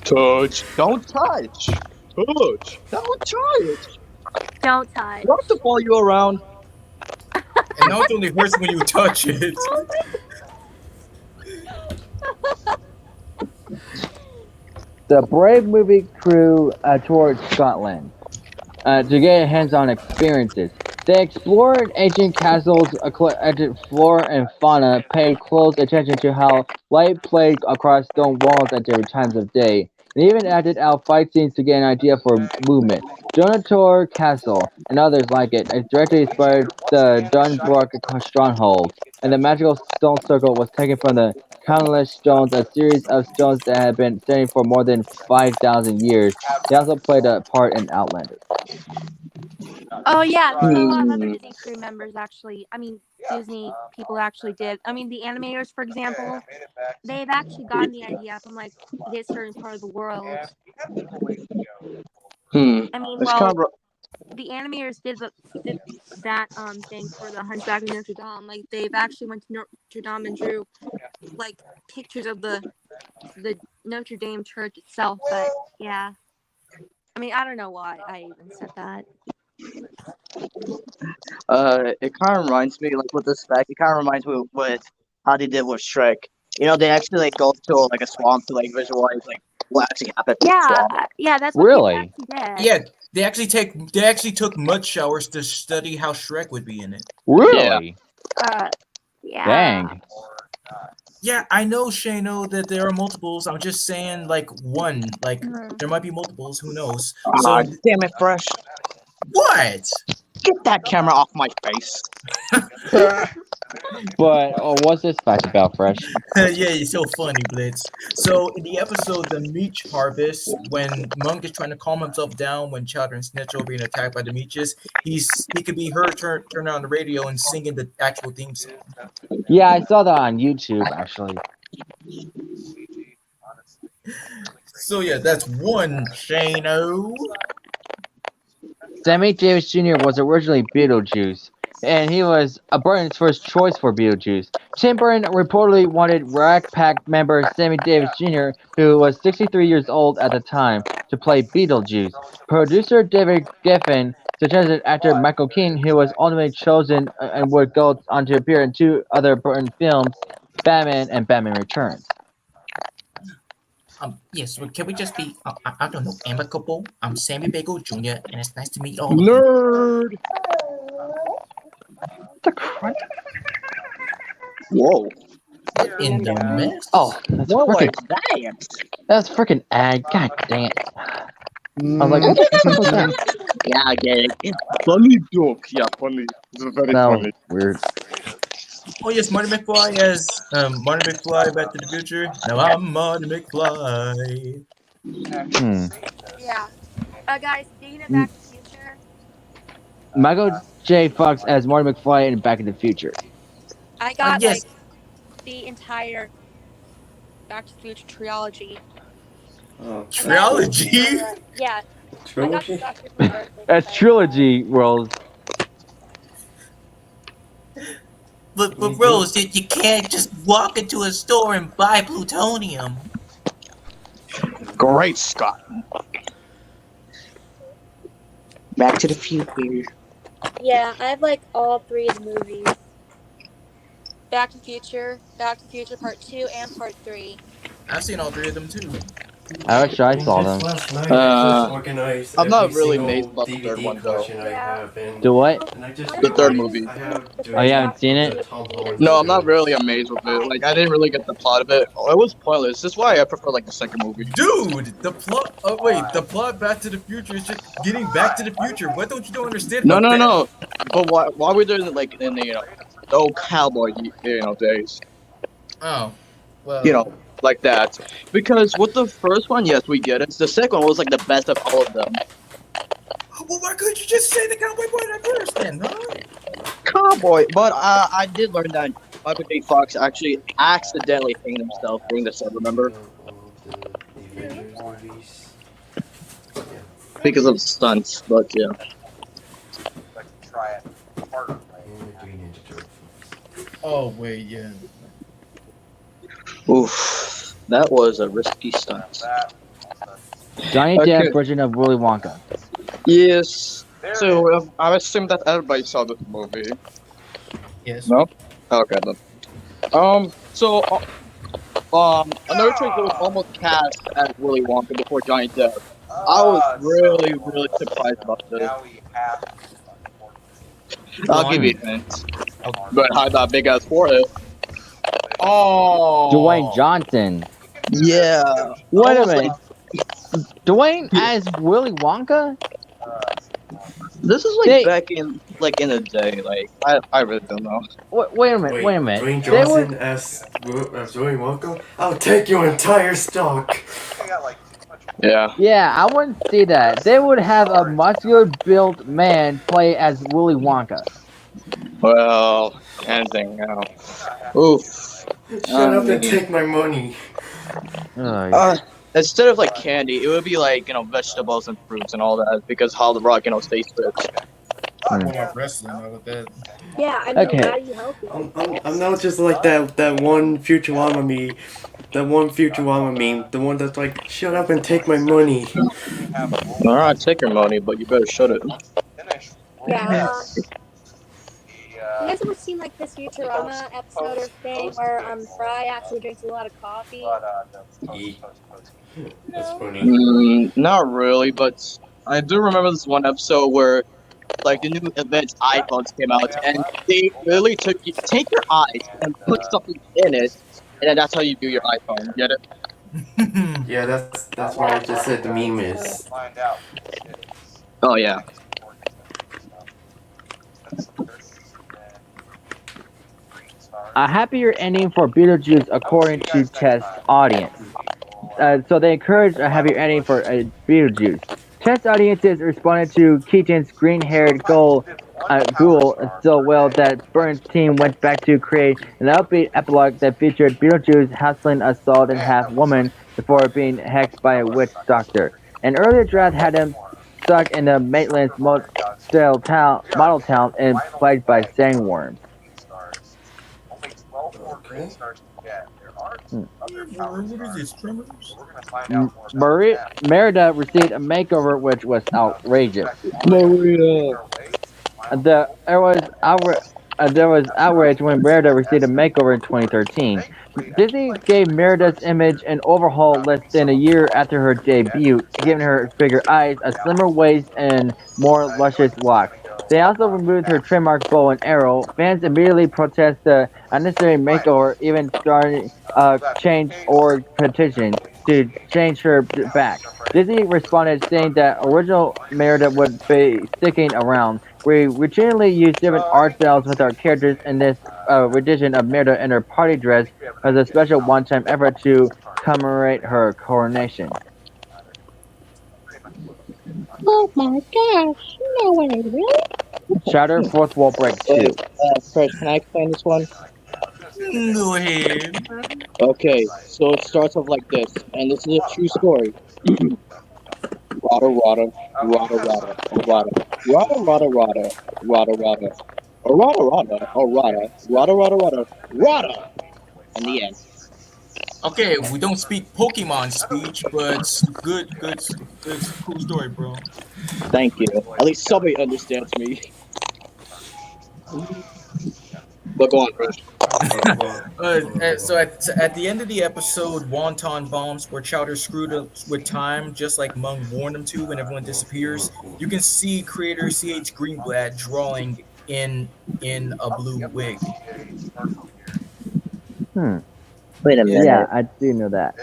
Speaker 2: Touch. Don't touch. Touch. Don't touch.
Speaker 4: Don't touch.
Speaker 2: Want to follow you around?
Speaker 6: And now it only hurts when you touch it.
Speaker 1: The Brave movie crew toured Scotland to get hands-on experiences. They explored ancient castles, eclectic flora and fauna, paid close attention to how light played across stone walls at different times of day, and even acted out fight scenes to get an idea for movement. Donator Castle and others like it directly inspired the Dunbrook stronghold, and the magical stone circle was taken from the countless stones, a series of stones that had been standing for more than 5,000 years. They also played a part in Outlander.
Speaker 4: Oh yeah, a lot of other Disney crew members actually. I mean, Disney people actually did. I mean, the animators, for example, they've actually gotten the idea from like this certain part of the world. I mean, well, the animators did that thing for the Hunchback of Notre Dame. Like they've actually went to Notre Dame and drew like pictures of the Notre Dame church itself. But yeah, I mean, I don't know why I even said that.
Speaker 2: It kind of reminds me, like with this fact, it kind of reminds me with how they did with Shrek. You know, they actually like go to like a swamp to like visualize like what actually happened.
Speaker 4: Yeah, that's what
Speaker 1: Really?
Speaker 4: they actually did.
Speaker 6: Yeah, they actually took mud showers to study how Shrek would be in it.
Speaker 1: Really?
Speaker 4: Yeah.
Speaker 1: Dang.
Speaker 6: Yeah, I know, Shano, that there are multiples. I'm just saying, like one, like there might be multiples. Who knows?
Speaker 2: Ah, damn it, Fresh.
Speaker 6: What?
Speaker 2: Get that camera off my face.
Speaker 1: But what's this fact about Fresh?
Speaker 6: Yeah, you're so funny, Blitz. So in the episode The Meech Harvest, when Monk is trying to calm himself down when Chowder and Snitch are being attacked by the Meeches, he could be heard turn on the radio and singing the actual theme song.
Speaker 1: Yeah, I saw that on YouTube actually.
Speaker 6: So yeah, that's one, Shano.
Speaker 1: Sammy Davis Jr. was originally Beetlejuice, and he was Burton's first choice for Beetlejuice. Tim Burton reportedly wanted Rat Pack member Sammy Davis Jr., who was 63 years old at the time, to play Beetlejuice. Producer David Geffen suggested actor Michael Keaton, who was ultimately chosen and would go on to appear in two other Burton films, Batman and Batman Returns.
Speaker 6: Yes, well, can we just be, I don't know, amicable? I'm Sammy Bagel Jr., and it's nice to meet all
Speaker 2: Nerd. Whoa.
Speaker 6: in the mess.
Speaker 1: Oh, that's
Speaker 2: What was
Speaker 1: freaking,
Speaker 2: that?
Speaker 1: that's freaking ad. God dang it. I was like, what
Speaker 3: Mm,
Speaker 1: the fuck was that?
Speaker 2: Yeah, I get it. Funny joke. Yeah, funny. It's very
Speaker 1: That was
Speaker 2: funny.
Speaker 1: weird.
Speaker 6: Oh yes, Marty McFly as Marty McFly Back to the Future. Now I'm Marty McFly.
Speaker 1: Hmm.
Speaker 4: Yeah. Guys, speaking of Back to the Future,
Speaker 1: Michael J. Fox as Marty McFly in Back to the Future.
Speaker 4: I got
Speaker 6: yes.
Speaker 4: like the entire Back to the Future trilogy.
Speaker 7: Oh,
Speaker 6: Trilogy?
Speaker 4: Yeah, I got the
Speaker 7: trilogy?
Speaker 4: Doctor for my birthday.
Speaker 1: That's trilogy, Rose.
Speaker 6: But Rose, you can't just walk into a store and buy plutonium.
Speaker 2: Great, Scott. Back to the Future.
Speaker 4: Yeah, I have like all three of the movies. Back to the Future Part 2 and Part 3.
Speaker 6: I've seen all three of them too.
Speaker 1: I wish I saw them.
Speaker 7: Last night,
Speaker 2: Uh,
Speaker 7: I just organized
Speaker 2: I'm not
Speaker 7: every
Speaker 2: really
Speaker 7: single
Speaker 2: amazed about the third
Speaker 7: DVD
Speaker 2: one, though.
Speaker 7: collection I
Speaker 4: Yeah.
Speaker 7: have, and,
Speaker 1: Do what?
Speaker 7: and I just
Speaker 2: The third
Speaker 7: realized
Speaker 2: movie.
Speaker 7: I have
Speaker 1: Oh, you haven't seen
Speaker 7: the
Speaker 1: it?
Speaker 7: Tom Holland
Speaker 2: No, I'm not
Speaker 7: videos.
Speaker 2: really amazed with it. Like, I didn't really get the plot of it. It was pointless. This is why I prefer like the second movie.
Speaker 6: Dude, the plot. Oh wait, the plot Back to the Future is just getting Back to the Future. What don't you understand?
Speaker 2: No,
Speaker 6: about that?
Speaker 2: no. But why we doing it like in the the old cowboy days?
Speaker 6: Oh, well.
Speaker 2: Like that. Because with the first one, yes, we get it. The second one was like the best of all of them.
Speaker 6: Well, why couldn't you just say the cowboy boy at first then, huh?
Speaker 2: Cowboy, but I did learn that Michael J. Fox actually accidentally hanged himself during the set. Remember?
Speaker 7: The Avengers movies.
Speaker 2: Because of stunts, but yeah.
Speaker 5: Like to try it harder.
Speaker 7: And Green Ninja Turtles.
Speaker 6: Oh wait, yeah.
Speaker 2: Oof, that was a risky stunt.
Speaker 5: That.
Speaker 1: Johnny
Speaker 2: Okay.
Speaker 1: Depp version of Willy Wonka.
Speaker 2: Yes.
Speaker 5: There
Speaker 2: So
Speaker 5: it is.
Speaker 2: I assume that everybody saw this movie.
Speaker 6: Yes.
Speaker 2: No? Okay then. So another choice that was almost cast as Willy Wonka before Johnny Depp. I was really surprised about this.
Speaker 5: Now we have.
Speaker 2: I'll give you a hint. But how that big ass forehead?
Speaker 6: Oh.
Speaker 1: Dwayne Johnson.
Speaker 2: Yeah.
Speaker 1: Wait a
Speaker 2: Almost
Speaker 1: minute. Dwayne as Willy Wonka?
Speaker 2: This is like
Speaker 1: They-
Speaker 2: back in the day. Like I really don't know.
Speaker 1: Wait a minute. Wait a minute.
Speaker 7: Dwayne
Speaker 1: They
Speaker 7: Johnson
Speaker 1: would.
Speaker 7: as Willy Wonka? I'll take your entire stock.
Speaker 5: I got like too much.
Speaker 2: Yeah.
Speaker 1: Yeah, I wouldn't see that. They would have a muscular built man play as Willy Wonka.
Speaker 2: Well, anything now. Oof.
Speaker 7: Shut up and take my money.
Speaker 1: Ugh.
Speaker 2: Instead of like candy, it would be like vegetables and fruits and all that because how the Rock stays fit.
Speaker 6: Well, not wrestling though with that.
Speaker 4: Yeah, I mean,
Speaker 1: Okay.
Speaker 4: how do you help it?
Speaker 7: I'm not just like that one Futurama meme. That one Futurama meme. The one that's like, shut up and take my money.
Speaker 2: All right, take your money, but you better shut it.
Speaker 5: Finish.
Speaker 4: Yeah. You
Speaker 5: The,
Speaker 4: guys ever seen like this Futurama episode or thing where Fry actually drinks a lot of coffee?
Speaker 7: That's funny.
Speaker 2: Not really, but I do remember this one episode where like the new Advanced iPhones came out, and they literally take your eyes and put something in it, And then that's how you do your iPhone. Get it?
Speaker 7: Yeah, that's why I just said the meme is.
Speaker 5: Find out.
Speaker 2: Oh yeah.
Speaker 1: A happier ending for Beetlejuice according to test audience. So they encouraged a happier ending for Beetlejuice. Test audiences responded to Keaton's green-haired ghoul so well that Burns' team went back to create an upbeat epilogue that featured Beetlejuice hassling a salt and half woman before being hexed by a witch doctor. An earlier draft had him stuck in the Maitland's model town and plagued by sandworms.
Speaker 5: Only 12 more green stars to get. There are other power
Speaker 6: What is this,
Speaker 5: stars.
Speaker 6: Tremors?
Speaker 5: We're going to find out more about that.
Speaker 1: Merida received a makeover which was outrageous.
Speaker 2: Maria.
Speaker 1: There was outrage when Merida received a makeover in 2013. Disney gave Merida's image an overhaul less than a year after her debut, giving her bigger eyes, a slimmer waist, and more luscious locks. They also removed her trademark bow and arrow. Fans immediately protest the unnecessary makeover, even starting change or petition to change her back. Disney responded saying that original Merida would be sticking around. We routinely use different art styles with our characters, and this rendition of Merida in her party dress was a special one-time effort to commemorate her coronation.
Speaker 2: Oh my gosh! No way, really?
Speaker 1: Shatter Fourth Wall Break 2.
Speaker 2: Chris, can I explain this one?
Speaker 6: Go ahead.
Speaker 2: Okay, so it starts off like this, and this is a true story. Rada rada, rada rada, rada, rada rada rada, rada rada, rada rada, rada, rada rada, rada. In the end.
Speaker 6: Okay, we don't speak Pokemon speech, but good, cool story, bro.
Speaker 2: Thank you. At least somebody understands me. But go on, Chris.
Speaker 6: So at the end of the episode, Wonton bombs where Chowder screwed up with time, just like Mung warned him to when everyone disappears. You can see creator C.H. Greenblatt drawing in a blue wig.
Speaker 2: Wait a minute.
Speaker 1: Yeah, I do know that.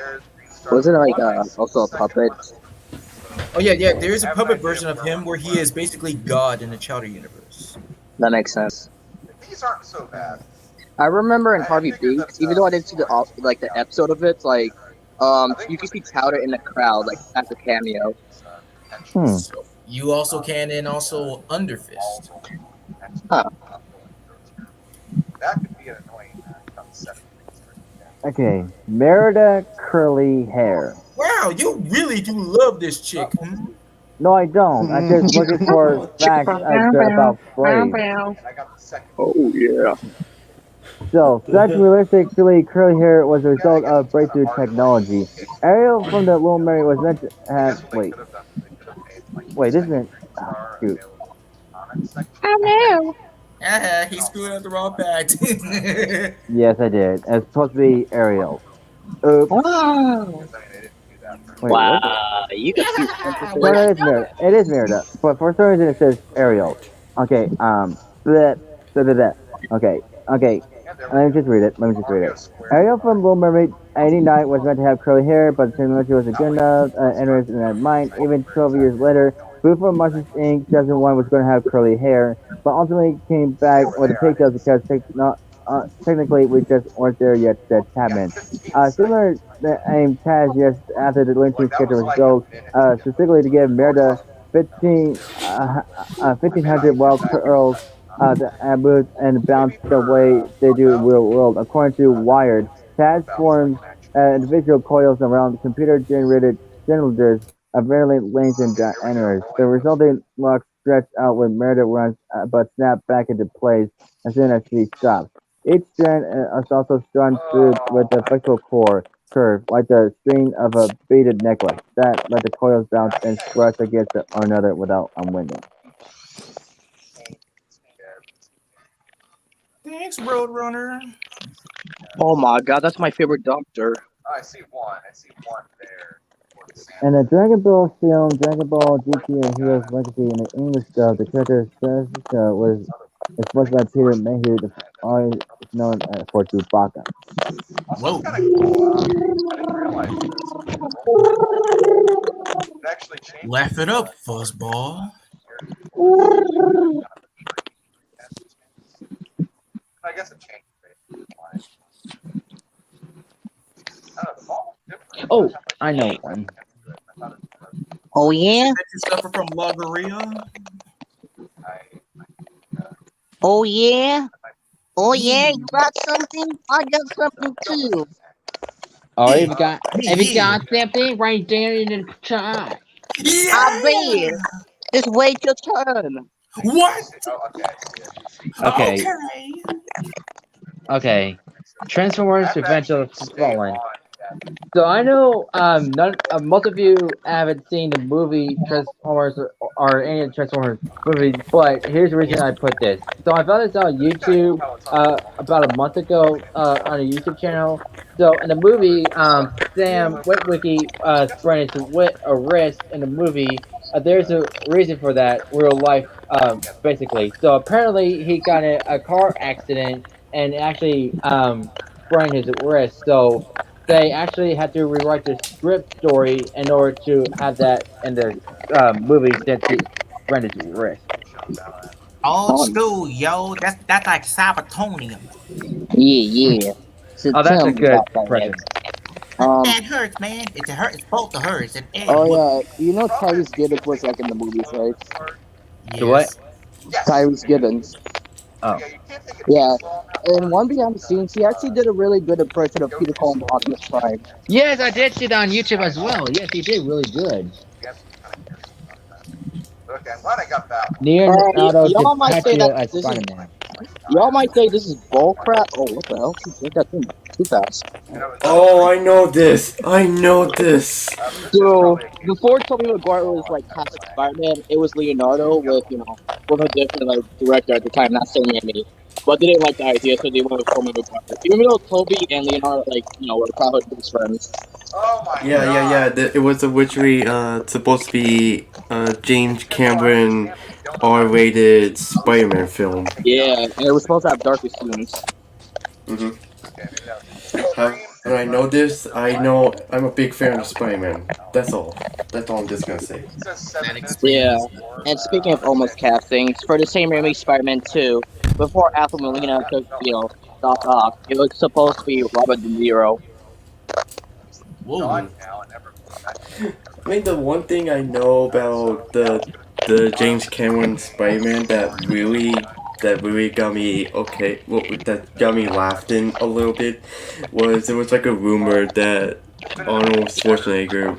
Speaker 2: Wasn't it like also a puppet?
Speaker 6: Oh yeah. There's a puppet version of him where he is basically God in the Chowder universe.
Speaker 2: That makes sense.
Speaker 5: These aren't so bad.
Speaker 2: I remember in Harvey Beaks, even though I didn't see the episode of it, like you can see Chowder in the crowd, like as a cameo.
Speaker 6: So you also can, and also Underfist.
Speaker 2: Huh.
Speaker 5: That could be an annoying concept.
Speaker 1: Okay, Merida curly hair.
Speaker 6: Wow, you really do love this chick.
Speaker 1: No, I don't. I'm just looking for facts about Brave.
Speaker 2: Oh yeah.
Speaker 1: So, such realistically curly hair was a result of breakthrough technology. Ariel from the Little Mermaid was meant to have. Wait, this isn't. Oh, shoot.
Speaker 2: Oh no.
Speaker 6: He screwed up the wrong fact.
Speaker 1: Yes, I did. It's supposed to be Ariel. Oops.
Speaker 2: Wow.
Speaker 1: Wait,
Speaker 2: Wow. You can see.
Speaker 1: no, it is Merida. It is Merida. But for some reason it says Ariel. Okay, Okay. Let me just read it. Ariel from Little Mermaid 89 was meant to have curly hair, but the technology wasn't good enough. Enters in that mind. Even 12 years later, Boo from Monsters Inc. 2001 was going to have curly hair, but ultimately came back with the pigtails because technically we just weren't there yet. That happened. Similar aim Taz just after the Looney Tunes character was gold, specifically to give Merida 1,500 wild curls and bounce the way they do in real world. According to Wired, Taz forms individual coils around computer-generated cylinders of varying lengths and diameters. The resulting locks stretch out when Merida runs, but snap back into place as soon as she stops. Each strand is also strung through with a flexible core curve, like the string of a beaded necklace, that let the coils bounce and brush against one another without unwinding.
Speaker 6: Thanks, Roadrunner.
Speaker 2: Oh my god, that's my favorite doctor.
Speaker 5: I see one there.
Speaker 1: In the Dragon Ball film, Dragon Ball GT and Heroes Legacy, in the English dub, the character Jessica is voiced by Peter Mayhew. or is known for Chewbacca.
Speaker 5: Also,
Speaker 6: Whoa.
Speaker 5: it's kind of cool. I didn't realize this. It actually changes.
Speaker 6: Laugh it up, fuzzball.
Speaker 5: I guess it changed. I don't know, the ball was different.
Speaker 1: Oh, I know one.
Speaker 2: Oh yeah.
Speaker 6: Did you suffer from logorrhea?
Speaker 2: Oh yeah. Oh yeah. You got something? I got something too.
Speaker 1: Oh,
Speaker 6: Yeah.
Speaker 1: if you got something right there in the chat.
Speaker 2: I bet. Just wait your turn.
Speaker 6: What?
Speaker 5: Oh, okay.
Speaker 1: Okay, okay. Transformers: Revenge of the Fallen. So I know none, most of you haven't seen the movie Transformers or any of the Transformers movies, but here's the reason I put this. So I found this on YouTube about a month ago on a YouTube channel. So in the movie, Sam Witwicky sprained his wrist in the movie. There's a reason for that, real life, basically. So apparently he got in a car accident and actually sprained his wrist. So they actually had to rewrite the script story in order to have that in the movie since he sprained his wrist.
Speaker 6: Old school, yo. That's like Sabatonium.
Speaker 2: Yeah. So
Speaker 1: Oh, that's
Speaker 2: tell
Speaker 1: a
Speaker 2: me
Speaker 1: good
Speaker 2: about that.
Speaker 1: impression.
Speaker 6: That hurts, man. It's a hurt. It's both the hurts. And
Speaker 8: Oh yeah, you know Tyrese Gibbons was like in the movies, right?
Speaker 1: The what?
Speaker 8: Tyrese Gibbons.
Speaker 1: Oh.
Speaker 8: Yeah. In one behind the scenes, he actually did a really good impression of Peter Cullen Optimus Prime.
Speaker 1: Yes, I did see that on YouTube as well. Yes, he did really good.
Speaker 5: Okay, I'm glad I got that one.
Speaker 1: Leonardo
Speaker 8: y'all might say
Speaker 1: DiCaprio
Speaker 8: that
Speaker 1: as
Speaker 8: this is-
Speaker 1: Spider-Man.
Speaker 8: Y'all might say this is bull crap. Oh, what the hell? She did that thing too fast.
Speaker 7: Oh, I know this. I know this.
Speaker 8: So before Tobey Maguire was like cast as Spider-Man, it was Leonardo with with a different like director at the time, not Sam Raimi. But they didn't like the idea, so they went with Tobey Maguire. Even though Tobey and Leonardo were childhood best friends.
Speaker 5: Oh my
Speaker 7: Yeah,
Speaker 5: god.
Speaker 7: yeah, yeah. It was originally supposed to be James Cameron R-rated Spider-Man film.
Speaker 8: Yeah, and it was supposed to have darker scenes.
Speaker 7: Mm-hmm. And I know this. I know I'm a big fan of Spider-Man. That's all. That's all I'm just gonna say.
Speaker 8: Yeah, and speaking of almost castings, for the same Raimi Spider-Man 2, before Alfred Molina took, Doc Ock, it was supposed to be Robert De Niro.
Speaker 6: Whoa.
Speaker 7: I mean, the one thing I know about the James Cameron Spider-Man that really got me that got me laughing a little bit was there was like a rumor that Arnold Schwarzenegger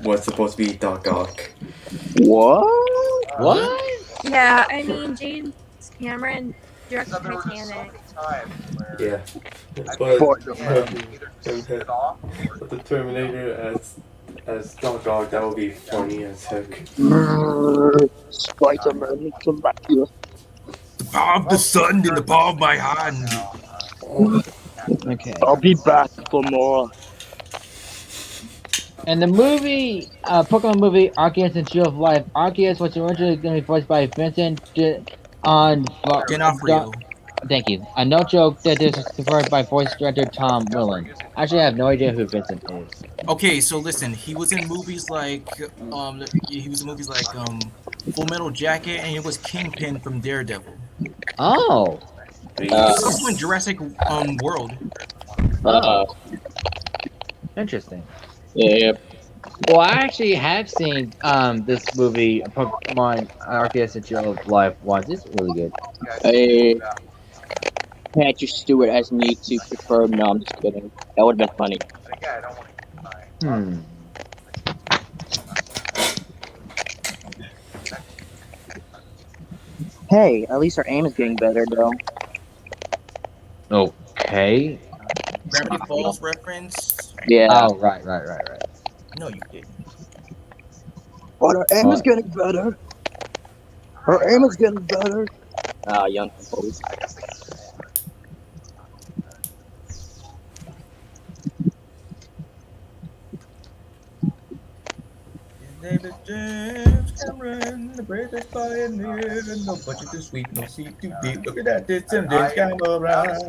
Speaker 7: was supposed to be Doc Ock.
Speaker 8: What?
Speaker 1: What?
Speaker 4: Yeah, I mean James Cameron directed Titanic.
Speaker 7: Yeah,
Speaker 8: For
Speaker 7: but the Terminator as Doc Ock, that would be funny as heck.
Speaker 8: Spider-Man, come back here.
Speaker 6: The power of the sun in the palm of my hand.
Speaker 1: Okay.
Speaker 8: I'll be back for more.
Speaker 1: And the movie, Pokemon movie, Arceus and Shield of Life. Arceus was originally going to be voiced by Vincent
Speaker 6: D'Onofrio.
Speaker 1: Thank you. No joke that this was confirmed by voice director Tom Willen. Actually, I have no idea who Vincent is.
Speaker 6: Okay, so listen, he was in movies like Full Metal Jacket, and he was Kingpin from Daredevil.
Speaker 1: Oh.
Speaker 6: He was also in Jurassic World.
Speaker 1: Interesting.
Speaker 8: Yeah.
Speaker 1: Well, I actually have seen this movie, Pokemon Arceus and Shield of Life once. It's really good.
Speaker 8: Patrick Stewart as me to confirm. No, I'm just kidding. That would have been funny. Hey, at least our aim is getting better, though.
Speaker 1: Okay.
Speaker 6: Gravity Falls reference.
Speaker 8: Yeah.
Speaker 1: Oh, right.
Speaker 6: No, you didn't.
Speaker 8: But our aim is getting better. Our aim is getting better. Young folks.
Speaker 6: David James Cameron, the greatest pioneer, no budget too sweet, no seat too deep. Look at that, it's James
Speaker 5: Honestly,
Speaker 6: Cameron.
Speaker 5: Galaxy.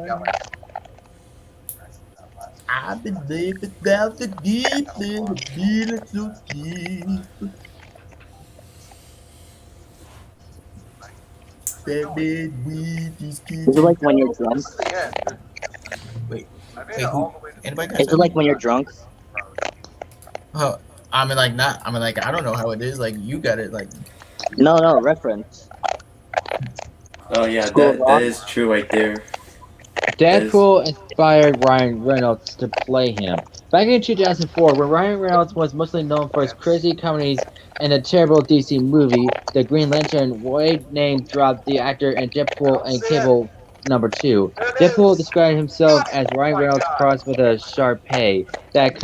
Speaker 6: I believe without the deep, little feeling so deep. Baby, we just keep
Speaker 8: Is it like when you're drunk?
Speaker 5: This is the end.
Speaker 6: Wait,
Speaker 5: I made
Speaker 6: wait,
Speaker 5: it
Speaker 6: who?
Speaker 5: all the way to the
Speaker 6: Anybody got
Speaker 8: Is it
Speaker 6: something?
Speaker 8: like when you're drunk?
Speaker 6: Oh, I mean, like not. I mean, like I don't know how it is. Like you got it. Like
Speaker 8: No, reference.
Speaker 7: Oh yeah,
Speaker 8: School of
Speaker 7: that
Speaker 8: Rock?
Speaker 7: is true right there.
Speaker 1: Deadpool inspired Ryan Reynolds to play him. Back in 2004, when Ryan Reynolds was mostly known for his crazy comedies and a terrible DC movie, The Green Lantern, Wade name dropped the actor in Deadpool and Cable #2. Deadpool described himself as Ryan Reynolds crossed with a Sharpay. That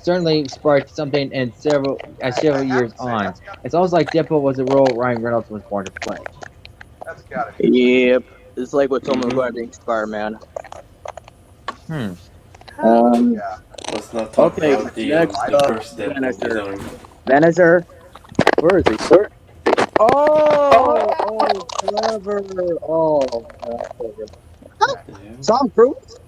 Speaker 1: certainly sparked something in several years on. It's almost like Deadpool was a role Ryan Reynolds was born to play.
Speaker 5: That's gotta be.
Speaker 8: Yep. It's like with Tom McGuire being Spider-Man.
Speaker 1: Hmm.
Speaker 5: Yeah.
Speaker 7: Let's not talk
Speaker 8: Okay,
Speaker 7: about the
Speaker 8: next
Speaker 7: first Deadpool
Speaker 8: Vanisher.
Speaker 7: villain.
Speaker 8: Vanisher. Where is he? Where? Oh, clever. Oh, clever. Tom Cruise?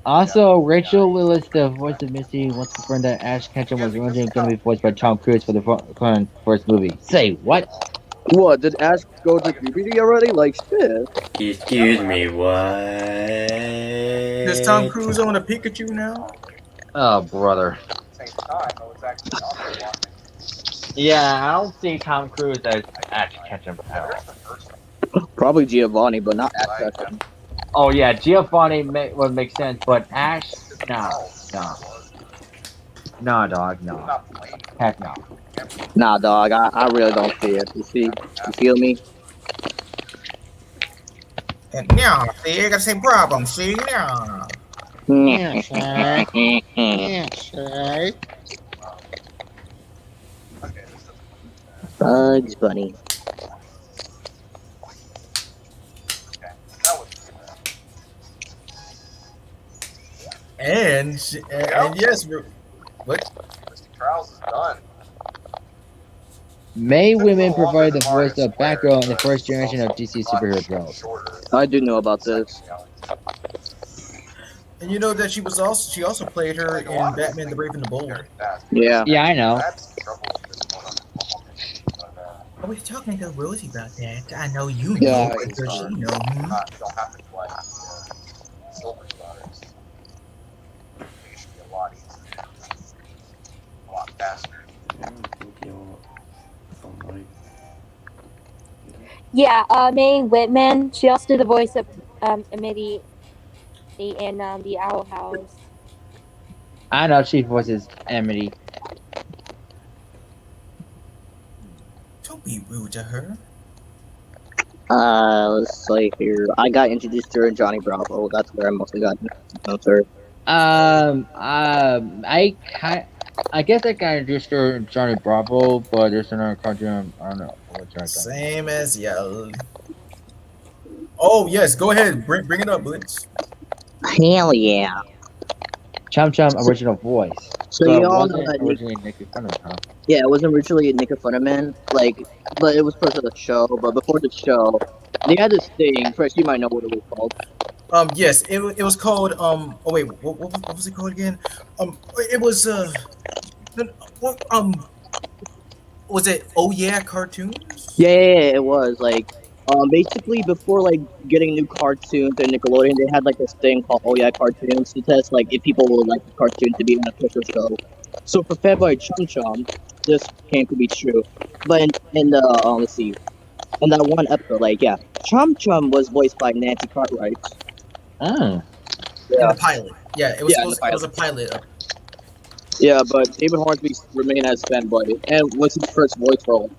Speaker 1: Also, Rachel Lewis, the voice of Misty, wants to confirm that Ash Ketchum was originally going to be voiced by Tom Cruise for the current first movie. Say what?
Speaker 8: What, did Ash go to puberty already? Like, shit.
Speaker 7: Excuse me, what?
Speaker 6: is Tom Cruise on a Pikachu now?
Speaker 1: Oh, brother.
Speaker 5: Same time, I was actually also watching.
Speaker 1: Yeah, I don't see Tom Cruise as Ash Ketchum at all.
Speaker 5: Here's the first one.
Speaker 8: Probably Giovanni, but not Ash Ketchum.
Speaker 1: Oh yeah, Giovanni would make sense, but Ash, no. No, dog, no.
Speaker 5: Not playing.
Speaker 1: Heck no.
Speaker 8: Nah, dog, I really don't see it. You see? You feel me?
Speaker 6: And yeah, see, you got the same problem. See, yeah.
Speaker 3: Yes, sir. Yes, sir.
Speaker 5: Okay, this is
Speaker 8: Bugs Bunny.
Speaker 5: okay. That was
Speaker 6: And yes, what?
Speaker 5: Mystic Trials is done.
Speaker 1: May women provide the voice of Batgirl in the first generation of DC superhero girls.
Speaker 8: I do know about this.
Speaker 6: And you know that she also played her in Batman: The Brave and the Bold.
Speaker 8: Yeah.
Speaker 1: Yeah, I know.
Speaker 6: Are we talking to Rosie about that? I know you know,
Speaker 8: Yeah,
Speaker 6: because she knows.
Speaker 5: Don't have to play Silver Stars. It should be a lot easier. A lot faster.
Speaker 4: Yeah, Mae Whitman. She also did the voice of Amity in the Owl House.
Speaker 1: I know she voices Amity.
Speaker 6: Don't be rude to her.
Speaker 8: Let's see here. I got introduced to her in Johnny Bravo. That's where I mostly got introduced to her.
Speaker 1: I guess I got introduced to Johnny Bravo, but there's another cartoon. I don't know.
Speaker 6: Same as yeah. Oh yes, go ahead. Bring it up, Blitz.
Speaker 8: Hell yeah.
Speaker 1: Chum Chum original voice.
Speaker 8: So
Speaker 1: But
Speaker 8: you all
Speaker 1: wasn't
Speaker 8: know that
Speaker 1: originally Nick Funny, huh?
Speaker 8: Yeah, it wasn't originally Nick Funnerman, but it was part of the show. But before the show, they had this thing. First, you might know what it was called.
Speaker 6: Yes, it was called oh wait, what was it called again? It was what was it? Oh yeah, cartoons.
Speaker 8: Yeah, it was basically before getting new cartoons and Nickelodeon, they had this thing called Oh Yeah Cartoons to test if people would like the cartoon to be an official show. So for Fatboy Chum Chum, this came to be true. But in the let's see, in that one episode, Chum Chum was voiced by Nancy Cartwright.
Speaker 1: Oh.
Speaker 6: In the pilot. Yeah, it was
Speaker 8: Yeah, in the
Speaker 6: it was a pilot.
Speaker 8: Yeah, but David Hornsby remained as Fanboy and was his first voice role.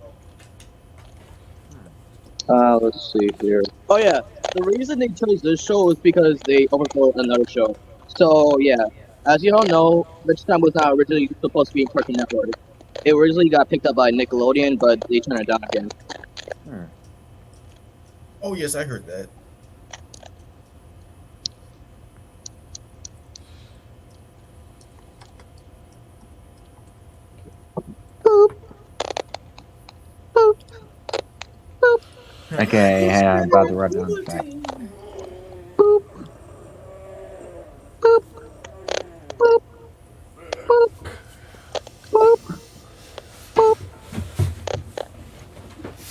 Speaker 8: Let's see here. Oh yeah, the reason they chose this show is because they overflowed another show. So yeah, as you all know, Rich Time was not originally supposed to be in Cartoon Network. It originally got picked up by Nickelodeon, but they turned it down again.
Speaker 6: Oh yes, I heard that.
Speaker 8: Boop.
Speaker 1: Okay, hang on, I'm about to write down the fact.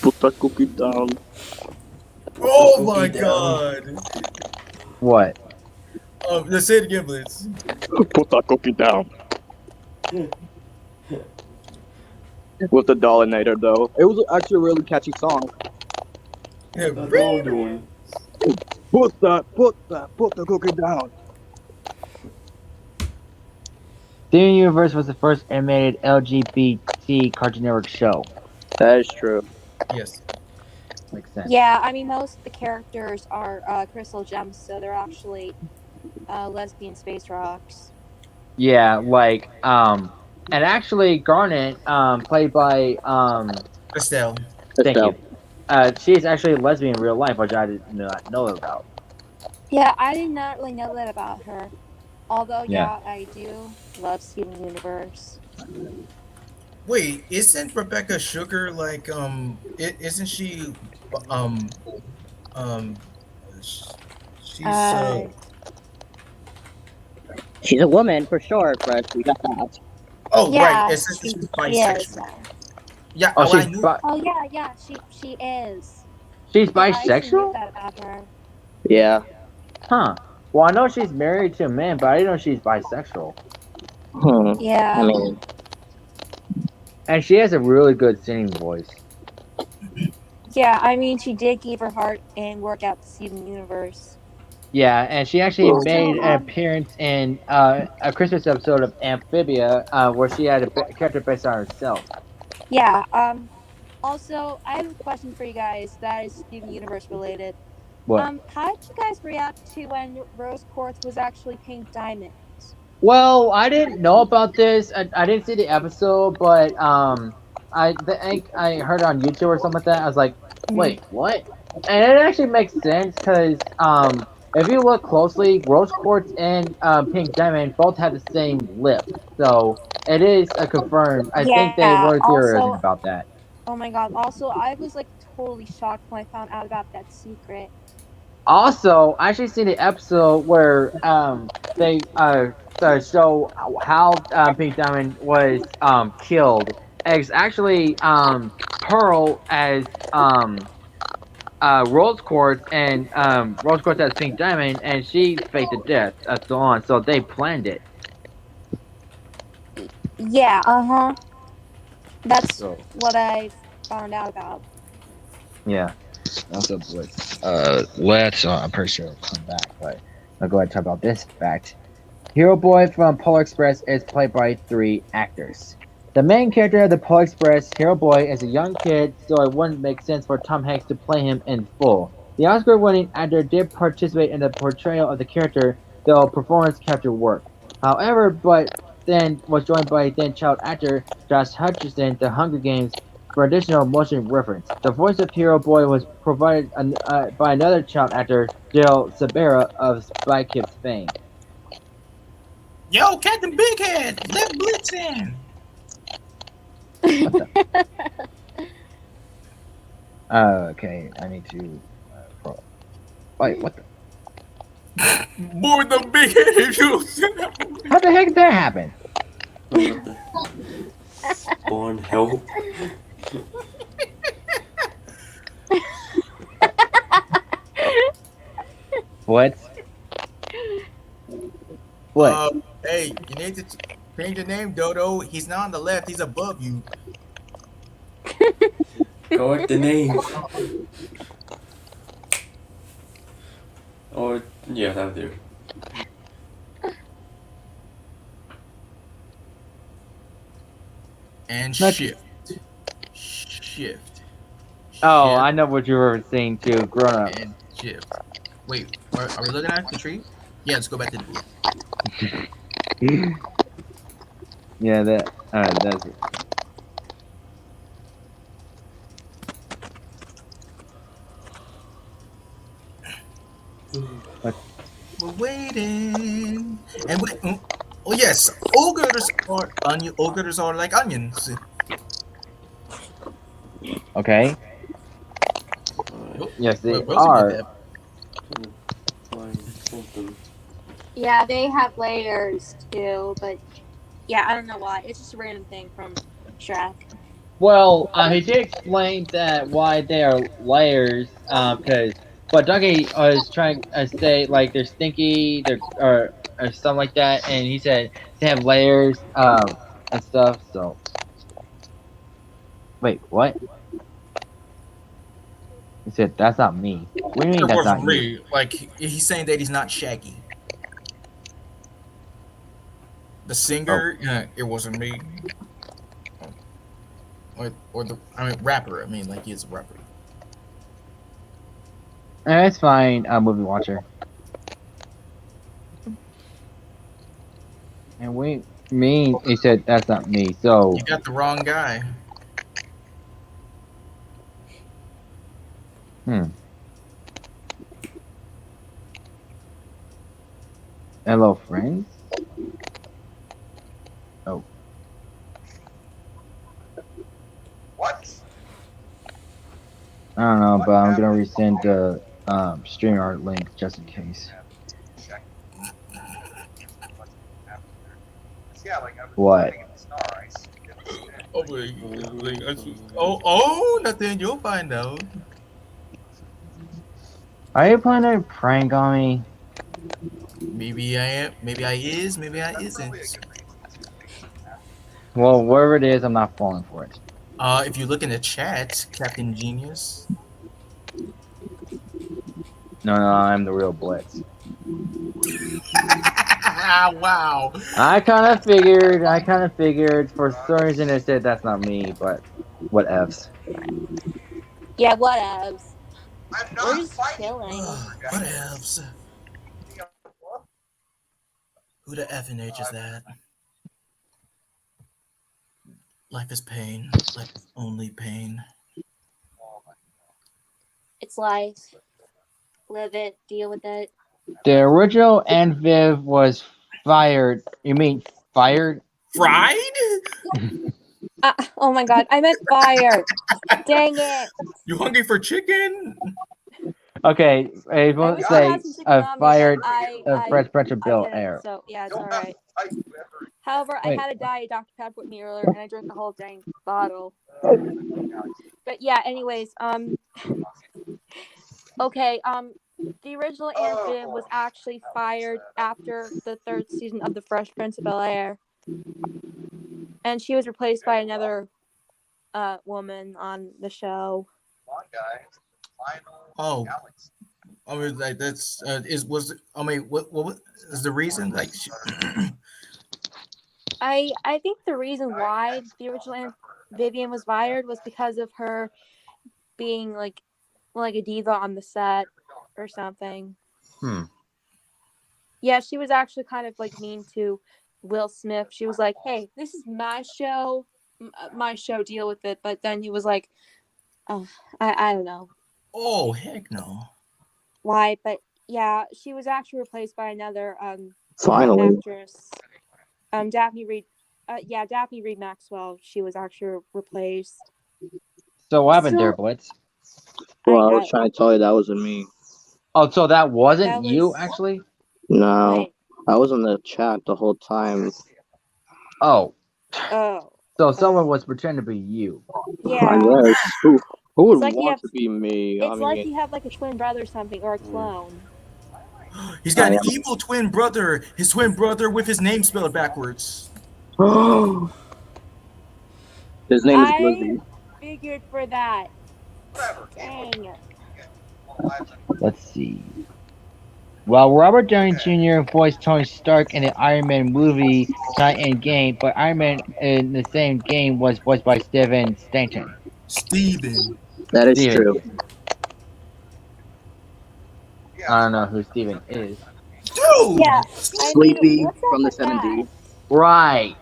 Speaker 2: Put that cookie down.
Speaker 6: Oh my god.
Speaker 1: What?
Speaker 6: Let's say it again, please.
Speaker 2: Put that cookie down. With the Dollinator, though. It was actually a really catchy song.
Speaker 6: Yeah,
Speaker 7: That's all I'm doing.
Speaker 2: Put the cookie down.
Speaker 1: Steven Universe was the first animated LGBT Cartoon Network show.
Speaker 2: That is true.
Speaker 6: yes.
Speaker 1: Makes sense.
Speaker 4: Yeah, I mean most of the characters are crystal gems, so they're actually lesbian space rocks.
Speaker 1: Yeah, like and actually Garnet, played by
Speaker 6: Estelle.
Speaker 1: thank you. She's actually a lesbian in real life, which I did not know about.
Speaker 4: Yeah, I did not really know that about her. Although,
Speaker 1: Yeah.
Speaker 4: I do love Steven Universe.
Speaker 6: Wait, isn't Rebecca Sugar like isn't she um she's
Speaker 8: She's a woman for sure, but we got that.
Speaker 6: oh
Speaker 4: Yeah,
Speaker 6: right, isn't she
Speaker 4: she is.
Speaker 6: bisexual? Yeah,
Speaker 1: Oh,
Speaker 6: I
Speaker 1: she's
Speaker 6: knew.
Speaker 4: Oh yeah, she is.
Speaker 1: she's
Speaker 4: I actually knew
Speaker 1: bisexual?
Speaker 4: that about her.
Speaker 2: Yeah.
Speaker 1: Huh. Well, I know she's married to a man, but I didn't know she's bisexual.
Speaker 4: Yeah.
Speaker 2: I mean,
Speaker 1: And she has a really good singing voice.
Speaker 4: Yeah, I mean she did give her heart and work out to Steven Universe.
Speaker 1: Yeah, and she actually
Speaker 2: Oh.
Speaker 1: made an appearance in a Christmas episode of Amphibia, where she had a character based on herself.
Speaker 4: Yeah. Also, I have a question for you guys that is Steven Universe related.
Speaker 1: What?
Speaker 4: How did you guys react to when Rose Quartz was actually Pink Diamond?
Speaker 1: Well, I didn't know about this. I didn't see the episode, but I heard it on YouTube or something like that. I was like, wait, what? And it actually makes sense because if you look closely, Rose Quartz and Pink Diamond both have the same lip, so it is a confirmed. I think they
Speaker 4: Yeah,
Speaker 1: were theorizing
Speaker 4: also-
Speaker 1: about that.
Speaker 4: Oh my god. Also, I was like totally shocked when I found out about that secret.
Speaker 1: Also, I actually seen the episode where they show how Pink Diamond was killed. It's actually Pearl as Rose Quartz and Rose Quartz as Pink Diamond, and she faked the death and so on. So they planned it.
Speaker 4: Yeah, That's
Speaker 1: So
Speaker 4: what I found out about.
Speaker 1: yeah, that's a blitz. I'm pretty sure it'll come back, but I'll go ahead and talk about this fact. Hero Boy from Polar Express is played by 3 actors. The main character of the Polar Express, Hero Boy, is a young kid, so it wouldn't make sense for Tom Hanks to play him in full. The Oscar-winning actor did participate in the portrayal of the character, though performance captured work. However, but then was joined by then child actor Josh Hutcherson, The Hunger Games, for additional motion reference. The voice of Hero Boy was provided by another child actor, Jill Sabera of Spy Kids fame.
Speaker 6: Yo, Captain Big Head, let Blitz in.
Speaker 1: Okay, I need to. Wait, what the?
Speaker 6: More than Big Head if you seen that movie.
Speaker 1: How the heck did that happen?
Speaker 7: Spawn help.
Speaker 1: What? What?
Speaker 6: Hey, you need to change your name, Dodo. He's not on the left. He's above you.
Speaker 7: Correct the name. Or yeah, that'll do.
Speaker 6: And
Speaker 1: Not-
Speaker 6: shift. Shift.
Speaker 1: Oh,
Speaker 6: Shift
Speaker 1: I know what you were saying too. Grown up.
Speaker 6: and shift. Wait, are we looking at the tree? Yeah, let's go back to the tree.
Speaker 1: Yeah, that. That's it.
Speaker 6: We're waiting. And oh yes, ogres are onion. Ogres are like onions.
Speaker 1: Okay. Yes, they
Speaker 6: Rosie did
Speaker 1: are.
Speaker 6: that.
Speaker 7: Fine, something.
Speaker 4: Yeah, they have layers too, but yeah, I don't know why. It's just a random thing from Shrek.
Speaker 1: Well, he did explain that why they are layers. Because but Dougie was trying to say like they're stinky, they're or something like that, and he said they have layers, and stuff. So wait, what? He said that's not me. What do you mean
Speaker 6: It
Speaker 1: that's
Speaker 6: wasn't
Speaker 1: not you?
Speaker 6: me. Like he's saying that he's not Shaggy. The
Speaker 1: Oh,
Speaker 6: singer, it wasn't me. Or the rapper. I mean, like he's a rapper.
Speaker 1: it's fine. Movie watcher. And we mean he said that's not me. So
Speaker 6: You got the wrong guy.
Speaker 1: hello friends. Oh,
Speaker 5: What?
Speaker 1: I don't know, but I'm gonna resend the StreamYard link just in case.
Speaker 5: Check. Yeah, like I was
Speaker 1: What?
Speaker 5: living in the star ice.
Speaker 6: Oh, oh, nothing. You'll find out.
Speaker 1: Are you playing a prank on me?
Speaker 6: Maybe I am. Maybe I is. Maybe I isn't.
Speaker 1: Well, wherever it is, I'm not falling for it.
Speaker 6: If you look in the chat, Captain Genius.
Speaker 1: No, I'm the real Blitz.
Speaker 6: Wow.
Speaker 1: I kind of figured. For some reason, they said that's not me, but what ifs.
Speaker 4: Yeah, whatevs.
Speaker 5: I'm
Speaker 4: We're
Speaker 5: not
Speaker 4: just
Speaker 5: fighting.
Speaker 4: chilling.
Speaker 6: What ifs? Who the F and H is that? Life is pain. Life is only pain.
Speaker 4: It's life. Live it. Deal with it.
Speaker 1: The original Aunt Viv was fired. You mean fired?
Speaker 6: Fried?
Speaker 4: Oh my god, I meant fire. Dang it.
Speaker 6: You hungry for chicken?
Speaker 1: Okay, I
Speaker 4: I
Speaker 1: won't
Speaker 4: wish I
Speaker 1: say
Speaker 4: had some chicken on me, but
Speaker 1: fired.
Speaker 4: I
Speaker 1: Fresh Prince of
Speaker 4: I
Speaker 1: Bel
Speaker 4: didn't,
Speaker 1: Air.
Speaker 4: so yeah, it's
Speaker 5: Don't
Speaker 4: all
Speaker 5: have
Speaker 4: right.
Speaker 5: to fight whoever.
Speaker 4: However, I
Speaker 1: Wait.
Speaker 4: had a diet Dr. Pepper with me earlier, and I drank the whole dang bottle. But yeah, anyways, okay, the original Aunt Viv was actually fired after the 3rd season of The Fresh Prince of Bel Air, and she was replaced by another woman on the show.
Speaker 5: Come on, guys. Final
Speaker 6: Oh.
Speaker 5: galaxy.
Speaker 6: I mean, like that's what is the reason? Like,
Speaker 4: I think the reason why the original Aunt Vivian was fired was because of her being like a diva on the set or something. Yeah, she was actually kind of like mean to Will Smith. She was like, "Hey, this is my show, deal with it." But then he was like, "Oh, I don't know
Speaker 6: oh heck no."
Speaker 4: why." But yeah, she was actually replaced by another
Speaker 2: Finally.
Speaker 4: actress, Daphne Reed. Daphne Reed Maxwell. She was actually replaced.
Speaker 1: So what happened
Speaker 4: So-
Speaker 1: there, Blitz?
Speaker 2: Well, I was trying to tell you that wasn't me.
Speaker 1: Oh, so that wasn't
Speaker 4: That
Speaker 1: you
Speaker 4: was-
Speaker 1: actually?
Speaker 2: No,
Speaker 4: Wait.
Speaker 2: I was in the chat the whole time.
Speaker 1: Oh,
Speaker 4: Oh.
Speaker 1: so someone was pretending to be you.
Speaker 4: Yeah.
Speaker 2: I guess. Who would
Speaker 4: It's like you
Speaker 2: want
Speaker 4: have-
Speaker 2: to be me?
Speaker 4: It's
Speaker 2: I mean,
Speaker 4: like you have like a twin brother or something, or a clone.
Speaker 6: He's got
Speaker 2: I
Speaker 6: an
Speaker 2: am.
Speaker 6: evil twin brother. His twin brother with his name spelled backwards.
Speaker 2: His name is
Speaker 4: I
Speaker 2: Glizzy.
Speaker 4: figured for that. Dang.
Speaker 1: Let's see. Well, Robert Downey Jr. voiced Tony Stark in the Iron Man movie tie-in game, but Iron Man in the same game was voiced by Steven Stanton.
Speaker 6: Steven.
Speaker 2: That is
Speaker 1: Steven.
Speaker 2: true.
Speaker 1: I don't know who Steven is.
Speaker 6: Dude!
Speaker 4: Yeah.
Speaker 2: Sleepy
Speaker 4: what's up
Speaker 2: from the
Speaker 4: with that?
Speaker 2: 70s.
Speaker 1: Right.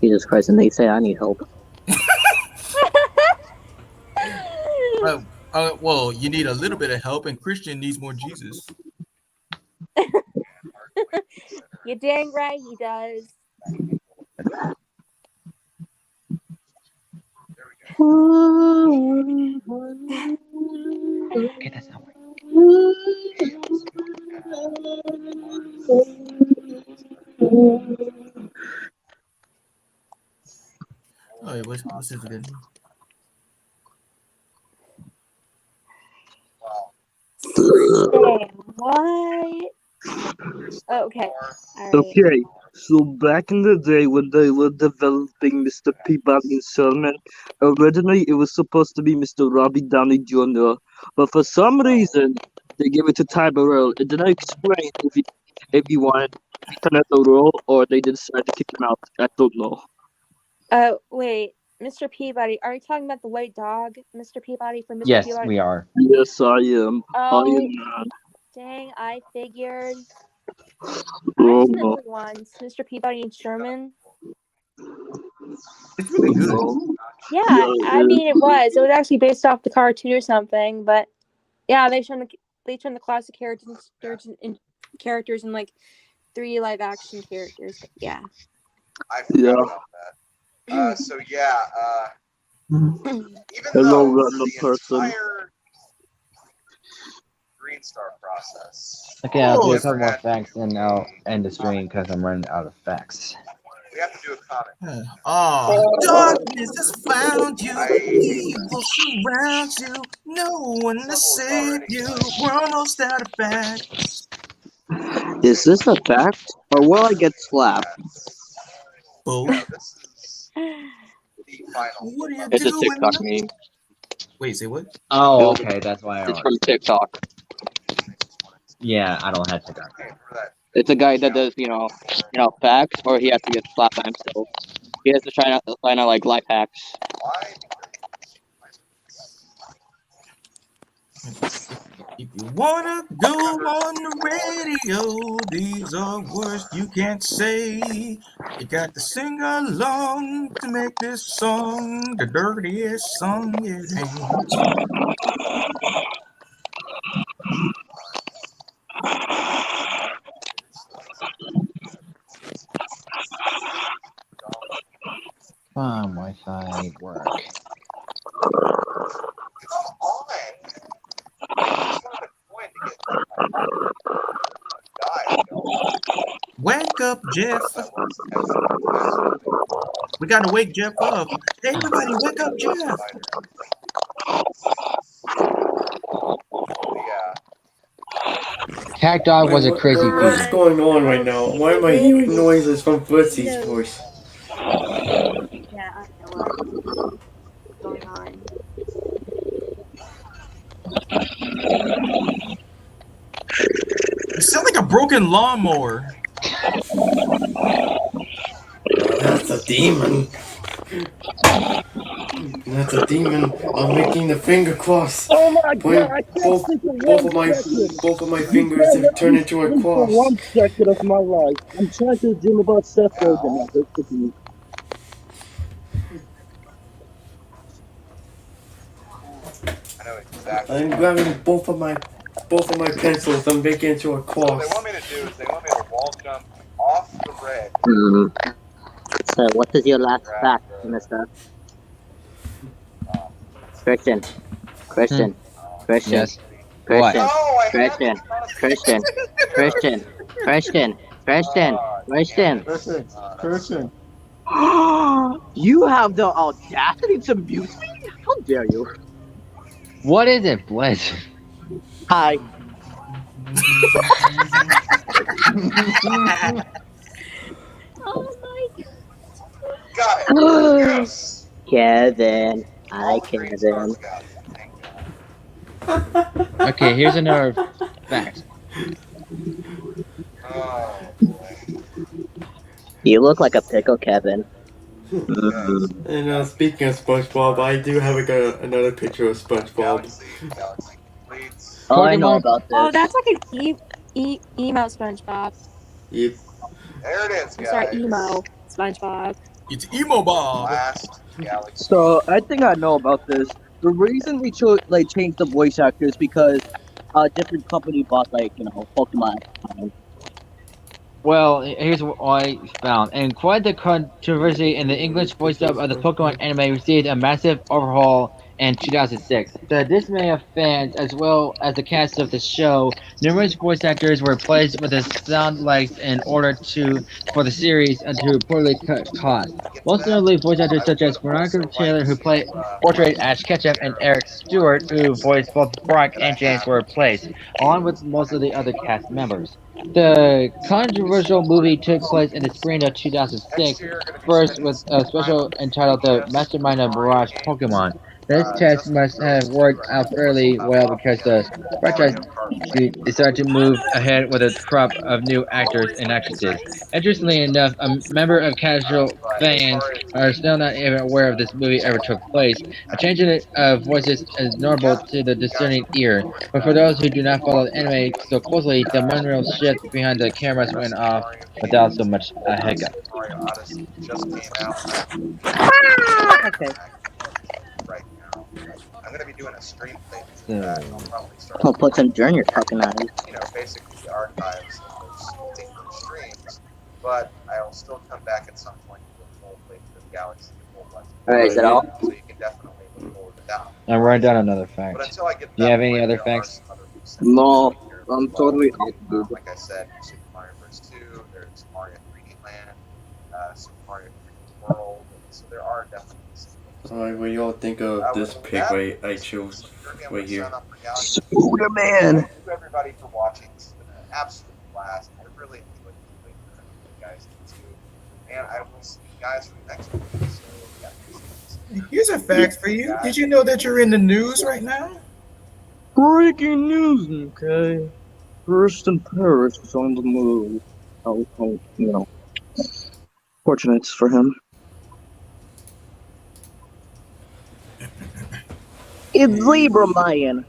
Speaker 2: Jesus Christ, and they say I need help.
Speaker 6: Well, you need a little bit of help, and Christian needs more Jesus.
Speaker 4: You're dang right he does.
Speaker 1: Okay, that's not right.
Speaker 6: Oh, wait, what's this again?
Speaker 4: Dang, what? Okay. All right.
Speaker 9: Okay, so back in the day when they were developing Mr. Peabody and Sherman, originally it was supposed to be Mr. Robbie Downey Jr., but for some reason they gave it to Ty Burrell. It didn't explain if he wanted another role or they decided to kick him out. I don't know.
Speaker 4: Wait, Mr. Peabody, are you talking about the white dog, Mr. Peabody from Mr.
Speaker 1: Yes,
Speaker 4: Peabody?
Speaker 1: we are.
Speaker 9: Yes, I am. I
Speaker 4: Oh,
Speaker 9: am not.
Speaker 4: dang, I figured.
Speaker 9: Oh,
Speaker 4: I've seen it once, Mr. Peabody and Sherman.
Speaker 6: It's really good.
Speaker 4: Yeah,
Speaker 9: Yeah,
Speaker 4: I mean it was. It was actually based off the cartoon or something, but yeah, they turned the classic characters in like 3 live action characters. But yeah.
Speaker 5: I forgot
Speaker 9: Yeah.
Speaker 5: about that. So yeah, even
Speaker 9: Hello,
Speaker 5: though
Speaker 9: random
Speaker 5: the
Speaker 9: person.
Speaker 5: entire Green Star process,
Speaker 1: Okay, I'll do
Speaker 6: Oh,
Speaker 1: a couple more facts and I'll end the stream because I'm running out of facts.
Speaker 5: we have to do a comic.
Speaker 6: Oh, darkness has found you.
Speaker 5: I hate
Speaker 6: Evil surrounds you. No one to save you. We're almost out of facts.
Speaker 8: Is this a fact, or will I get slapped?
Speaker 6: Oh,
Speaker 5: Yeah, this is the final.
Speaker 6: what are you
Speaker 2: It's a
Speaker 6: doing?
Speaker 2: TikTok meme.
Speaker 6: Wait, say what?
Speaker 1: Oh, okay, that's why I
Speaker 2: It's
Speaker 1: don't.
Speaker 2: from TikTok.
Speaker 1: Yeah, I don't have to.
Speaker 5: Okay, for that.
Speaker 2: It's a guy that does, facts, or he has to get slapped by himself. He has to find out like life hacks.
Speaker 5: Why?
Speaker 6: If you wanna go on the radio, these are words you can't say. You got to sing along to make this song the dirtiest song it ain't.
Speaker 1: Come, Wi-Fi work.
Speaker 6: Wake up, Jeff. We gotta wake Jeff up. Hey, everybody, wake up, Jeff.
Speaker 1: Cat Dog was a crazy
Speaker 7: What's
Speaker 1: feed.
Speaker 7: going on right now? Why am I hearing noises from Footsy's voice?
Speaker 4: Yeah, I know what's going on.
Speaker 6: You sound like a broken lawnmower.
Speaker 7: That's a demon. That's a demon. I'm making the finger cross.
Speaker 9: Oh my god, I can't
Speaker 7: Both,
Speaker 9: think of
Speaker 7: both
Speaker 9: one
Speaker 7: of
Speaker 9: second.
Speaker 7: both of my fingers have turned into a
Speaker 9: For
Speaker 7: cross.
Speaker 9: 1 second of my life, I'm trying to dream about Seth Rogen. Now, this could be.
Speaker 5: I know exactly.
Speaker 7: I'm grabbing both of my pencils. I'm making it into a
Speaker 5: So
Speaker 7: cross.
Speaker 5: what they want me to do is they want me to wall jump off the red.
Speaker 8: So, what is your last fact, mister? Christian. Christian. Christian.
Speaker 1: Yes.
Speaker 8: Christian.
Speaker 5: No, I
Speaker 8: Christian.
Speaker 5: haven't.
Speaker 8: Christian. Christian. Christian. Christian. Christian.
Speaker 3: Christian.
Speaker 8: You have the audacity to mute me? How dare you?
Speaker 1: What is it, Bless?
Speaker 8: Hi.
Speaker 4: Oh my
Speaker 5: Got it. Yes.
Speaker 8: Kevin. Hi,
Speaker 5: All Green
Speaker 8: Kevin.
Speaker 5: Stars got it. Thank God.
Speaker 1: Okay, here's another fact.
Speaker 5: Oh, boy.
Speaker 8: You look like a pickle, Kevin.
Speaker 5: Yes.
Speaker 7: And speaking of SpongeBob, I do have another picture of SpongeBob.
Speaker 5: Galaxy completes.
Speaker 8: Oh, I know
Speaker 1: Pokemon-
Speaker 8: about
Speaker 4: Oh,
Speaker 8: this.
Speaker 4: that's like an emo SpongeBob.
Speaker 7: Yep.
Speaker 5: There it is,
Speaker 4: I'm
Speaker 5: guys.
Speaker 4: sorry, emo SpongeBob.
Speaker 6: It's Emo Bob.
Speaker 5: Last Galaxy.
Speaker 9: So I think I know about this. The reason they changed the voice actors because a different company bought Pokemon.
Speaker 1: Well, here's what I found. And quite the controversy in the English voice dub of the Pokemon anime received a massive overhaul in 2006. To the dismay of fans, as well as the cast of the show, numerous voice actors were replaced with the sound likes in order for the series and to poorly cut costs. Most notably, voice actors such as Veronica Taylor, who portrayed Ash Ketchum, and Eric Stewart, who voiced both Brock and James, were replaced, along with most of the other cast members. The controversial movie took place in the spring of 2006, first with a special entitled The Mastermind of Mirage Pokemon. This test must have worked out fairly well because the franchise decided to move ahead with a crop of new actors and actresses. Interestingly enough, a member of casual fans are still not even aware of this movie ever took place. A change in voices is normal to the discerning ear, but for those who do not follow the anime so closely, the manual shift behind the cameras went off without so much a hiccup.
Speaker 5: Mario Odyssey just came out.
Speaker 8: Okay.
Speaker 5: Right now, I'm gonna be doing a stream thing.
Speaker 1: So,
Speaker 5: I'll probably start.
Speaker 8: I'll put some dirt in your fucking eyes.
Speaker 5: Basically the archives of those particular streams, but I'll still come back at some point to a full playthrough of Galaxy and full Let's Play.
Speaker 8: Alright, is that all?
Speaker 5: So you can definitely look forward to that.
Speaker 1: I'm writing down another fact.
Speaker 5: But until I get
Speaker 1: Do you have
Speaker 5: that
Speaker 1: any
Speaker 5: point,
Speaker 1: other
Speaker 5: there are
Speaker 1: facts?
Speaker 5: some other loose ends
Speaker 8: No,
Speaker 5: here as
Speaker 8: I'm
Speaker 5: well.
Speaker 8: totally out, dude.
Speaker 5: Like I said, Super Mario Bros. 2, there's Mario 3D Land, Super Mario 3D World, so there are definitely some things.
Speaker 7: Alright, what y'all think of this pick I chose right here?
Speaker 8: Spider-Man!
Speaker 5: Thank you everybody for watching. It's been an absolute blast. I really enjoyed doing this. You guys did too. And I will see you guys for the next one. So, yeah.
Speaker 6: Here's a fact for you. Did you know that you're in the news right now?
Speaker 9: Breaking news, okay? First in Paris is on the move. Fortunate for him.
Speaker 8: It's Zebra Man!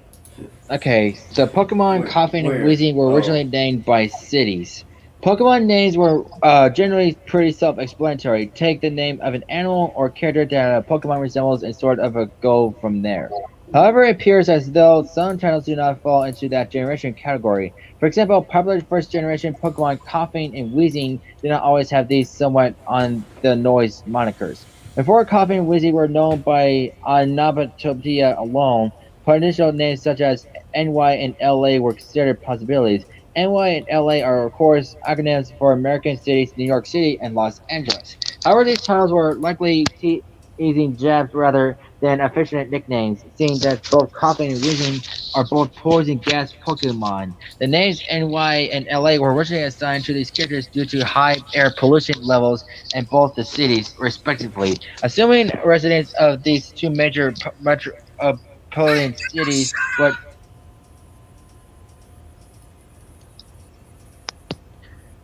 Speaker 1: Okay, so Pokemon, Coughing, and
Speaker 7: Where?
Speaker 1: Wheezing were
Speaker 7: Oh.
Speaker 1: originally named by cities. Pokemon names were generally pretty self-explanatory. Take the name of an animal or character that a Pokemon resembles and sort of go from there. However, it appears as though some titles do not fall into that generation category. For example, popular first-generation Pokemon Coughing and Wheezing did not always have these somewhat on the noise monikers. Before Coughing and Wheezing were known by onomatopoeia alone, potential names such as NY and LA were considered possibilities. NY and LA are, of course, acronyms for American cities, New York City, and Los Angeles. However, these titles were likely teasing jabs rather than affectionate nicknames, seeing that both Coughing and Wheezing are both poison gas Pokemon. The names NY and LA were originally assigned to these characters due to high air pollution levels in both the cities, respectively. Assuming residents of these two major metropolitan cities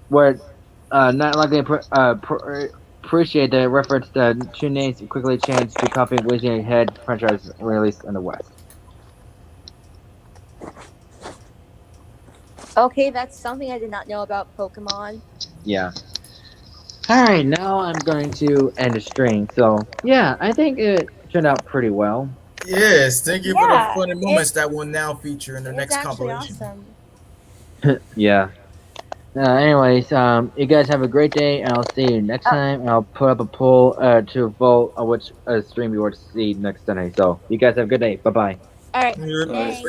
Speaker 1: would not likely appreciate the reference. The two names quickly changed to Coughing and Wheezing Head franchise released in the West.
Speaker 4: Okay, that's something I did not know about Pokemon.
Speaker 1: Yeah. Alright, now I'm going to end the stream. So, yeah, I think it turned out pretty well.
Speaker 6: Yes, thank you for the
Speaker 4: Yeah,
Speaker 6: funny moments that will now feature in the
Speaker 4: It's
Speaker 6: next
Speaker 4: actually
Speaker 6: compilation.
Speaker 4: awesome.
Speaker 1: Yeah. Anyways, you guys have a great day, and I'll see you next time. I'll put up a poll to vote on which stream you want to see next Sunday. So, you guys have a good day. Bye-bye.
Speaker 4: All right.
Speaker 6: Yeah.
Speaker 4: Thanks.